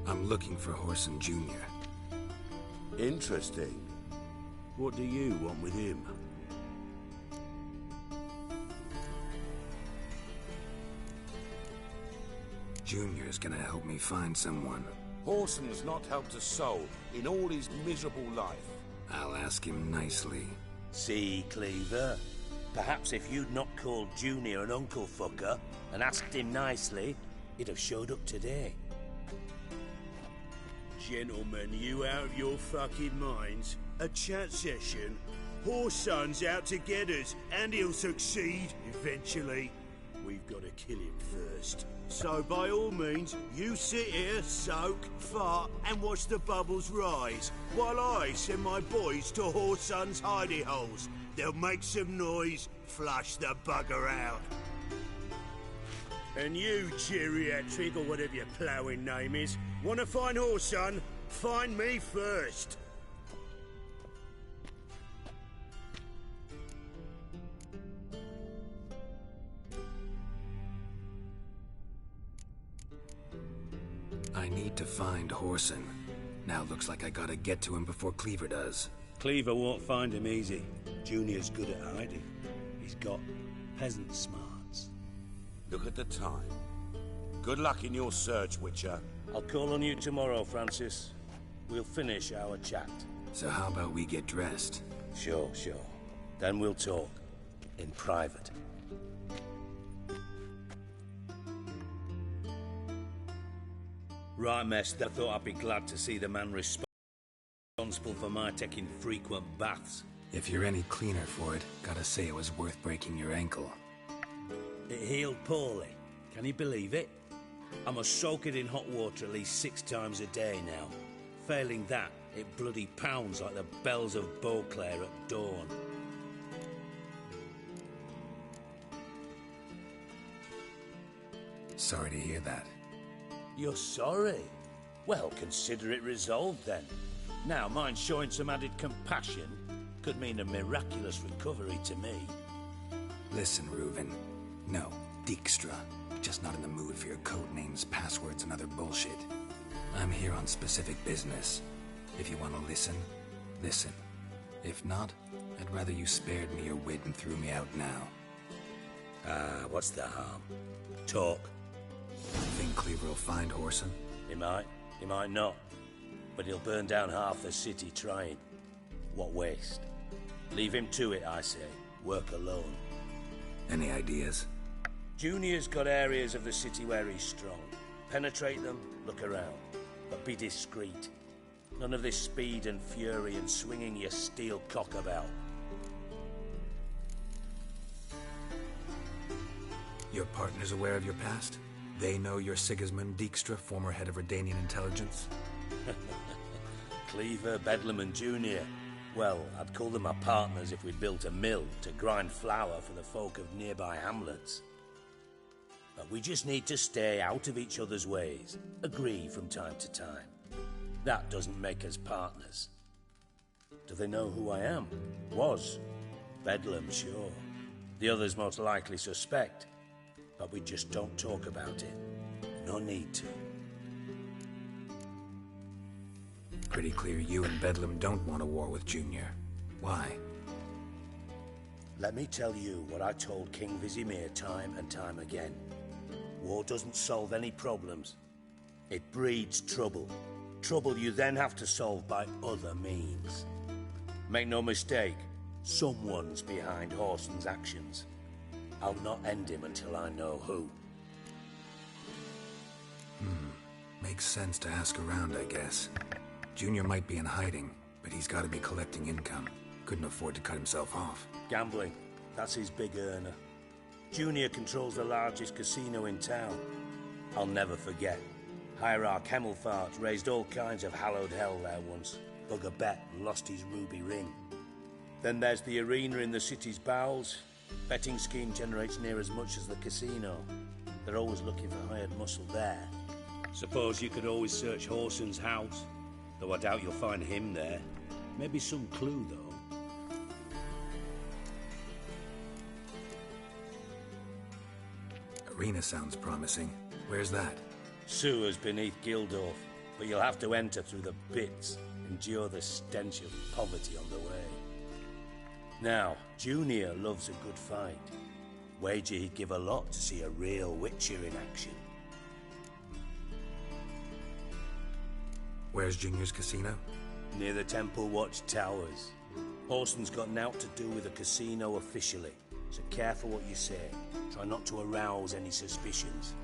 S4: I'm looking for Whoreson Jr.
S19: Interesting.
S5: What do you want with him?
S4: Junior's gonna help me find someone.
S19: Whoreson's not helped a soul in all his miserable life.
S4: I'll ask him nicely.
S6: See, Cleaver? Perhaps if you'd not called Junior an uncle fucker and asked him nicely, he'd have showed up today.
S5: Gentlemen, you out of your fucking minds? A chat session? Whoreson's out to get us, and he'll succeed, eventually. we've got to kill him first. So by all means, you sit here, soak, fart, and watch the bubbles rise, while I send my boys to Whoreson's hidey holes. They'll make some noise, flush the bugger out. And you, geriatric, or whatever your ploughing name is, want to find Whoreson? Find me first.
S4: I need to find Whoreson. Now looks like I gotta get to him before Cleaver does.
S6: Cleaver won't find him easy. Junior's good at hiding. He's got peasant smarts.
S19: Look at the time. Good luck in your search, Witcher.
S6: I'll call on you tomorrow, Francis. We'll finish our chat.
S4: So how about we get dressed?
S6: Sure. Then we'll talk. In private. Right, Mess. I thought I'd be glad to see the man responsible for my taking frequent baths.
S4: If you're any cleaner for it, gotta say it was worth breaking your ankle.
S6: It healed poorly. Can you believe it? I must soak it in hot water at least 6 times a day now. Failing that, it bloody pounds like the bells of Beauclair at dawn.
S4: Sorry to hear that.
S6: You're sorry? Well, consider it resolved then. Now, mind showing some added compassion could mean a miraculous recovery to me.
S4: Listen, Reuven. No, Dijkstra. Just not in the mood for your code names, passwords, and other bullshit. I'm here on specific business. If you want to listen, listen. If not, I'd rather you spared me your wit and threw me out now.
S6: What's the harm? Talk.
S4: Think Cleaver will find Whoreson?
S6: He might not. But he'll burn down half the city trying. What waste? Leave him to it, I say. Work alone.
S4: Any ideas?
S6: Junior's got areas of the city where he's strong. Penetrate them, look around. But be discreet. None of this speed and fury and swinging your steel cock about.
S4: Your partner's aware of your past? They know you're Sigismund Dijkstra, former head of Redanian intelligence?
S6: Cleaver, Bedlam and Junior. Well, I'd call them my partners if we built a mill to grind flour for the folk of nearby hamlets. But we just need to stay out of each other's ways. Agree from time to time. That doesn't make us partners. Do they know who I am? Was. Bedlam, sure. The others most likely suspect. But we just don't talk about it. No need to.
S4: Pretty clear you and Bedlam don't want a war with Junior. Why?
S6: Let me tell you what I told King Vizimir time and time again. War doesn't solve any problems. It breeds trouble. Trouble you then have to solve by other means. Make no mistake, someone's behind Whoreson's actions. I'll not end him until I know who.
S4: Makes sense to ask around, I guess. Junior might be in hiding, but he's got to be collecting income. Couldn't afford to cut himself off.
S6: Gambling. That's his big earner. Junior controls the largest casino in town. I'll never forget. Hierarch Hemmelfart raised all kinds of hallowed hell there once. Bug a bet and lost his ruby ring. Then there's the arena in the city's bowels. Betting scheme generates near as much as the casino. They're always looking for hired muscle there. Suppose you could always search Whoreson's house. Though I doubt you'll find him there. Maybe some clue, though.
S4: Arena sounds promising. Where's that?
S6: Sewers beneath Gildorf, but you'll have to enter through the pits, endure the stench of poverty on the way. Now, Junior loves a good fight. Wager he'd give a lot to see a real Witcher in action.
S4: Where's Junior's casino?
S6: Near the Temple Watch Towers. Whoreson's got nought to do with the casino officially, so careful what you say. Try not to arouse any suspicions.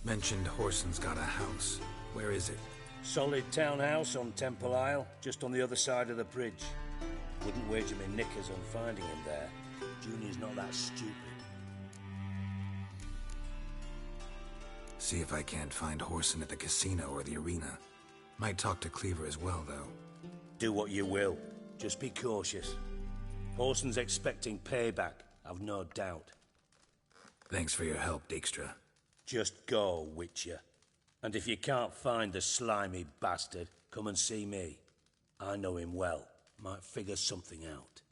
S4: Mentioned Whoreson's got a house. Where is it?
S6: Solid townhouse on Temple Isle, just on the other side of the bridge. Wouldn't wager me knickers on finding him there. Junior's not that stupid.
S4: See if I can't find Horson at the casino or the arena. Might talk to Cleaver as well, though.
S6: Do what you will. Just be cautious. Horson's expecting payback, I've no doubt.
S4: Thanks for your help, Dijkstra.
S6: Just go, Witcher. And if you can't find the slimy bastard, come and see me. I know him well. Might figure something out.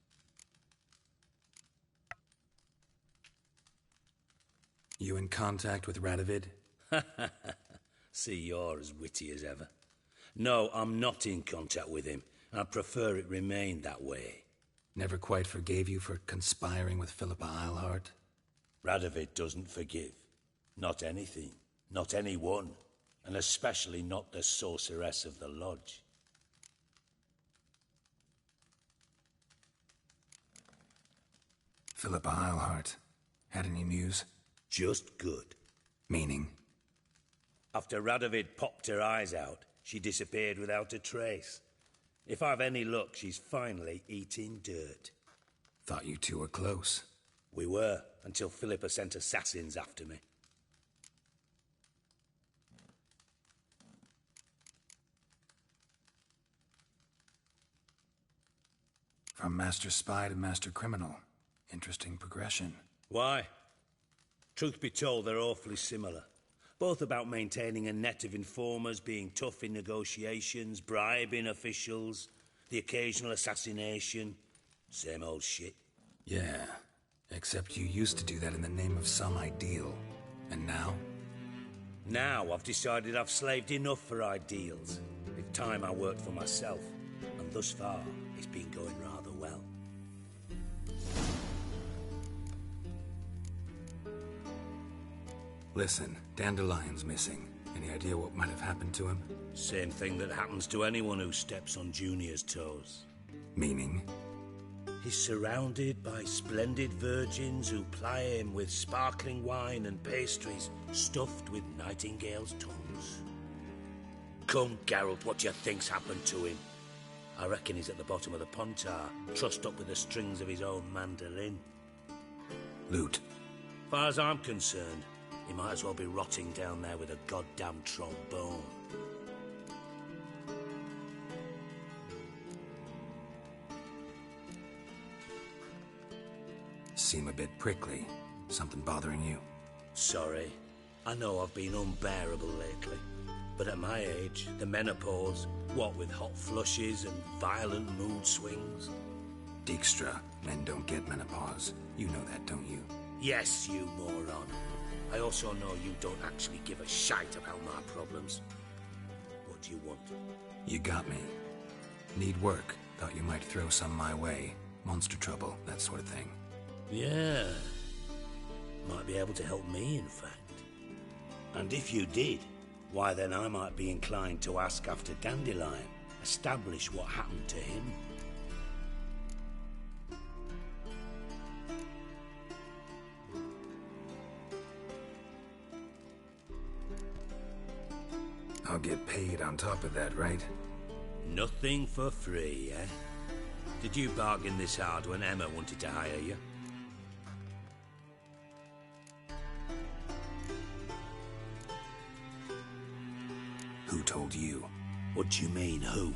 S4: You in contact with Radovid?
S6: See, you're as witty as ever. No, I'm not in contact with him. I prefer it remain that way.
S4: Never quite forgave you for conspiring with Philippa Eilhart?
S6: Radovid doesn't forgive. Not anything. Not anyone. And especially not the sorceress of the Lodge.
S4: Philippa Eilhart. Had any news?
S6: Just good.
S4: Meaning?
S6: After Radovid popped her eyes out, she disappeared without a trace. If I've any luck, she's finally eating dirt.
S4: Thought you two were close.
S6: We were, until Philippa sent assassins after me.
S4: From Master Spy to Master Criminal. Interesting progression.
S6: Why? Truth be told, they're awfully similar. Both about maintaining a net of informers, being tough in negotiations, bribing officials, the occasional assassination. Same old shit.
S4: Yeah, except you used to do that in the name of some ideal. And now?
S6: Now I've decided I've slaved enough for ideals. It's time I worked for myself. And thus far, it's been going rather well.
S4: Listen, Dandelion's missing. Any idea what might have happened to him?
S6: Same thing that happens to anyone who steps on Junior's toes.
S4: Meaning?
S6: He's surrounded by splendid virgins who ply him with sparkling wine and pastries stuffed with nightingales' tongues. Come, Geralt, what do you think's happened to him? I reckon he's at the bottom of the Pontar, trussed up with the strings of his own mandolin.
S4: Loot.
S6: Far as I'm concerned, he might as well be rotting down there with a goddamn trombone.
S4: Seem a bit prickly. Something bothering you?
S6: Sorry. I know I've been unbearable lately. But at my age, the menopause, what with hot flushes and violent mood swings.
S4: Dijkstra, men don't get menopause. You know that, don't you?
S6: Yes, you moron. I also know you don't actually give a shite about my problems. What do you want?
S4: You got me. Need work. Thought you might throw some my way. Monster trouble, that sort of thing.
S6: Yeah. Might be able to help me, in fact. And if you did, why then I might be inclined to ask after Dandelion, establish what happened to him.
S4: I'll get paid on top of that, right?
S6: Nothing for free, eh? Did you bargain this hard when Emma wanted to hire you?
S4: Who told you?
S6: What do you mean, who?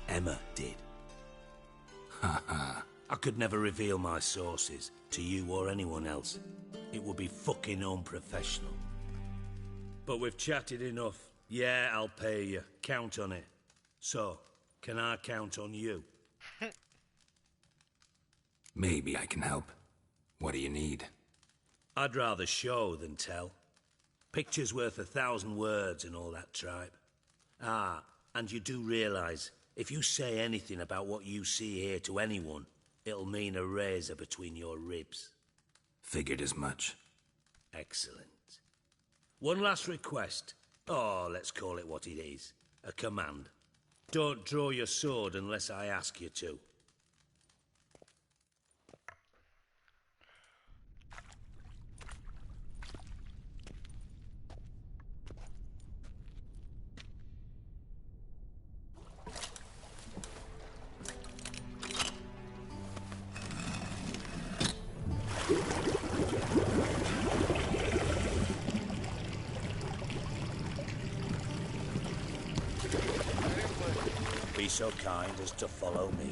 S6: Emma did.
S4: Ha ha.
S6: I could never reveal my sources to you or anyone else. It would be fucking unprofessional. But we've chatted enough. Yeah, I'll pay you. Count on it. So, can I count on you?
S4: Maybe I can help. What do you need?
S6: I'd rather show than tell. Picture's worth 1,000 words and all that tripe. Ah, and you do realise, if you say anything about what you see here to anyone, it'll mean a razor between your ribs.
S4: Figured as much.
S6: Excellent. One last request. Oh, let's call it what it is. A command. Don't draw your sword unless I ask you to. so kind as to follow me.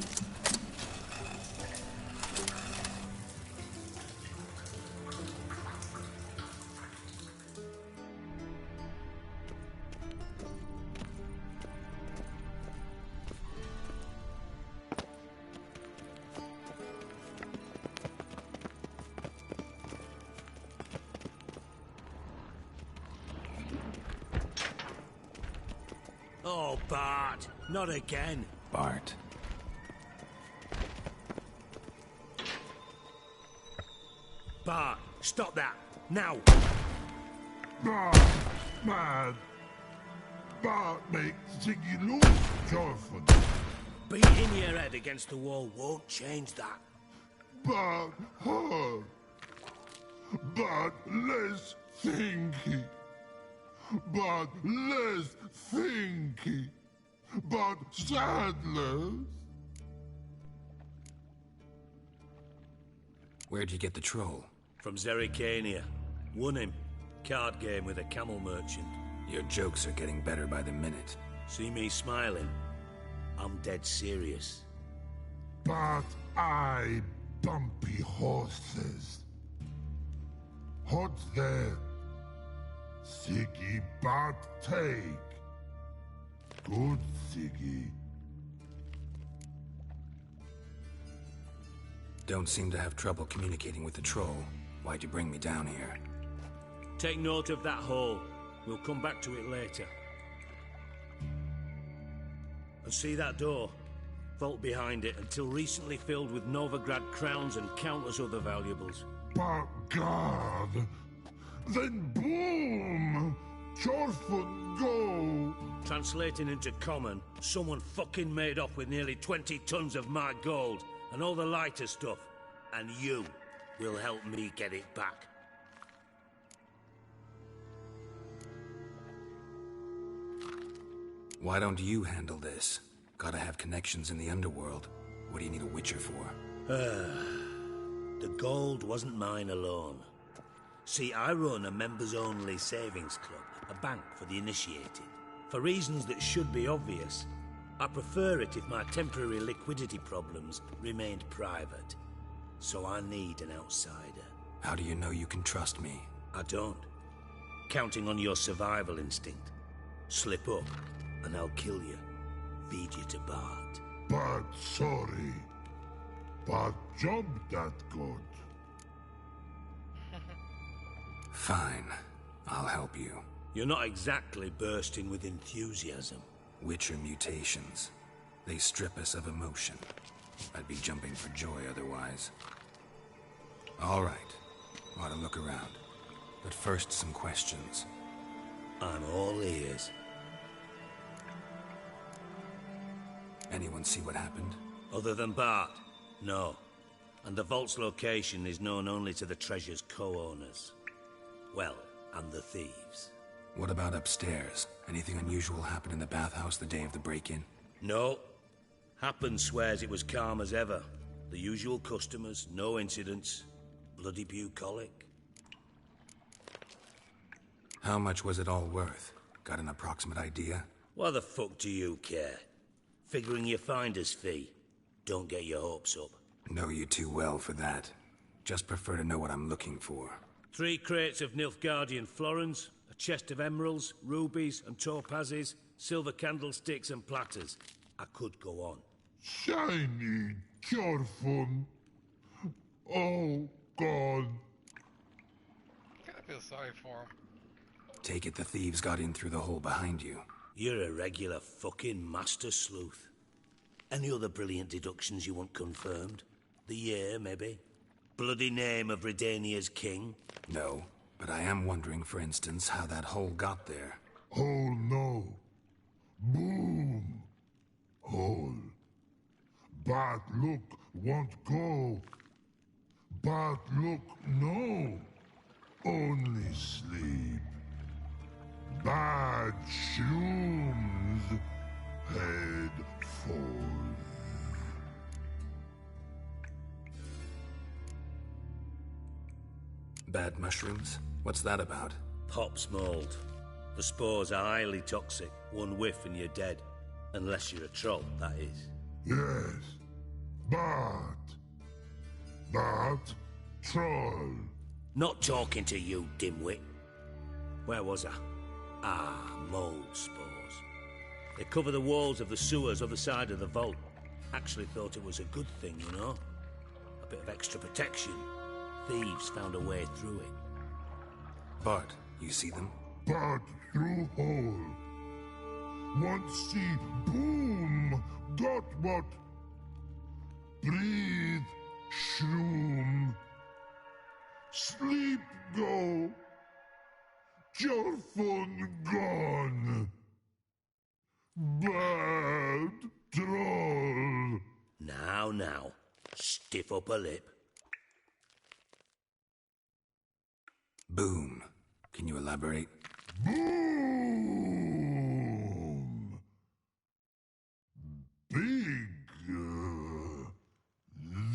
S5: Oh, Bart, not again.
S4: Bart.
S5: Bart, stop that, now.
S14: Bart, man. Bart makes Ziggy lose, Jonathan.
S5: Beating your head against the wall won't change that.
S14: Bart hurt. Bart less thinky. But less thinky, but sadless.
S4: Where'd you get the troll?
S6: From Zerrikania. Won him. Card game with a camel merchant.
S4: Your jokes are getting better by the minute.
S6: See me smiling? I'm dead serious.
S14: But I bumpy horses. What's there? Siggy Bart take. Good Siggy.
S4: Don't seem to have trouble communicating with the troll. Why'd you bring me down here?
S6: Take note of that hole. We'll come back to it later. And see that door? Vault behind it, until recently filled with Novigrad crowns and countless other valuables.
S14: But God! Then boom! Chorford go!
S6: Translating into common, someone fucking made off with nearly 20 tons of my gold and all the lighter stuff. And you will help me get it back.
S4: Why don't you handle this? Gotta have connections in the underworld. What do you need a Witcher for?
S6: The gold wasn't mine alone. See, I run a members-only savings club, a bank for the initiated. For reasons that should be obvious, I prefer it if my temporary liquidity problems remained private. So I need an outsider.
S4: How do you know you can trust me?
S6: I don't. Counting on your survival instinct. Slip up, and I'll kill you. Feed you to Bart.
S14: But sorry. But job that good.
S4: Fine. I'll help you.
S6: You're not exactly bursting with enthusiasm.
S4: Witcher mutations. They strip us of emotion. I'd be jumping for joy otherwise. All right. Want to look around. But first, some questions.
S6: I'm all ears.
S4: Anyone see what happened?
S6: Other than Bart? No. And the vault's location is known only to the treasure's co-owners. Well, and the thieves.
S4: What about upstairs? Anything unusual happen in the bathhouse the day of the break-in?
S6: No. Happen swears it was calm as ever. The usual customers, no incidents. Bloody bucolic.
S4: How much was it all worth? Got an approximate idea?
S6: Why the fuck do you care? Figuring your finder's fee. Don't get your hopes up.
S4: Know you too well for that. Just prefer to know what I'm looking for.
S6: 3 crates of Nilfgaardian florins, a chest of emeralds, rubies and topazes, silver candlesticks and platters. I could go on.
S14: Shiny Chorfun. Oh, God.
S1: I feel sorry for him.
S4: Take it the thieves got in through the hole behind you.
S6: You're a regular fucking master sleuth. Any other brilliant deductions you want confirmed? The year, maybe? Bloody name of Redania's king?
S4: No, but I am wondering, for instance, how that hole got there.
S14: Oh, no. Boom. Hole. But look, won't go. But look, no. Only sleep. Bad shoes. Head falls.
S4: Bad mushrooms? What's that about?
S6: Pop's mold. The spores are highly toxic. One whiff and you're dead. Unless you're a troll, that is.
S14: Yes. But troll.
S6: Not talking to you, dimwit. Where was I? Ah, mold spores. They cover the walls of the sewers other side of the vault. Actually thought it was a good thing, you know? A bit of extra protection. Thieves found a way through it.
S4: Bart, you see them?
S14: But through hole. Once see boom, got what? Breathe, shroom. Sleep go. Your fun gone. Bad troll.
S6: Now, stiff up a lip.
S4: Boom. Can you elaborate?
S14: Boom. Big.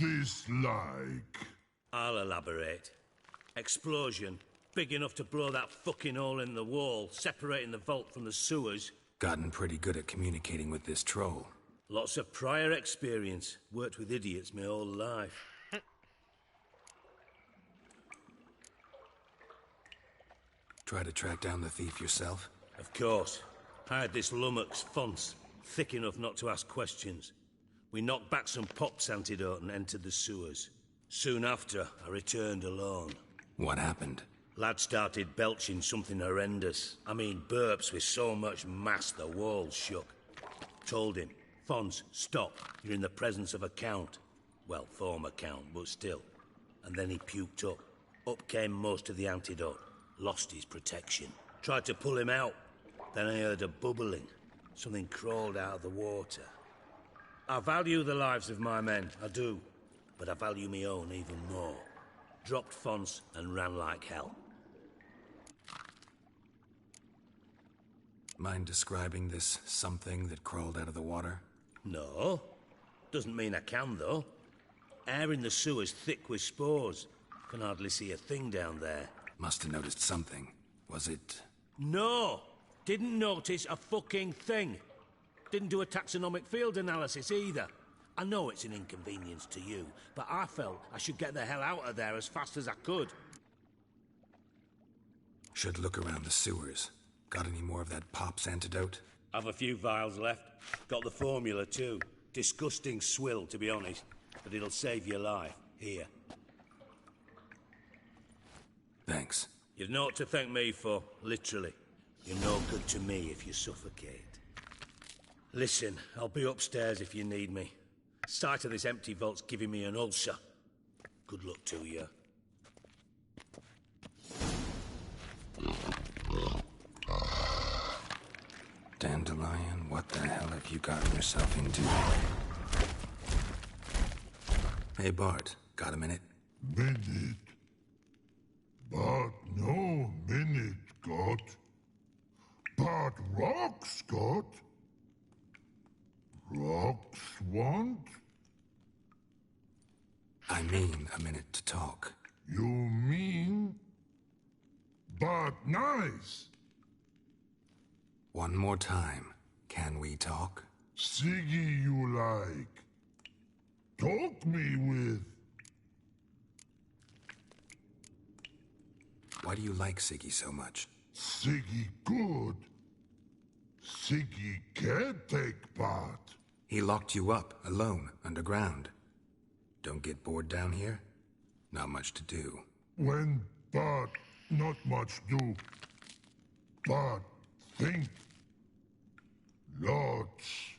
S14: This like.
S6: I'll elaborate. Explosion. Big enough to blow that fucking hole in the wall, separating the vault from the sewers.
S4: Gotten pretty good at communicating with this troll.
S6: Lots of prior experience. Worked with idiots my whole life.
S4: Try to track down the thief yourself?
S6: Of course. I had this lummox, Fonce, thick enough not to ask questions. We knocked back some Pop's antidote and entered the sewers. Soon after, I returned alone.
S4: What happened?
S6: Lad started belching something horrendous. I mean, burps with so much mass the walls shook. Told him, Fonce, stop. You're in the presence of a count. Well, former count, but still. And then he puked up. Up came most of the antidote. Lost his protection. Tried to pull him out. Then I heard a bubbling. Something crawled out of the water. I value the lives of my men, I do. But I value my own even more. Dropped Fonce and ran like hell.
S4: Mind describing this something that crawled out of the water?
S6: No. Doesn't mean I can, though. Air in the sewer's thick with spores. Can hardly see a thing down there.
S4: Must have noticed something. Was it...
S6: No! Didn't notice a fucking thing. Didn't do a taxonomic field analysis either. I know it's an inconvenience to you, but I felt I should get the hell out of there as fast as I could.
S4: Should look around the sewers. Got any more of that Pop's antidote?
S6: I've a few vials left. Got the formula too. Disgusting swill, to be honest. But it'll save your life. Here.
S4: Thanks.
S6: You've naught to thank me for, literally. You're no good to me if you suffocate. Listen, I'll be upstairs if you need me. Sight of this empty vault's giving me an ulcer. Good luck to you.
S4: Dandelion, what the hell have you gotten yourself into? Hey, Bart, got a minute?
S14: Minute. But no minute got. But rocks got. Rocks want?
S4: I mean a minute to talk.
S14: You mean? But nice.
S4: One more time. Can we talk?
S14: Siggy you like. Talk me with.
S4: Why do you like Siggy so much?
S14: Siggy good. Siggy can't take part.
S4: He locked you up, alone, underground. Don't get bored down here? Not much to do.
S14: When, but not much do. But think. Lots.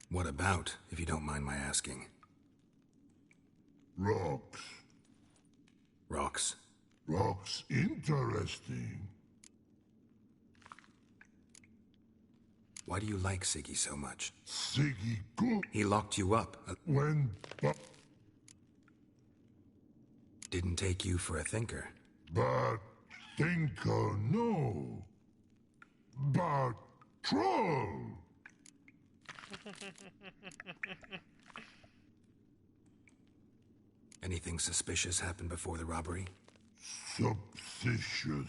S4: What about, if you don't mind my asking?
S14: Rocks.
S4: Rocks?
S14: Rocks interesting.
S4: Why do you like Siggy so much?
S14: Siggy good.
S4: He locked you up.
S14: When...
S4: Didn't take you for a thinker.
S14: But thinker no. But troll.
S4: Anything suspicious happened before the robbery?
S14: Suspicious.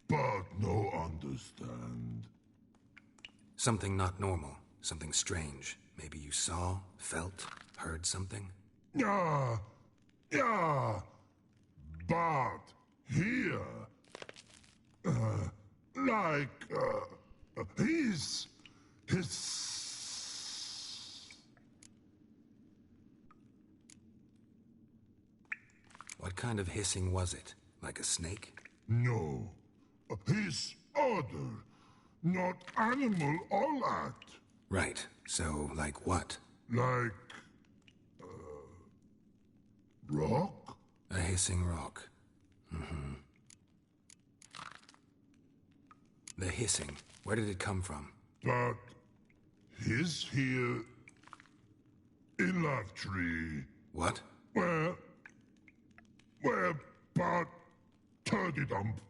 S14: But no understand.
S4: Something not normal. Something strange. Maybe you saw, felt, heard something?
S14: Yeah. Yeah. But here... His...
S4: What kind of hissing was it? Like a snake?
S14: No. His order. Not animal all that.
S4: Right. So, like what?
S14: Like... rock?
S4: A hissing rock. Mm-hmm. The hissing. Where did it come from?
S14: But... his here... in Love Tree.
S4: What?
S14: Where... but... turdy dump.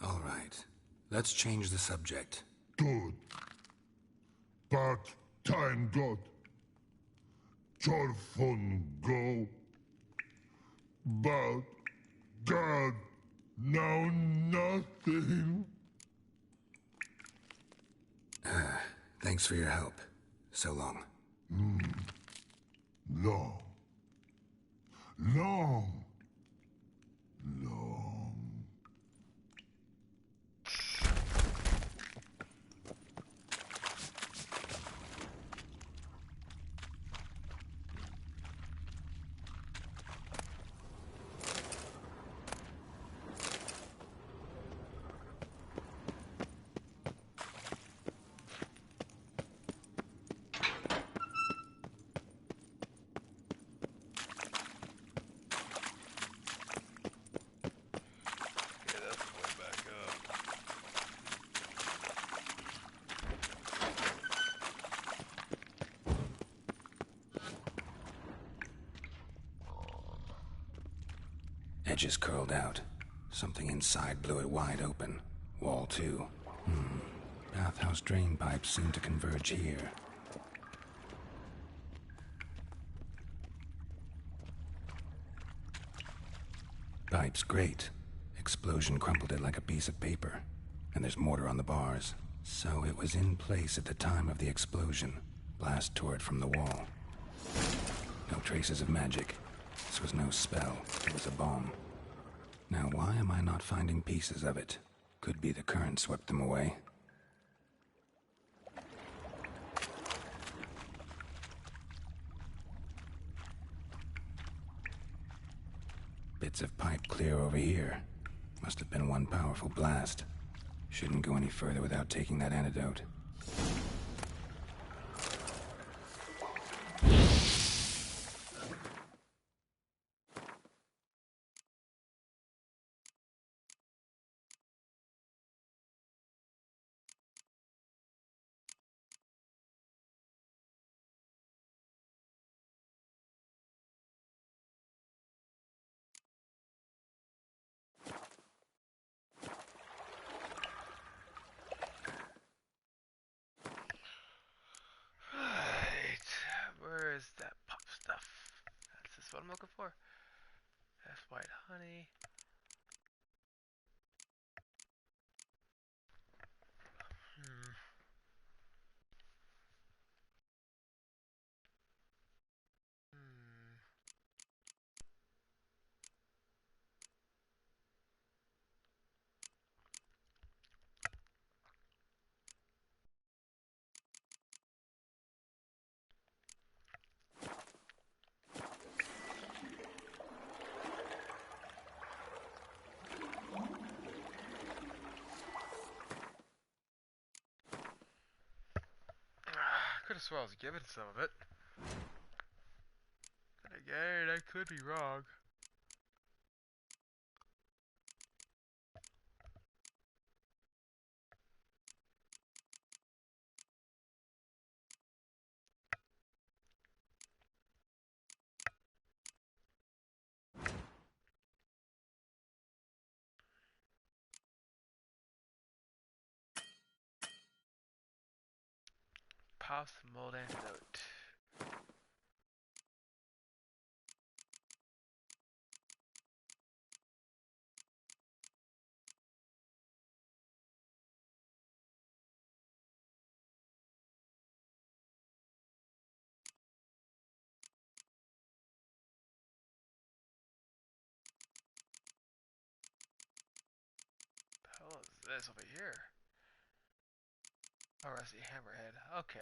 S4: All right. Let's change the subject.
S14: Good. But time God. Jorfun go. But God now nothing.
S4: Thanks for your help. So long.
S14: Long. Long.
S4: Edges curled out. Something inside blew it wide open. Wall too. Bathhouse drain pipes seem to converge here. Pipes great. Explosion crumpled it like a piece of paper. And there's mortar on the bars. So it was in place at the time of the explosion. Blast tore it from the wall. No traces of magic. This was no spell. It was a bomb. Now why am I not finding pieces of it? Could be the current swept them away. Bits of pipe clear over here. Must have been one powerful blast. Shouldn't go any further without taking that antidote.
S1: Where is that pop stuff? That's just what I'm looking for. That's white honey. Could have sworn I was given some of it. Then again, I could be wrong. Pops mold antidote. this over here? Oh, rusty hammerhead. Okay.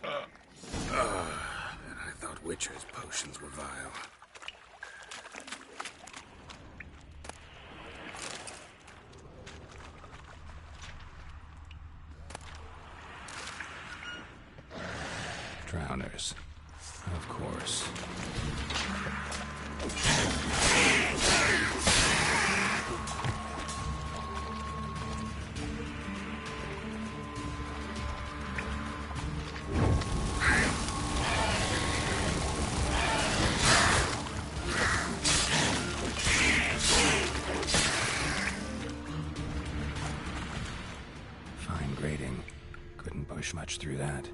S4: And I thought Witcher's potions were vile. Drowners. Of course. Fine grading. Couldn't push much through that.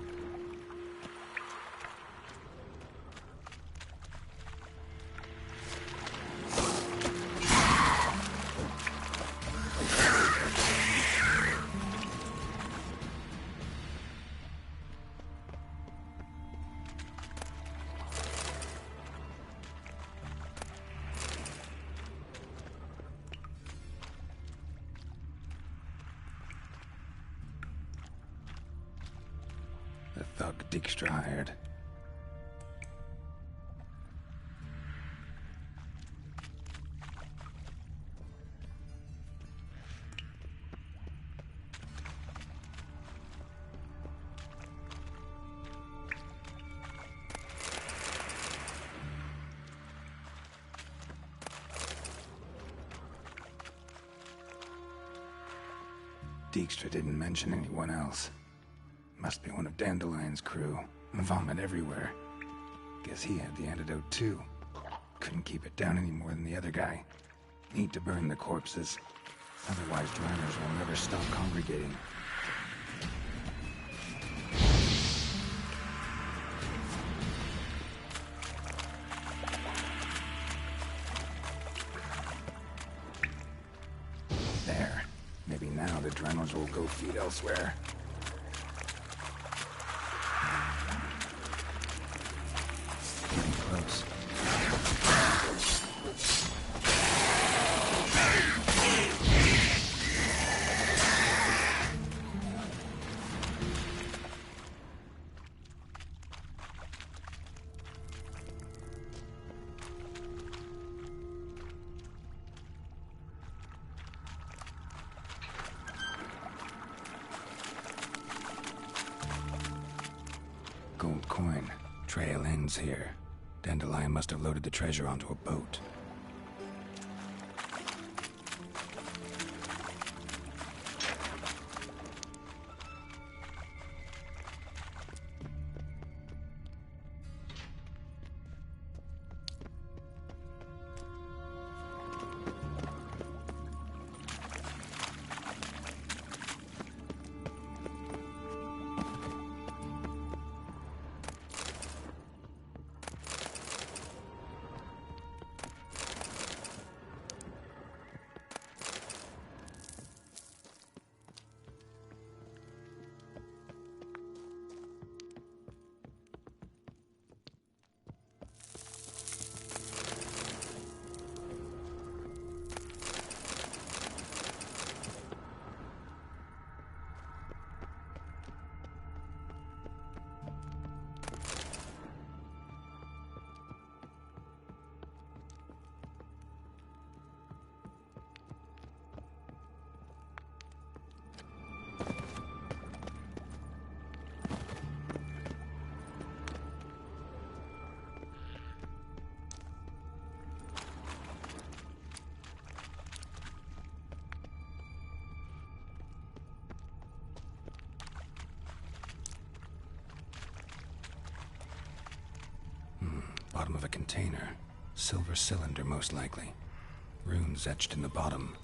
S4: The thug Dijkstra hired. Dijkstra didn't mention anyone else. Must be one of Dandelion's crew. Vomit everywhere. Guess he had the antidote too. Couldn't keep it down any more than the other guy. Need to burn the corpses. Otherwise, drowners will never stop congregating. There. Maybe now the drowners will go feed elsewhere. Getting close. Gold coin. Trail ends here. Dandelion must have loaded the treasure onto a boat. Bottom of a container. Silver cylinder, most likely. Runes etched in the bottom.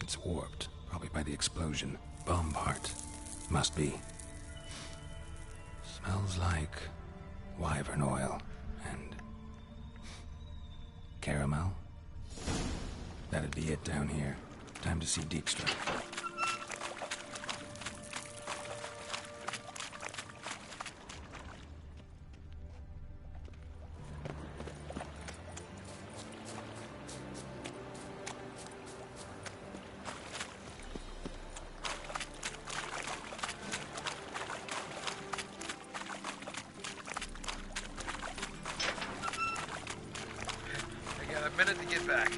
S4: It's warped, probably by the explosion. Bomb part. Must be. Smells like wyvern oil and caramel. That'd be it down here. Time to see Dijkstra.
S1: A minute to get back.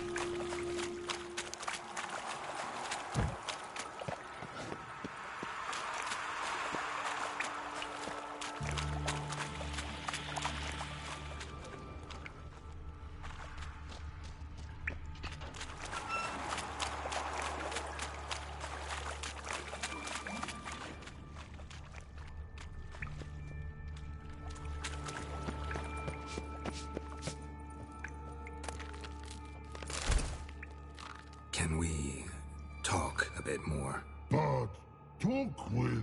S4: Can we talk a bit more?
S14: But talk will.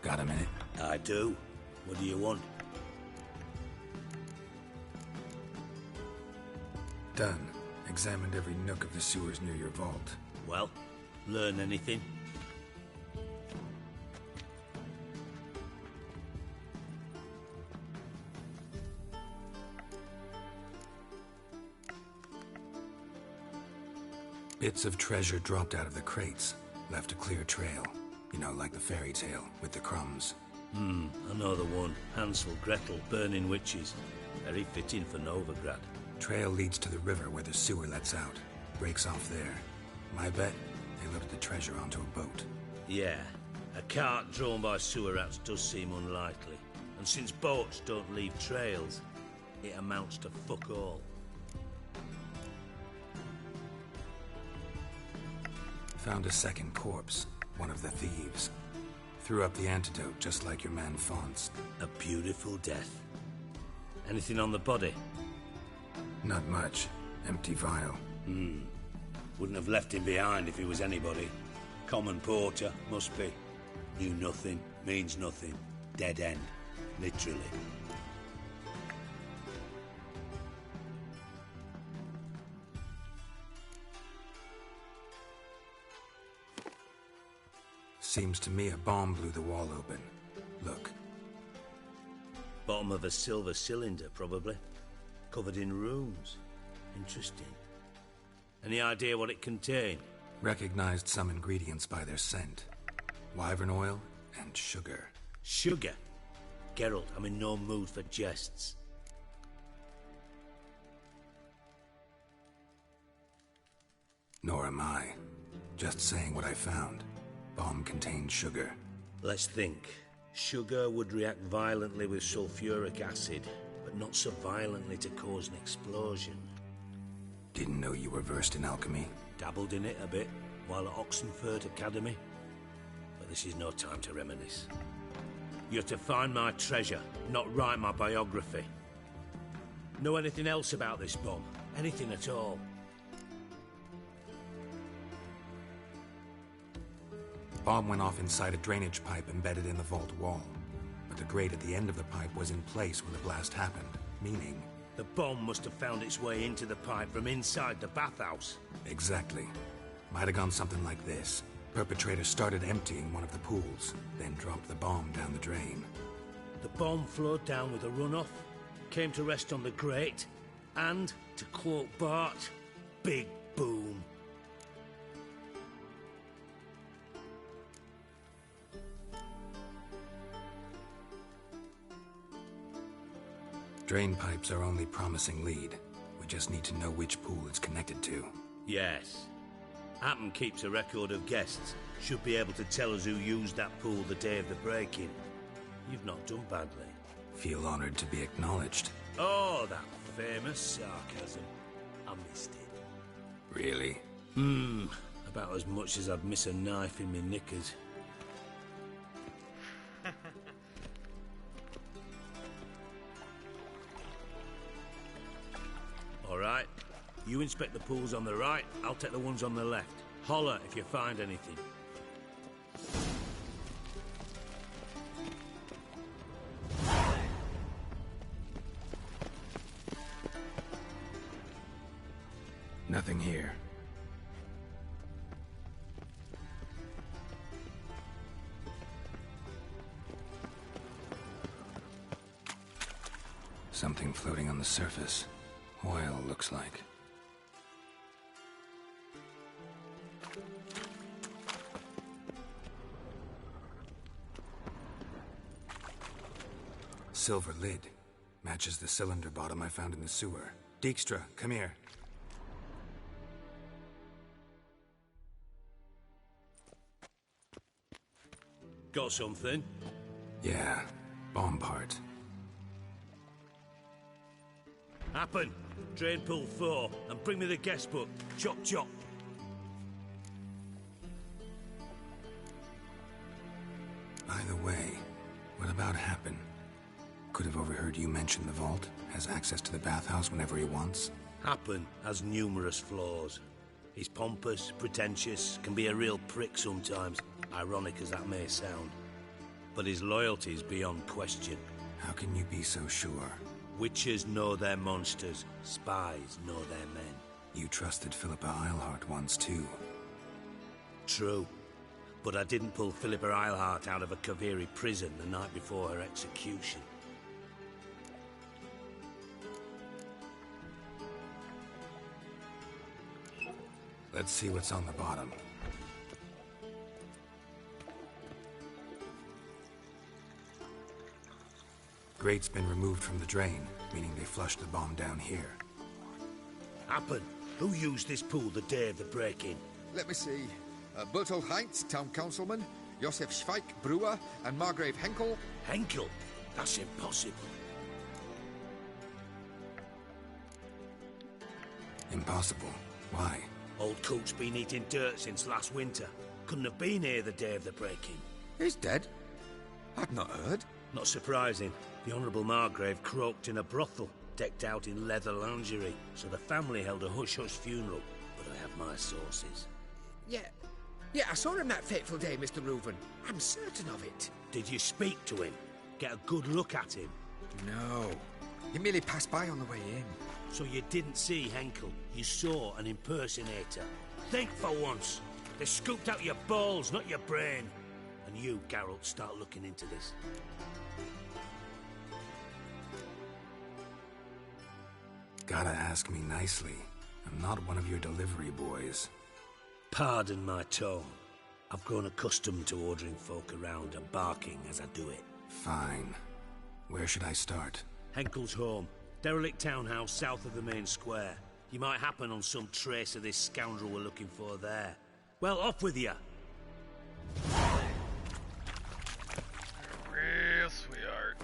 S4: Got a minute?
S6: I do. What do you want?
S4: Done. Examined every nook of the sewers near your vault.
S6: Well, learn anything?
S4: Bits of treasure dropped out of the crates. Left a clear trail. You know, like the fairy tale, with the crumbs.
S6: I know the one. Hansel, Gretel, burning witches. Very fitting for Novigrad.
S4: Trail leads to the river where the sewer lets out. Breaks off there. My bet, they loaded the treasure onto a boat.
S6: Yeah. A cart drawn by sewer rats does seem unlikely. And since boats don't leave trails, it amounts to fuck all.
S4: Found a second corpse. One of the thieves. Threw up the antidote just like your man Faunt's.
S6: A beautiful death. Anything on the body?
S4: Not much. Empty vial.
S6: Wouldn't have left him behind if he was anybody. Common porter, must be. Knew nothing, means nothing. Dead end. Literally.
S4: Seems to me a bomb blew the wall open. Look.
S6: Bottom of a silver cylinder, probably. Covered in runes. Interesting. Any idea what it contained?
S4: Recognized some ingredients by their scent. Wyvern oil and sugar.
S6: Sugar? Geralt, I'm in no mood for jests.
S4: Nor am I. Just saying what I found. Bomb contained sugar.
S6: Let's think. Sugar would react violently with sulfuric acid, but not so violently to cause an explosion.
S4: Didn't know you were versed in alchemy.
S6: Dabbled in it a bit while at Oxenford Academy. But this is no time to reminisce. You're to find my treasure, not write my biography. Know anything else about this bomb? Anything at all?
S4: Bomb went off inside a drainage pipe embedded in the vault wall. But the grate at the end of the pipe was in place when the blast happened, meaning...
S6: The bomb must have found its way into the pipe from inside the bathhouse.
S4: Exactly. Might have gone something like this. Perpetrator started emptying one of the pools, then dropped the bomb down the drain.
S6: The bomb flowed down with a runoff, came to rest on the grate, and, to quote Bart, big boom.
S4: Drain pipes are only promising lead. We just need to know which pool it's connected to.
S6: Yes. Appen keeps a record of guests. Should be able to tell us who used that pool the day of the break-in. You've not done badly.
S4: Feel honored to be acknowledged.
S6: Oh, that famous sarcasm. I missed it.
S4: Really?
S6: About as much as I'd miss a knife in me knickers. Alright. You inspect the pools on the right, I'll take the ones on the left. Holler if you find anything.
S4: Nothing here. Something floating on the surface. Oil, looks like. Silver lid. Matches the cylinder bottom I found in the sewer. Dijkstra, come here.
S6: Got something?
S4: Yeah, bomb part.
S6: Appen, drain pool 4, and bring me the guest book. Chop chop.
S4: By the way, what about Happen? Could have overheard you mention the vault. Has access to the bathhouse whenever he wants.
S6: Happen has numerous flaws. He's pompous, pretentious, can be a real prick sometimes, ironic as that may sound. But his loyalty's beyond question.
S4: How can you be so sure?
S6: Witches know their monsters, spies know their men.
S4: You trusted Philippa Eilhart once too.
S6: True. But I didn't pull Philippa Eilhart out of a Kaviri prison the night before her execution.
S4: Let's see what's on the bottom. Grate's been removed from the drain, meaning they flushed the bomb down here.
S6: Happen. Who used this pool the day of the break-in?
S3: Let me see. Bertold Heinz, town councilman, Josef Schweik, brewer, and Margrave Henkel.
S6: Henkel? That's impossible.
S4: Impossible? Why?
S6: Old Coot's been eating dirt since last winter. Couldn't have been here the day of the break-in.
S3: He's dead? I'd not heard.
S6: Not surprising. The Honourable Margrave croaked in a brothel, decked out in leather lingerie, so the family held a hush-hush funeral. But I have my sources.
S3: Yeah, I saw him that fateful day, Mr. Reuven. I'm certain of it.
S6: Did you speak to him? Get a good look at him?
S3: No. He merely passed by on the way in.
S6: So you didn't see Henkel? You saw an impersonator? Think for once. They scooped out your balls, not your brain. And you, Geralt, start looking into this.
S4: Gotta ask me nicely. I'm not one of your delivery boys.
S6: Pardon my tone. I've grown accustomed to ordering folk around and barking as I do it.
S4: Fine. Where should I start?
S6: Henkel's home. Derelict townhouse south of the main square. You might happen on some trace of this scoundrel we're looking for there. Well, off with you!
S1: Real sweetheart.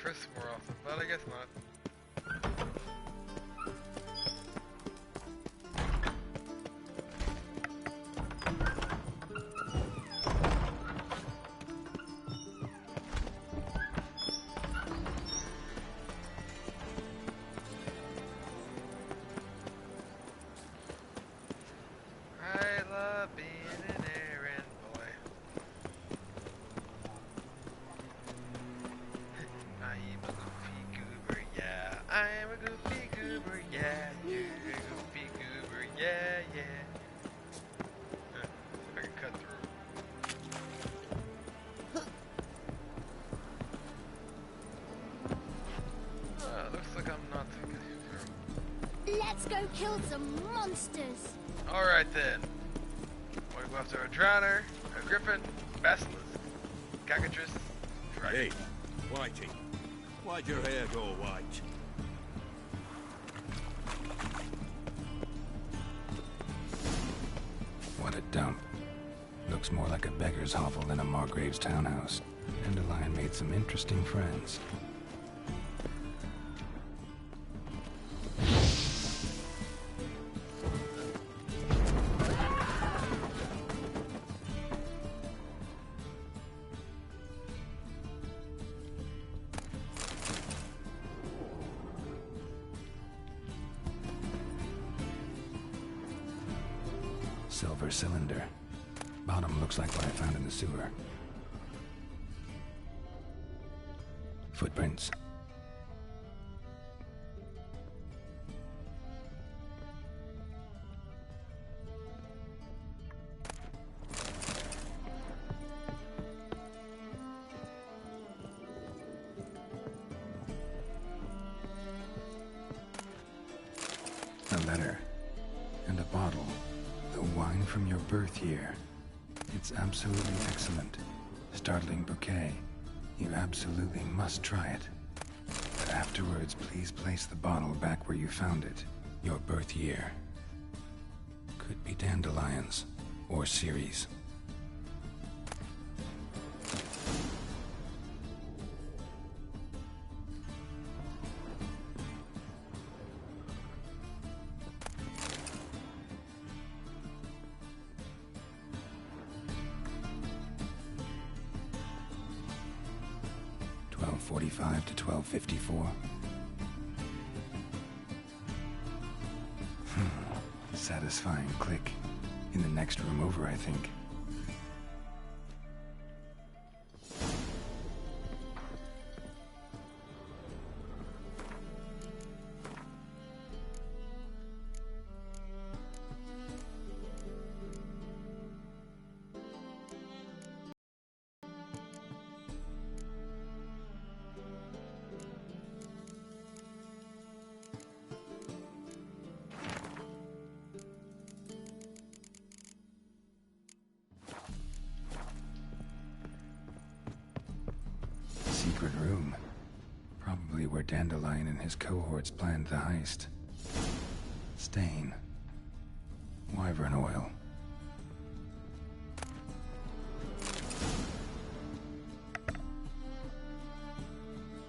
S1: frisk more often, but I guess not. I love being an errand boy. I'm a goofy goober, yeah. I'm a goofy goober, yeah. You're a goofy goober, yeah, yeah. See if I can cut through. Looks like I'm not getting through.
S9: Let's go kill some monsters.
S1: Alright then. We go after a drowner, a griffin, basilisk, cockatrice, dragon.
S5: Hey, Whitey. Why'd your hair go white?
S4: What a dump. Looks more like a beggar's hovel than a Margrave's townhouse. Dandelion made some interesting friends. Silver cylinder. Bottom looks like what I found in the sewer. Footprints. A letter. And a bottle. The wine from your birth year. It's absolutely excellent. Startling bouquet. You absolutely must try it. But afterwards, please place the bottle back where you found it. Your birth year. Could be dandelions. Or Ceres. .45 to 12:54. Satisfying click. In the next room over, I think. Secret room. Probably where Dandelion and his cohorts planned the heist. Stain. Wyvern oil.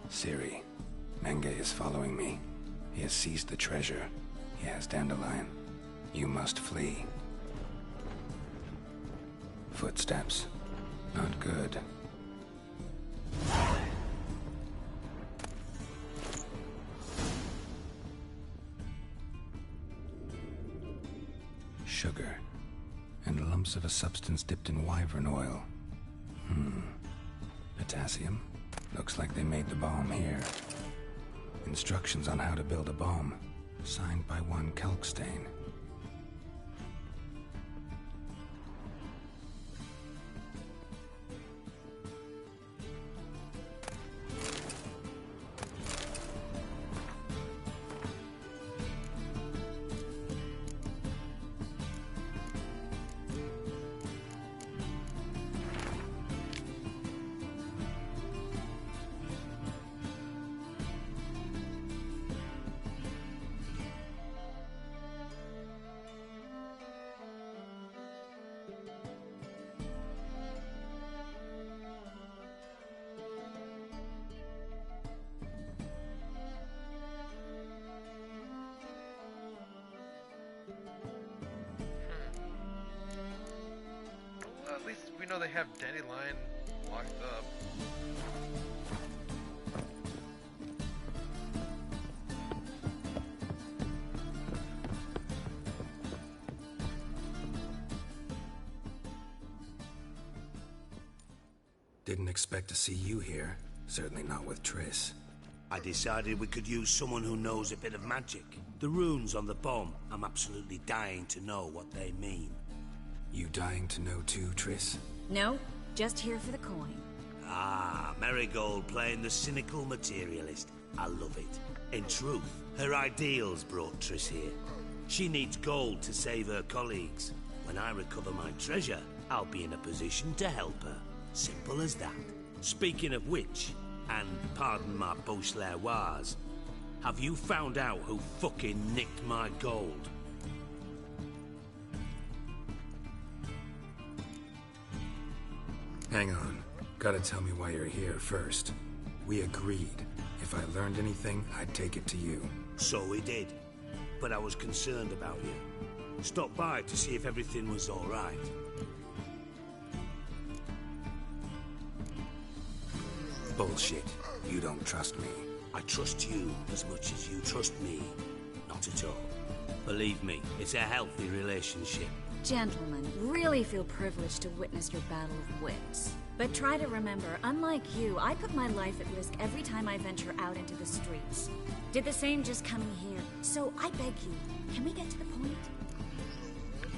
S4: Ciri. Menge is following me. He has seized the treasure. He has Dandelion. You must flee. Footsteps. Not good. Sugar. And lumps of a substance dipped in wyvern oil. Potassium? Looks like they made the bomb here. Instructions on how to build a bomb. Signed by one Kalkstain.
S1: even know they have Dandelion locked up.
S4: Didn't expect to see you here. Certainly not with Triss.
S6: I decided we could use someone who knows a bit of magic. The runes on the bomb, I'm absolutely dying to know what they mean.
S4: You dying to know too, Triss?
S23: No, just here for the coin.
S6: Ah, Marigold playing the cynical materialist. I love it. In truth, her ideals brought Triss here. She needs gold to save her colleagues. When I recover my treasure, I'll be in a position to help her. Simple as that. Speaking of which, and pardon my Beauclervois, have you found out who fucking nicked my gold?
S4: Hang on. Gotta tell me why you're here first. We agreed. If I learned anything, I'd take it to you.
S6: So we did. But I was concerned about you. Stopped by to see if everything was all right.
S4: Bullshit. You don't trust me.
S6: I trust you as much as you trust me. Not at all. Believe me, it's a healthy relationship.
S23: Gentlemen, really feel privileged to witness your battle of wits. But try to remember, unlike you, I put my life at risk every time I venture out into the streets. Did the same just coming here. So I beg you, can we get to the point?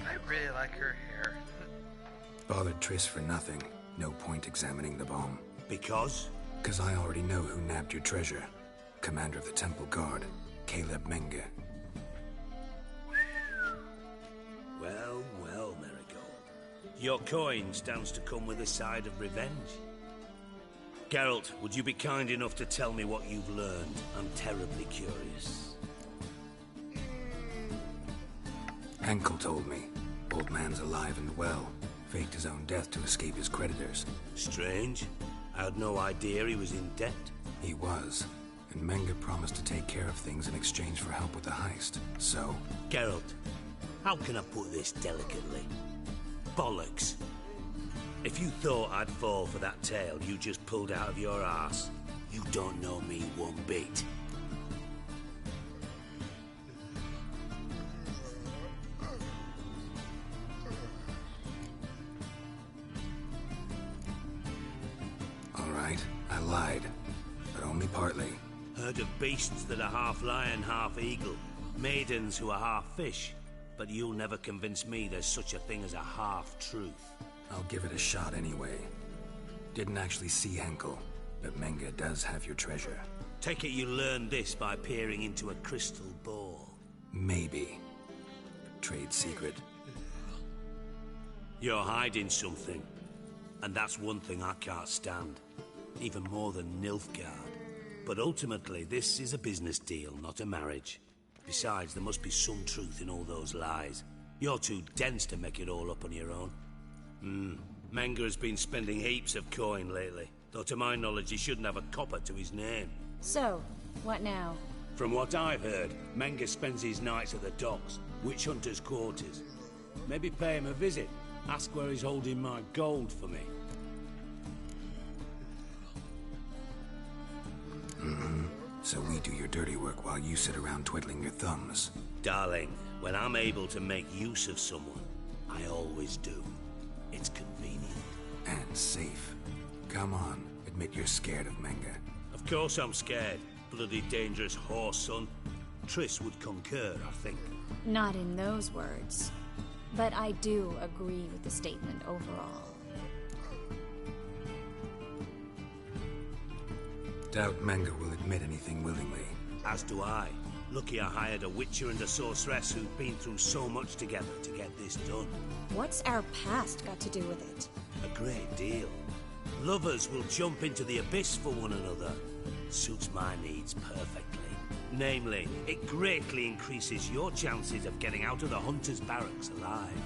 S1: I really like her hair.
S4: Bothered Triss for nothing. No point examining the bomb.
S6: Because?
S4: Because I already know who nabbed your treasure. Commander of the Temple Guard, Caleb Menge.
S6: Well, well, Marigold. Your coin stands to come with a side of revenge. Geralt, would you be kind enough to tell me what you've learned? I'm terribly curious.
S4: Henkel told me. Old man's alive and well. Faked his own death to escape his creditors.
S6: Strange. I had no idea he was in debt.
S4: He was. And Menge promised to take care of things in exchange for help with the heist. So...
S6: Geralt, how can I put this delicately? Bollocks. If you thought I'd fall for that tale you just pulled out of your arse, you don't know me one bit.
S4: I lied, but only partly.
S6: Heard of beasts that are half lion, half eagle. Maidens who are half fish. But you'll never convince me there's such a thing as a half-truth.
S4: I'll give it a shot anyway. Didn't actually see Henkel, but Menge does have your treasure.
S6: Take it you learned this by peering into a crystal ball.
S4: Maybe. Trade secret.
S6: You're hiding something. And that's one thing I can't stand. Even more than Nilfgaard. But ultimately, this is a business deal, not a marriage. Besides, there must be some truth in all those lies. You're too dense to make it all up on your own. Menge has been spending heaps of coin lately. Though to my knowledge, he shouldn't have a copper to his name.
S23: So, what now?
S6: From what I've heard, Menge spends his nights at the docks, witch hunters' quarters. Maybe pay him a visit. Ask where he's holding my gold for me.
S4: So we do your dirty work while you sit around twiddling your thumbs.
S6: Darling, when I'm able to make use of someone, I always do. It's convenient.
S4: And safe. Come on, admit you're scared of Menge.
S6: Of course I'm scared. Bloody dangerous horse, son. Triss would concur, I think.
S23: Not in those words. But I do agree with the statement overall.
S4: Doubt Menge will admit anything willingly.
S6: As do I. Lucky I hired a witcher and a sorceress who've been through so much together to get this done.
S23: What's our past got to do with it?
S6: A great deal. Lovers will jump into the abyss for one another. Suits my needs perfectly. Namely, it greatly increases your chances of getting out of the hunter's barracks alive.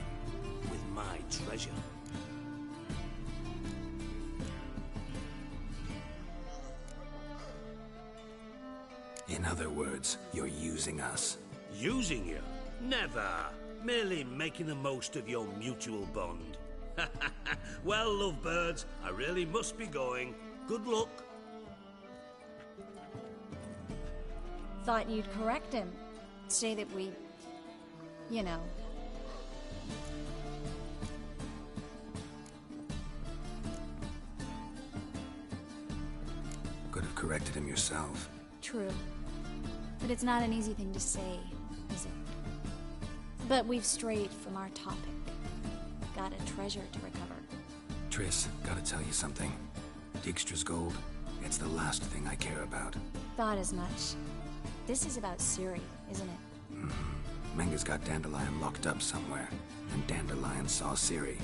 S6: With my treasure.
S4: In other words, you're using us.
S6: Using you? Never. Merely making the most of your mutual bond.
S5: Well, lovebirds, I really must be going. Good luck.
S10: Thought you'd correct him. Say that we... you know...
S4: Could have corrected him yourself.
S10: True. But it's not an easy thing to say, is it? But we've strayed from our topic. Got a treasure to recover.
S4: Triss, gotta tell you something. Dijkstra's gold, it's the last thing I care about.
S10: Thought as much. This is about Ciri, isn't it?
S4: Menga's got Dandelion locked up somewhere, and Dandelion saw Ciri.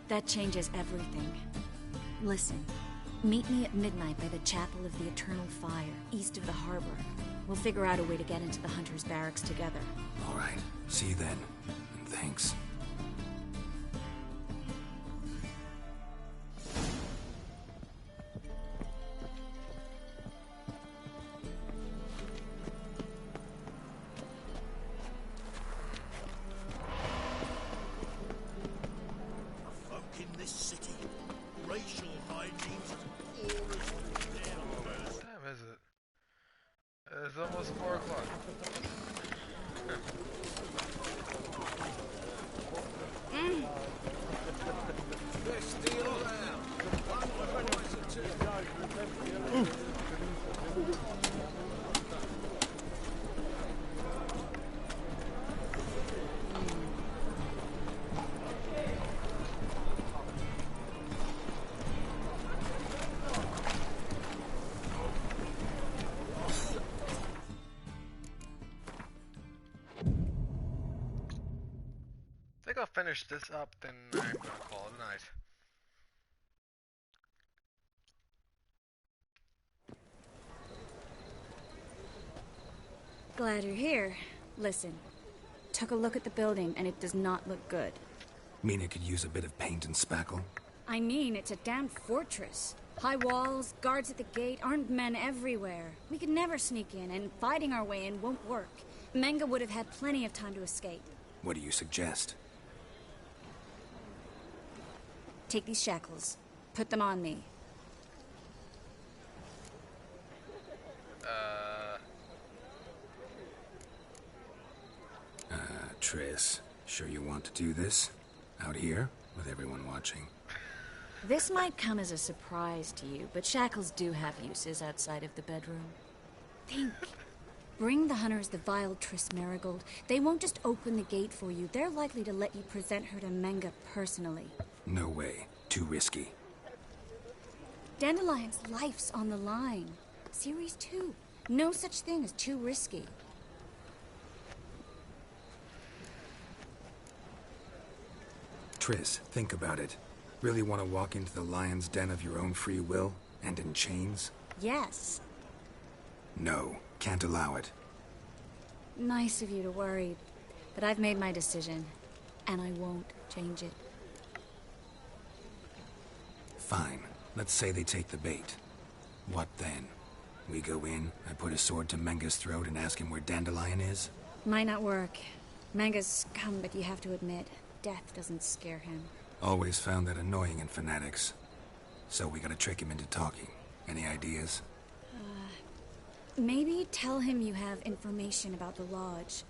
S10: That changes everything. Listen, meet me at midnight by the Chapel of the Eternal Fire, east of the harbor. We'll figure out a way to get into the Hunter's barracks together.
S4: All right, see you then, and thanks.
S1: It's almost 4 o'clock.
S5: Best deal around.
S1: I think I'll finish this up, then I'm gonna call it a night.
S10: Glad you're here. Listen, took a look at the building and it does not look good.
S4: Mean it could use a bit of paint and spackle?
S10: I mean, it's a damn fortress. High walls, guards at the gate, armed men everywhere. We could never sneak in, and fighting our way in won't work. Menga would have had plenty of time to escape.
S4: What do you suggest?
S10: Take these shackles. Put them on me.
S4: Triss, sure you want to do this? Out here, with everyone watching?
S10: This might come as a surprise to you, but shackles do have uses outside of the bedroom. Think. Bring the hunters the vile Triss Marigold. They won't just open the gate for you. They're likely to let you present her to Menga personally.
S4: No way. Too risky.
S10: Dandelion's life's on the line. Ciri's too. No such thing as too risky.
S4: Triss, think about it. Really want to walk into the lion's den of your own free will, and in chains?
S10: Yes.
S4: No, can't allow it.
S10: Nice of you to worry, but I've made my decision, and I won't change it.
S4: Fine. Let's say they take the bait. What then? We go in, I put a sword to Menga's throat and ask him where Dandelion is?
S10: Might not work. Menga's scum, but you have to admit, death doesn't scare him.
S4: Always found that annoying in fanatics. So we gotta trick him into talking. Any ideas?
S10: Maybe tell him you have information about the Lodge.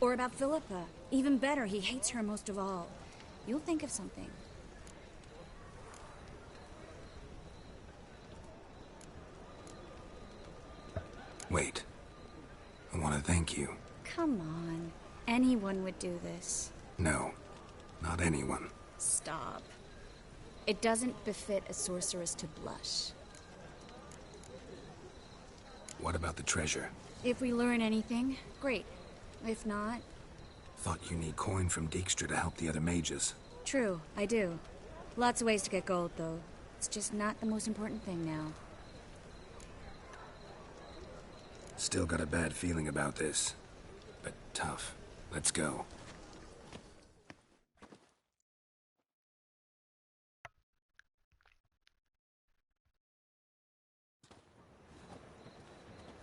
S10: Or about Philippa. Even better, he hates her most of all. You'll think of something.
S4: Wait. I want to thank you.
S10: Come on. Anyone would do this.
S4: No. Not anyone.
S10: Stop. It doesn't befit a sorceress to blush.
S4: What about the treasure?
S10: If we learn anything, great. If not...
S4: Thought you need coin from Dijkstra to help the other mages.
S10: True, I do. Lots of ways to get gold, though. It's just not the most important thing now.
S4: Still got a bad feeling about this. But tough. Let's go.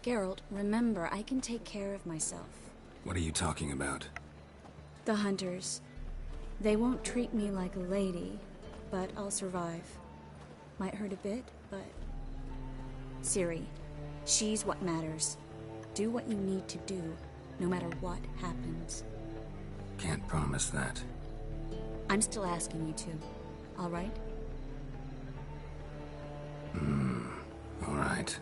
S10: Geralt, remember, I can take care of myself.
S4: What are you talking about?
S10: The hunters. They won't treat me like a lady, but I'll survive. Might hurt a bit, but... Ciri, she's what matters. Do what you need to do, no matter what happens.
S4: Can't promise that.
S10: I'm still asking you to, all right?
S4: All right.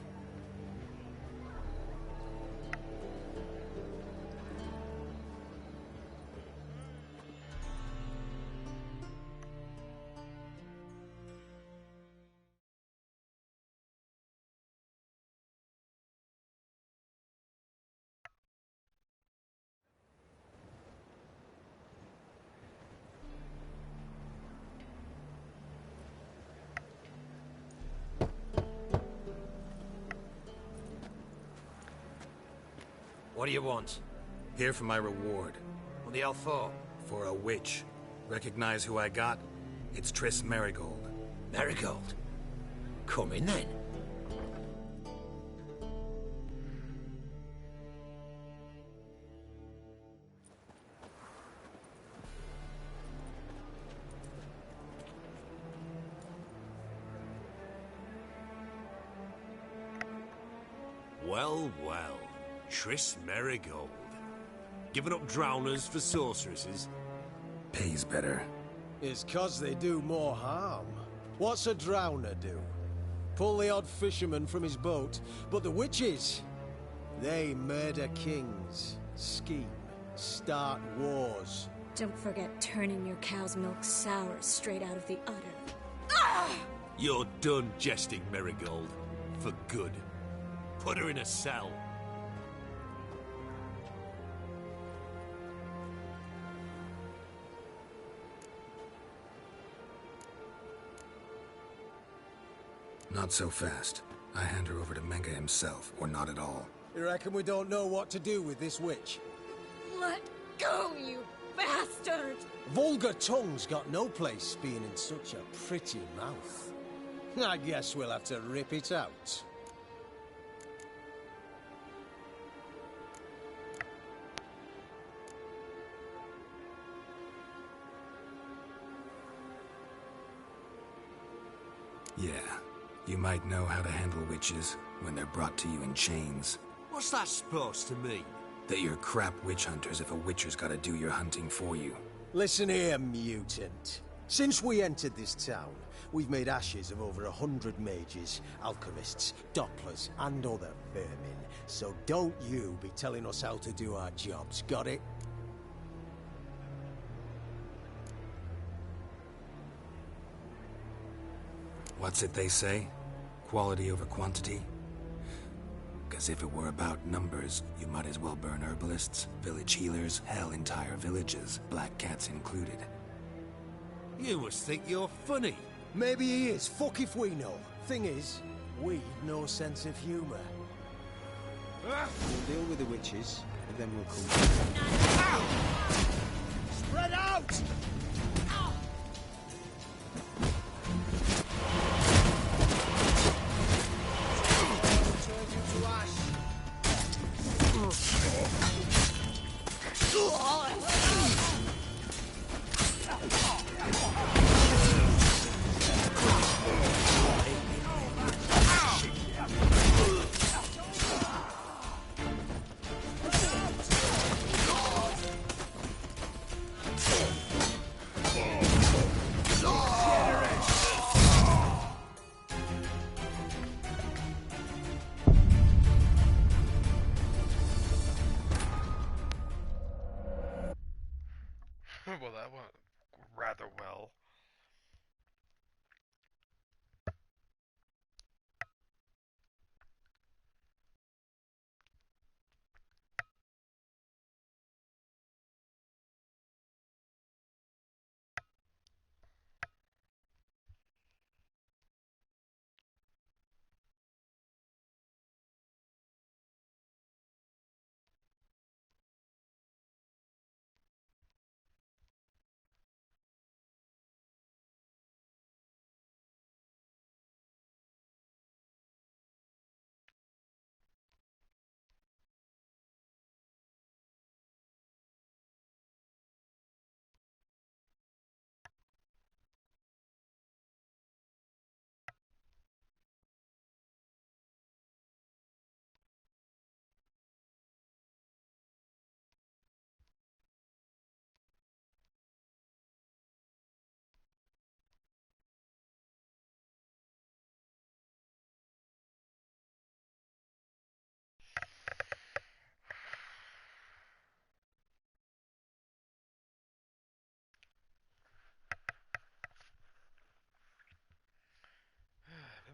S13: What do you want?
S4: Here for my reward.
S13: What the hell for?
S4: For a witch. Recognize who I got? It's Triss Merigold.
S13: Merigold? Come in then.
S5: Well, well. Triss Merigold. Giving up drowners for sorceresses?
S4: Pays better.
S15: It's 'cause they do more harm. What's a drowner do? Pull the odd fisherman from his boat, but the witches, they murder kings, scheme, start wars.
S10: Don't forget turning your cow's milk sour straight out of the udder.
S5: You're done jesting, Merigold. For good. Put her in a cell.
S4: Not so fast. I hand her over to Menga himself, or not at all.
S15: You reckon we don't know what to do with this witch?
S2: Let go, you bastard!
S15: Vulgar tongue's got no place being in such a pretty mouth. I guess we'll have to rip it out.
S4: Yeah. You might know how to handle witches when they're brought to you in chains.
S5: What's that supposed to mean?
S4: That you're crap witch hunters if a witcher's gotta do your hunting for you.
S15: Listen here, mutant. Since we entered this town, we've made ashes of over 100 mages, alchemists, dopplers, and other vermin. So don't you be telling us how to do our jobs, got it?
S4: What's it they say? Quality over quantity? 'Cause if it were about numbers, you might as well burn herbalists, village healers, hell, entire villages, black cats included.
S5: You must think you're funny.
S15: Maybe he is. Fuck if we know. Thing is, we've no sense of humor.
S12: We'll deal with the witches, and then we'll come.
S15: Spread out!
S1: Well, that went rather well.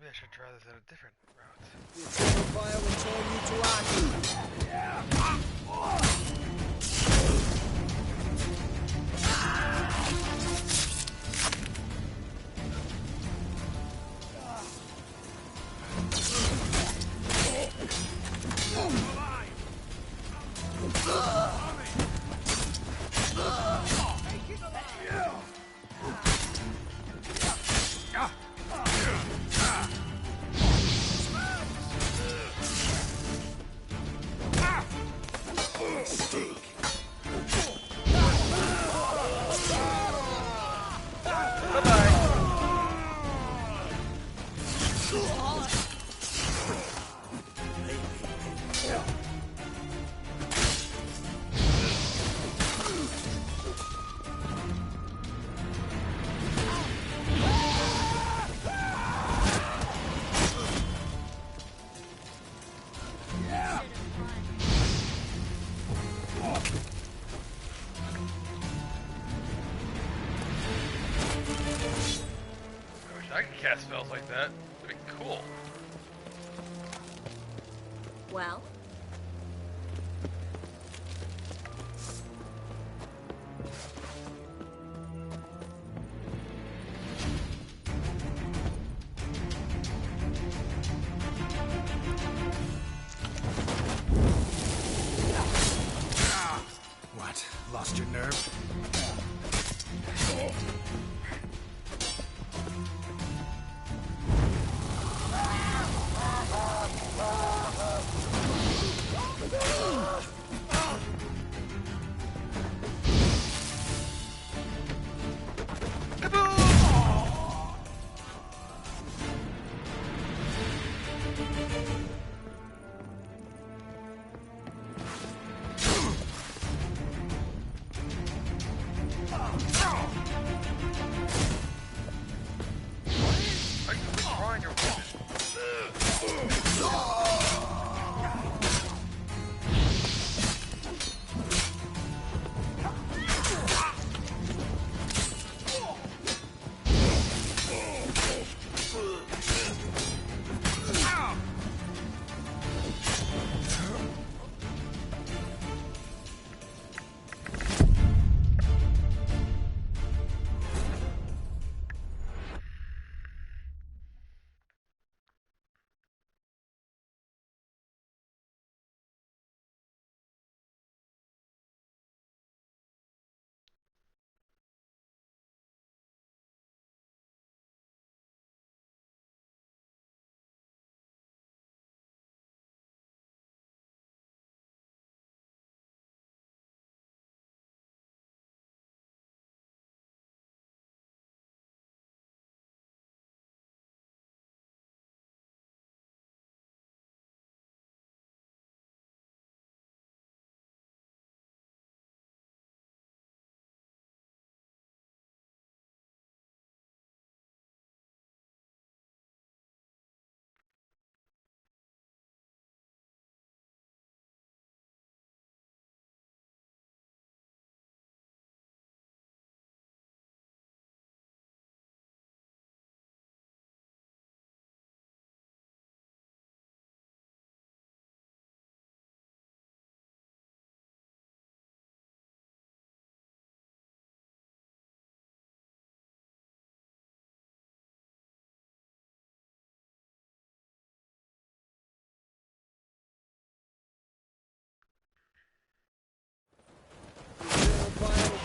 S1: Maybe I should try this at a different route.
S15: The eternal fire will turn you to ash.
S1: I could cast spells like that. That'd be cool.
S10: Well?
S4: What? Lost your nerve?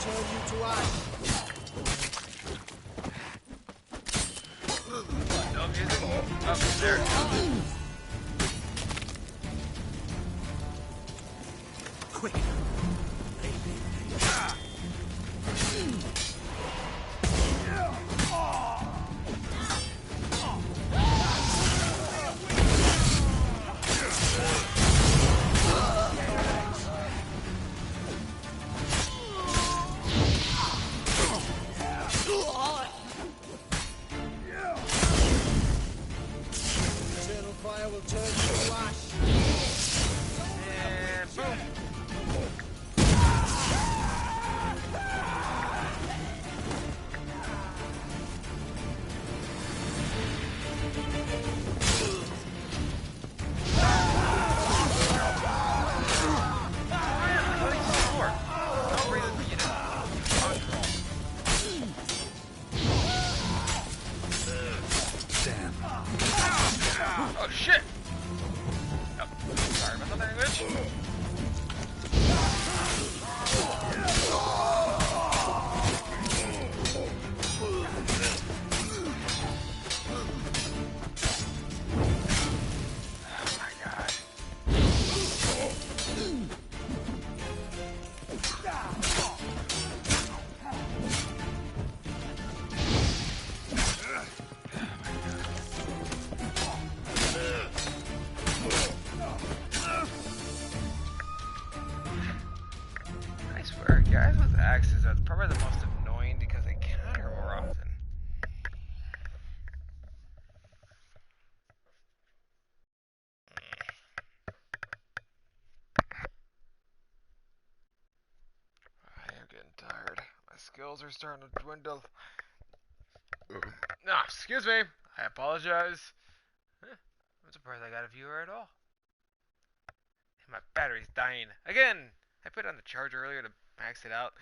S15: Turn you to ash.
S1: No music? Oh, there it is.
S5: Quick!
S15: Eternal fire will turn you to ash.
S1: And boom. shit! Oh, sorry about the language. I swear, guys with axes are probably the most annoying because they counter more often. I am getting tired. My skills are starting to dwindle. No, excuse me. I apologize. I'm surprised I got a viewer at all. My battery's dying. Again! I put it on the charger earlier to max it out,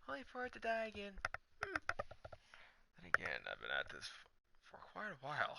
S1: only for it to die again. Then again, I've been at this for quite a while.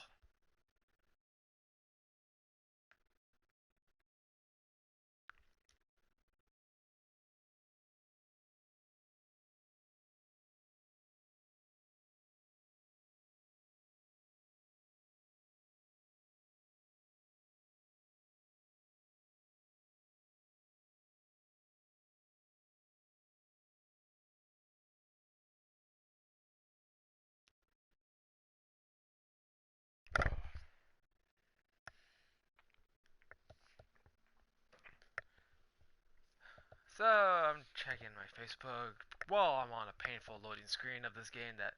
S1: So, I'm checking my Facebook while I'm on a painful loading screen of this game that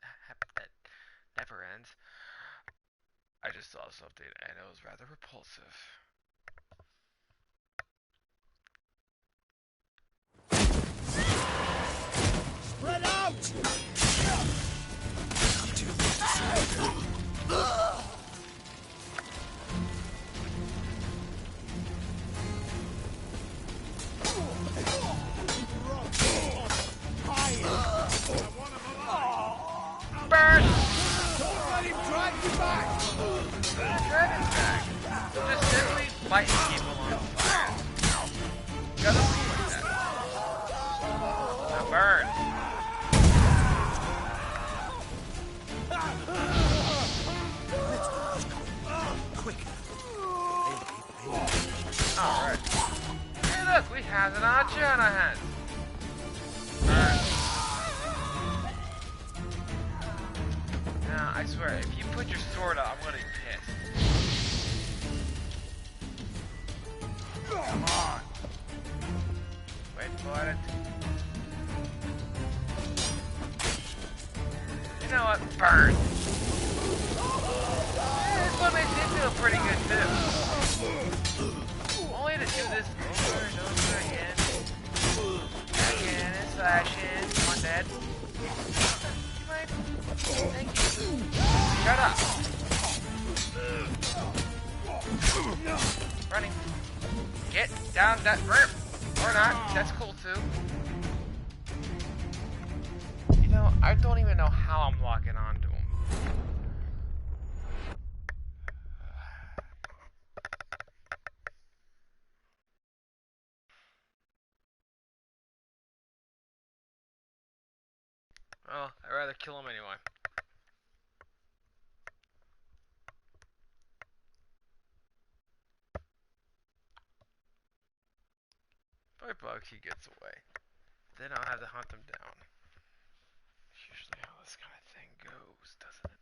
S1: never ends. I just saw something and it was rather repulsive.
S5: Spread out!
S1: Burn!
S5: Don't let him drag you back!
S1: Dragon's back. Just simply fighting people on fire. You gotta be like that. Now burn.
S3: Quick.
S1: Alright. Hey look, we have an archer on our hands. Alright. Now, I swear, if you put your sword up, I'm gonna be pissed. Come on. Wait for it. You know what? Burn. This one makes me feel pretty good too. Only to do this over and over again. Again, and slashing. Come on, Dad. You might. Thank you. Shut up. Running. Get down that ramp. Or not. That's cool too. You know, I don't even know how I'm locking onto him. Well, I'd rather kill him anyway. If I bug, he gets away. Then I'll have to hunt him down. That's usually how this kind of thing goes, doesn't it?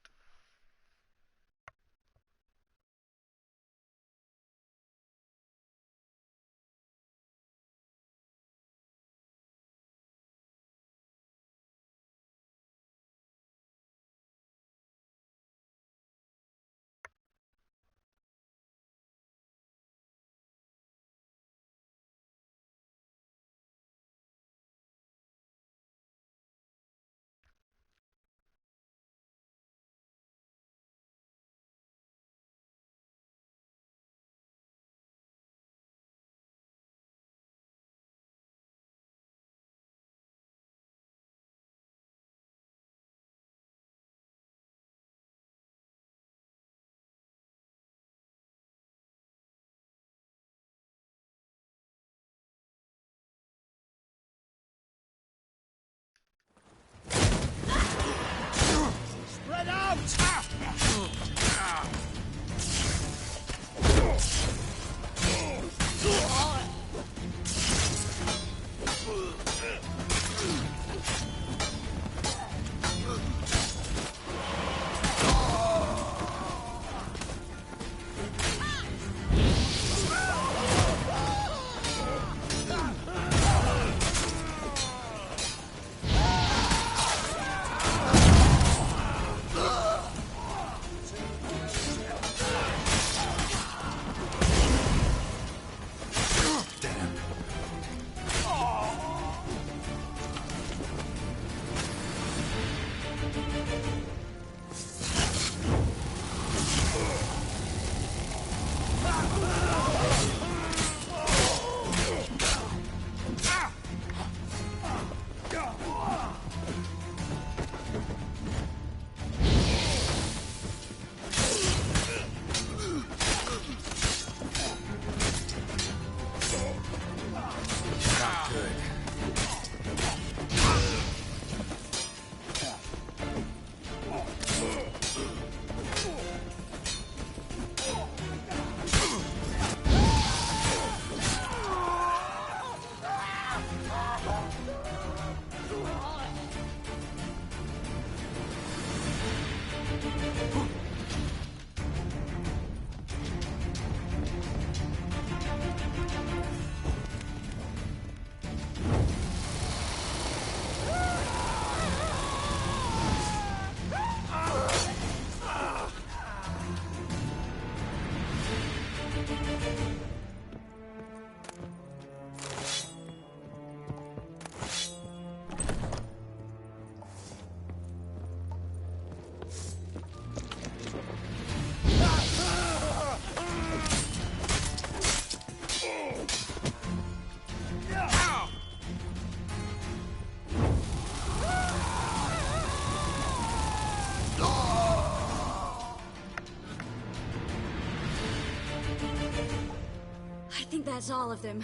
S10: That's all of them.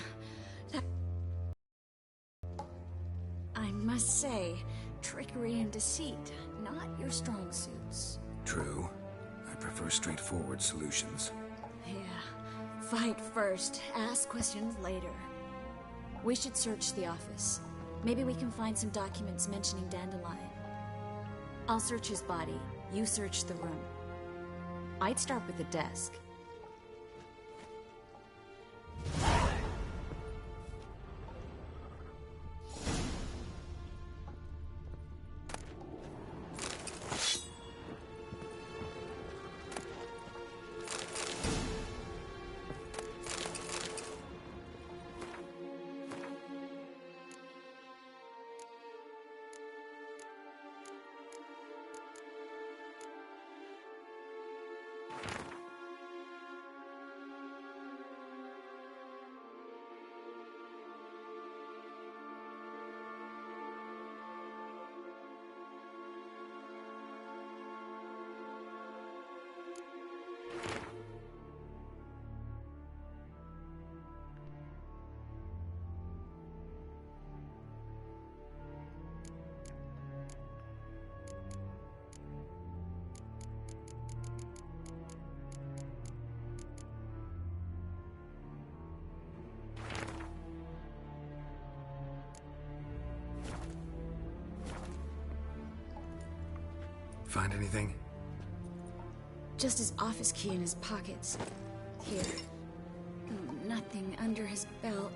S10: I must say, trickery and deceit, not your strong suits.
S4: True. I prefer straightforward solutions.
S10: Yeah. Fight first, ask questions later. We should search the office. Maybe we can find some documents mentioning Dandelion. I'll search his body. You search the room. I'd start with the desk.
S4: Find anything?
S10: Just his office key in his pockets. Here. Nothing under his belt.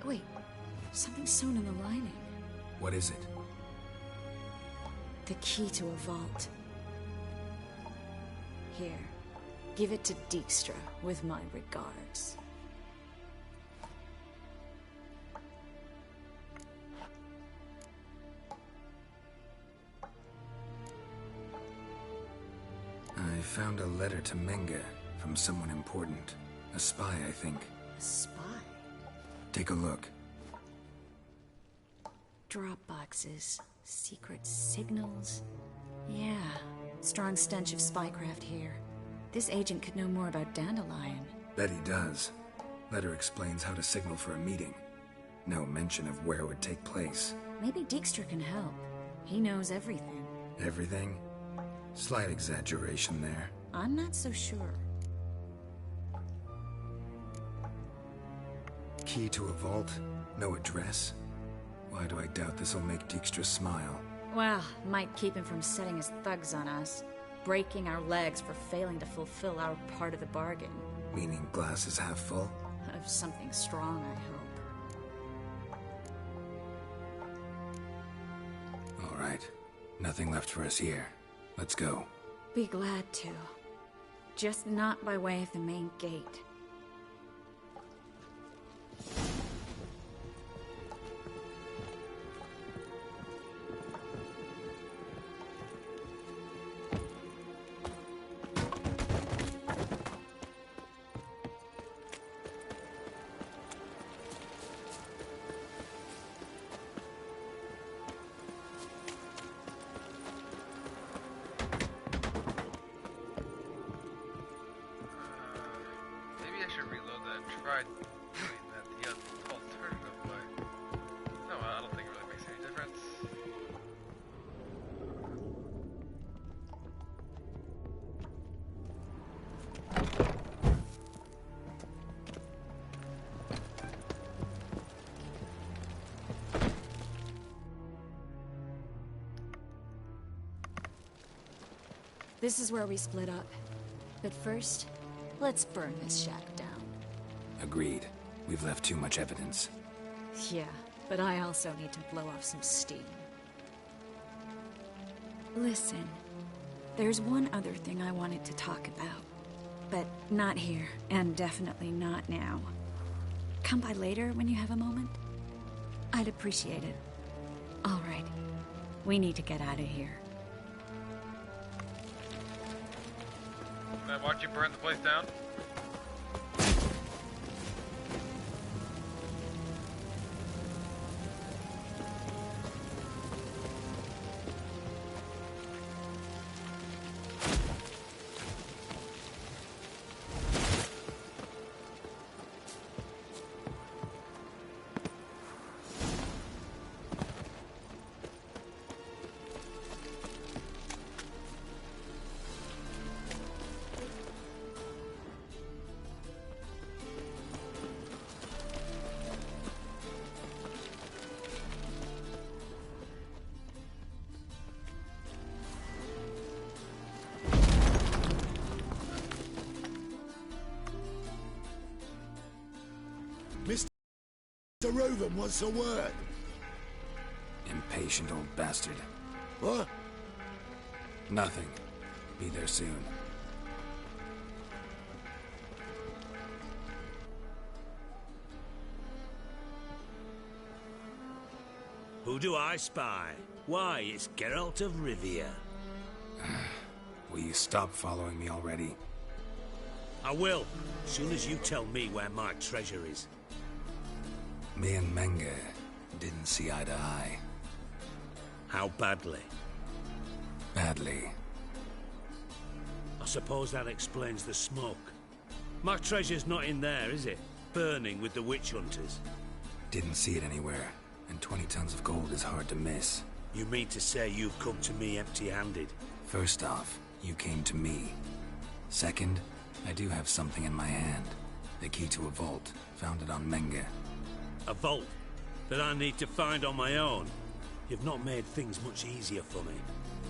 S10: Wait, something sewn in the lining.
S4: What is it?
S10: The key to a vault. Here, give it to Dijkstra with my regards.
S4: I found a letter to Menga from someone important. A spy, I think.
S10: A spy?
S4: Take a look.
S10: Drop boxes, secret signals. Yeah, strong stench of spycraft here. This agent could know more about Dandelion.
S4: Bet he does. Letter explains how to signal for a meeting. No mention of where it would take place.
S10: Maybe Dijkstra can help. He knows everything.
S4: Everything? Slight exaggeration there.
S10: I'm not so sure.
S4: Key to a vault? No address? Why do I doubt this'll make Dijkstra smile?
S10: Well, might keep him from setting his thugs on us. Breaking our legs for failing to fulfill our part of the bargain.
S4: Meaning glass is half full?
S10: Of something strong, I hope.
S4: All right. Nothing left for us here. Let's go.
S10: Be glad to. Just not by way of the main gate.
S1: Tried doing that the alternative way. No, I don't think it really makes any difference.
S10: This is where we split up. But first, let's burn this shack down.
S4: Agreed. We've left too much evidence.
S10: Yeah, but I also need to blow off some steam. Listen, there's one other thing I wanted to talk about. But not here, and definitely not now. Come by later when you have a moment? I'd appreciate it. All right. We need to get out of here.
S1: Can I watch you burn the place down?
S7: Mr. Reuben wants a word.
S4: Impatient old bastard.
S7: What?
S4: Nothing. Be there soon.
S6: Who do I spy? Why, it's Geralt of Rivia.
S4: Will you stop following me already?
S6: I will, as soon as you tell me where my treasure is.
S4: Me and Menge didn't see eye to eye.
S6: How badly?
S4: Badly.
S6: I suppose that explains the smoke. My treasure's not in there, is it? Burning with the witch hunters.
S4: Didn't see it anywhere, and 20 tons of gold is hard to miss.
S6: You mean to say you've come to me empty-handed?
S4: First off, you came to me. Second, I do have something in my hand. The key to a vault, found it on Menge.
S6: A vault that I need to find on my own? You've not made things much easier for me.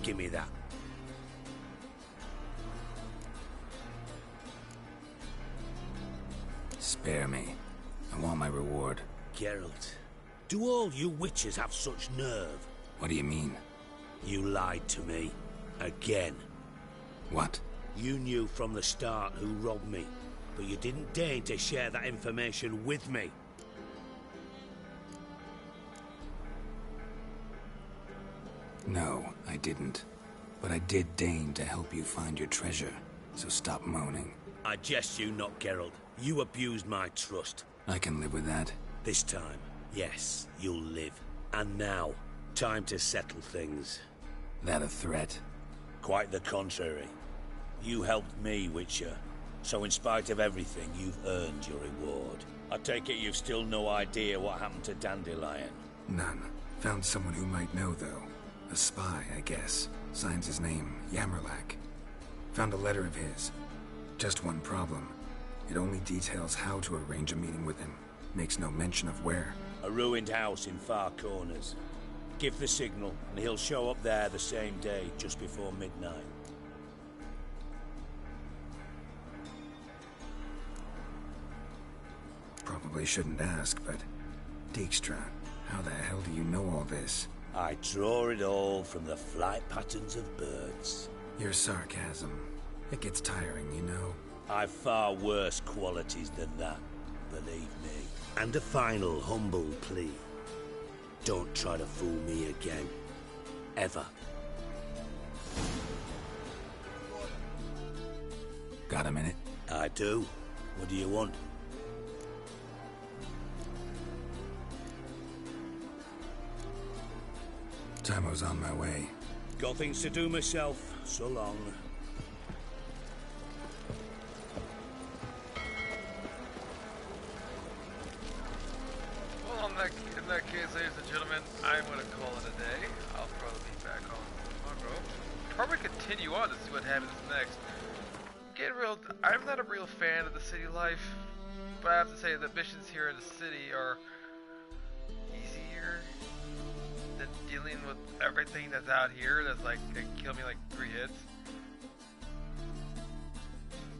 S6: Give me that.
S4: Spare me. I want my reward.
S6: Geralt, do all you witches have such nerve?
S4: What do you mean?
S6: You lied to me. Again.
S4: What?
S6: You knew from the start who robbed me, but you didn't deign to share that information with me.
S4: No, I didn't. But I did deign to help you find your treasure, so stop moaning.
S6: I jest you not, Geralt. You abused my trust.
S4: I can live with that.
S6: This time, yes, you'll live. And now, time to settle things.
S4: That a threat?
S6: Quite the contrary. You helped me, Witcher. So in spite of everything, you've earned your reward. I take it you've still no idea what happened to Dandelion?
S4: None. Found someone who might know, though. A spy, I guess. Signs his name, Yamerlak. Found a letter of his. Just one problem. It only details how to arrange a meeting with him. Makes no mention of where.
S6: A ruined house in Far Corners. Give the signal, and he'll show up there the same day, just before midnight.
S4: Probably shouldn't ask, but... Dijkstra, how the hell do you know all this?
S6: I draw it all from the flight patterns of birds.
S4: Your sarcasm. It gets tiring, you know.
S6: I've far worse qualities than that, believe me. And a final humble plea. Don't try to fool me again. Ever.
S4: Got a minute?
S6: I do. What do you want?
S4: Timo's on my way.
S6: Got things to do myself. So long.
S1: Well, in that case, ladies and gentlemen, I'm going to call it a day. I'll probably be back on tomorrow. Probably continue on to see what happens next. I'm not a real fan of the city life, but I have to say that missions here in the city are easier than dealing with everything that's out here that's like, it kill me like 3 hits.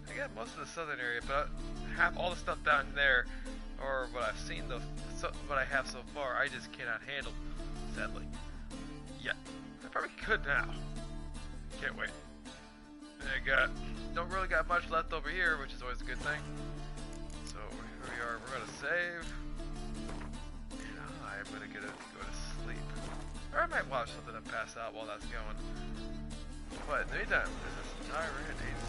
S1: I got most of the southern area, but half all the stuff down there, or what I've seen, what I have so far, I just cannot handle, sadly. Yeah, I probably could now. Can't wait. Don't really got much left over here, which is always a good thing. So here we are. We're gonna save, and I'm gonna go to sleep, or I might watch something and pass out while that's going. But in the meantime, this is Tyrant809's.